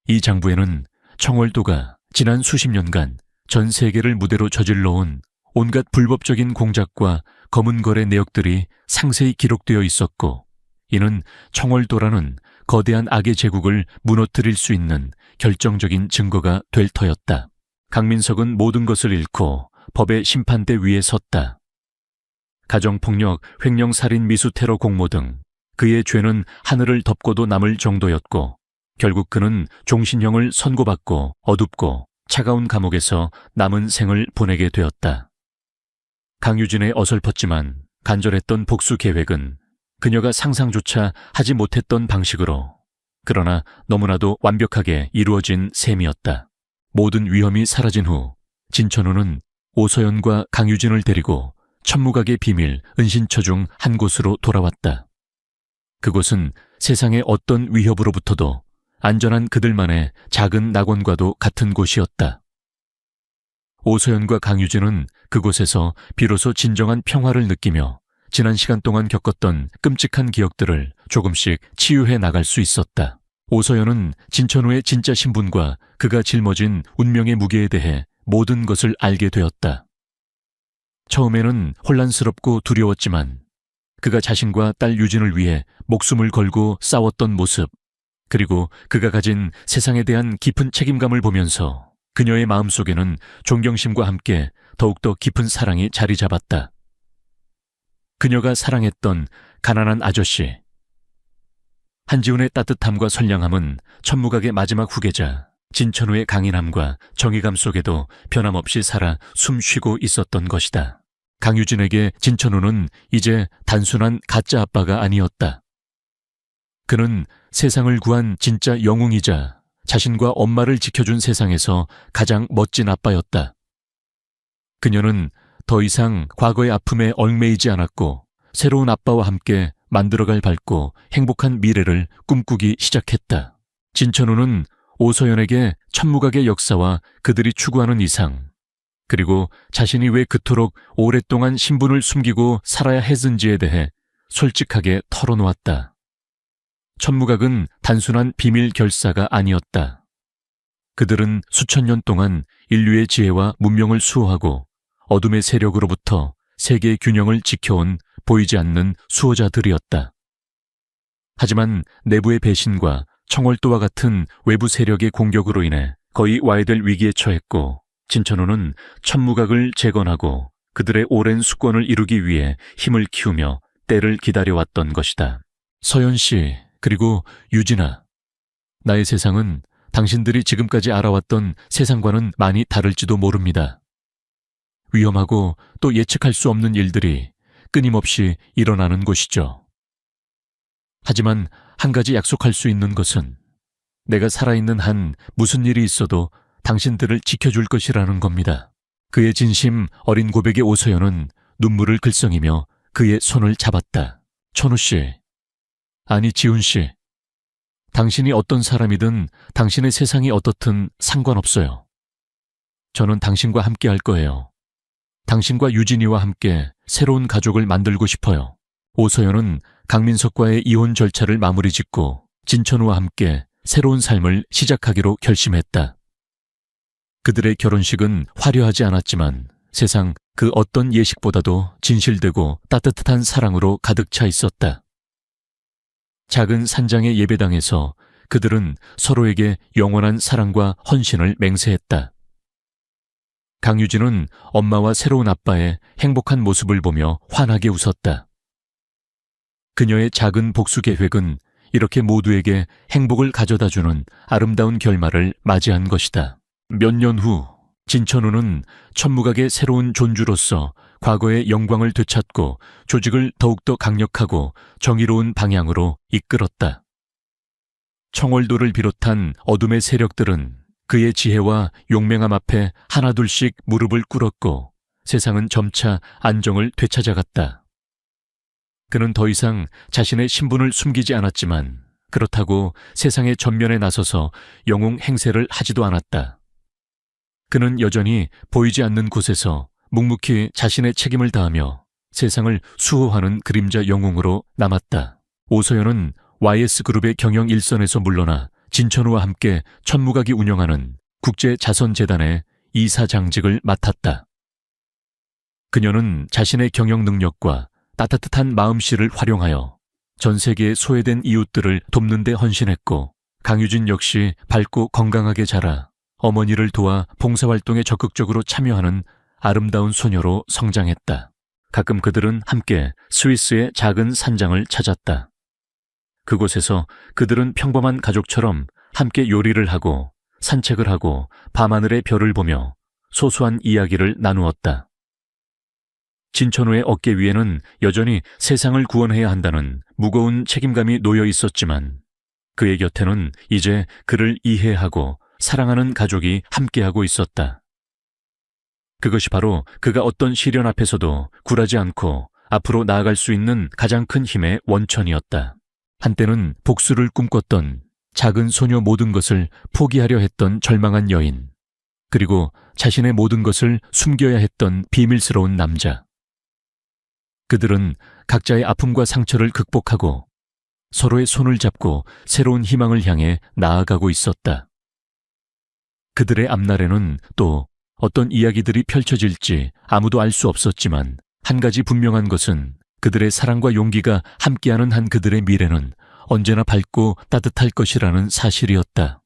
이 장부에는 청월도가 지난 수십 년간 전 세계를 무대로 저질러온 온갖 불법적인 공작과 검은 거래 내역들이 상세히 기록되어 있었고, 이는 청월도라는 거대한 악의 제국을 무너뜨릴 수 있는 결정적인 증거가 될 터였다. 강민석은 모든 것을 잃고 법의 심판대 위에 섰다. 가정폭력, 횡령살인, 미수테러 공모 등 그의 죄는 하늘을 덮고도 남을 정도였고, 결국 그는 종신형을 선고받고 어둡고 차가운 감옥에서 남은 생을 보내게 되었다. 강유진의 어설펐지만 간절했던 복수 계획은 그녀가 상상조차 하지 못했던 방식으로, 그러나 너무나도 완벽하게 이루어진 셈이었다. 모든 위험이 사라진 후 진천우는 오서연과 강유진을 데리고 천무각의 비밀 은신처 중 한 곳으로 돌아왔다. 그곳은 세상의 어떤 위협으로부터도 안전한 그들만의 작은 낙원과도 같은 곳이었다. 오서연과 강유진은 그곳에서 비로소 진정한 평화를 느끼며 지난 시간 동안 겪었던 끔찍한 기억들을 조금씩 치유해 나갈 수 있었다. 오서연은 진천우의 진짜 신분과 그가 짊어진 운명의 무게에 대해 모든 것을 알게 되었다. 처음에는 혼란스럽고 두려웠지만 그가 자신과 딸 유진을 위해 목숨을 걸고 싸웠던 모습, 그리고 그가 가진 세상에 대한 깊은 책임감을 보면서 그녀의 마음속에는 존경심과 함께 더욱더 깊은 사랑이 자리 잡았다. 그녀가 사랑했던 가난한 아저씨, 한지훈의 따뜻함과 선량함은 천무각의 마지막 후계자 진천우의 강인함과 정의감 속에도 변함없이 살아 숨쉬고 있었던 것이다. 강유진에게 진천우는 이제 단순한 가짜 아빠가 아니었다. 그는 세상을 구한 진짜 영웅이자 자신과 엄마를 지켜준 세상에서 가장 멋진 아빠였다. 그녀는 더 이상 과거의 아픔에 얽매이지 않았고 새로운 아빠와 함께 만들어갈 밝고 행복한 미래를 꿈꾸기 시작했다. 진천우는 오서연에게 천무각의 역사와 그들이 추구하는 이상, 그리고 자신이 왜 그토록 오랫동안 신분을 숨기고 살아야 했는지에 대해 솔직하게 털어놓았다. 천무각은 단순한 비밀 결사가 아니었다. 그들은 수천 년 동안 인류의 지혜와 문명을 수호하고 어둠의 세력으로부터 세계의 균형을 지켜온 보이지 않는 수호자들이었다. 하지만 내부의 배신과 청월도와 같은 외부 세력의 공격으로 인해 거의 와해될 위기에 처했고, 진천우는 천무각을 재건하고 그들의 오랜 수권을 이루기 위해 힘을 키우며 때를 기다려왔던 것이다. 서연 씨, 그리고 유진아, 나의 세상은 당신들이 지금까지 알아왔던 세상과는 많이 다를지도 모릅니다. 위험하고 또 예측할 수 없는 일들이 끊임없이 일어나는 곳이죠. 하지만 한 가지 약속할 수 있는 것은 내가 살아있는 한 무슨 일이 있어도 당신들을 지켜줄 것이라는 겁니다. 그의 진심 어린 고백의 오서연은 눈물을 글썽이며 그의 손을 잡았다. 천우 씨, 아니 지훈 씨, 당신이 어떤 사람이든 당신의 세상이 어떻든 상관없어요. 저는 당신과 함께 할 거예요. 당신과 유진이와 함께 새로운 가족을 만들고 싶어요. 오서연은 강민석과의 이혼 절차를 마무리 짓고 진천우와 함께 새로운 삶을 시작하기로 결심했다. 그들의 결혼식은 화려하지 않았지만 세상 그 어떤 예식보다도 진실되고 따뜻한 사랑으로 가득 차 있었다. 작은 산장의 예배당에서 그들은 서로에게 영원한 사랑과 헌신을 맹세했다. 강유진은 엄마와 새로운 아빠의 행복한 모습을 보며 환하게 웃었다. 그녀의 작은 복수 계획은 이렇게 모두에게 행복을 가져다주는 아름다운 결말을 맞이한 것이다. 몇 년 후 진천우는 천무각의 새로운 존주로서 과거의 영광을 되찾고 조직을 더욱더 강력하고 정의로운 방향으로 이끌었다. 청월도를 비롯한 어둠의 세력들은 그의 지혜와 용맹함 앞에 하나둘씩 무릎을 꿇었고 세상은 점차 안정을 되찾아갔다. 그는 더 이상 자신의 신분을 숨기지 않았지만 그렇다고 세상의 전면에 나서서 영웅 행세를 하지도 않았다. 그는 여전히 보이지 않는 곳에서 묵묵히 자신의 책임을 다하며 세상을 수호하는 그림자 영웅으로 남았다. 오서연은 YS그룹의 경영 일선에서 물러나 진천우와 함께 천무각이 운영하는 국제자선재단의 이사장직을 맡았다. 그녀는 자신의 경영 능력과 따뜻한 마음씨를 활용하여 전 세계의 소외된 이웃들을 돕는 데 헌신했고, 강유진 역시 밝고 건강하게 자라 어머니를 도와 봉사활동에 적극적으로 참여하는 아름다운 소녀로 성장했다. 가끔 그들은 함께 스위스의 작은 산장을 찾았다. 그곳에서 그들은 평범한 가족처럼 함께 요리를 하고 산책을 하고 밤하늘의 별을 보며 소소한 이야기를 나누었다. 진천우의 어깨 위에는 여전히 세상을 구원해야 한다는 무거운 책임감이 놓여 있었지만 그의 곁에는 이제 그를 이해하고 사랑하는 가족이 함께하고 있었다. 그것이 바로 그가 어떤 시련 앞에서도 굴하지 않고 앞으로 나아갈 수 있는 가장 큰 힘의 원천이었다. 한때는 복수를 꿈꿨던 작은 소녀 모든 것을 포기하려 했던 절망한 여인, 그리고 자신의 모든 것을 숨겨야 했던 비밀스러운 남자. 그들은 각자의 아픔과 상처를 극복하고 서로의 손을 잡고 새로운 희망을 향해 나아가고 있었다. 그들의 앞날에는 또 어떤 이야기들이 펼쳐질지 아무도 알 수 없었지만 한 가지 분명한 것은 그들의 사랑과 용기가 함께하는 한 그들의 미래는 언제나 밝고 따뜻할 것이라는 사실이었다.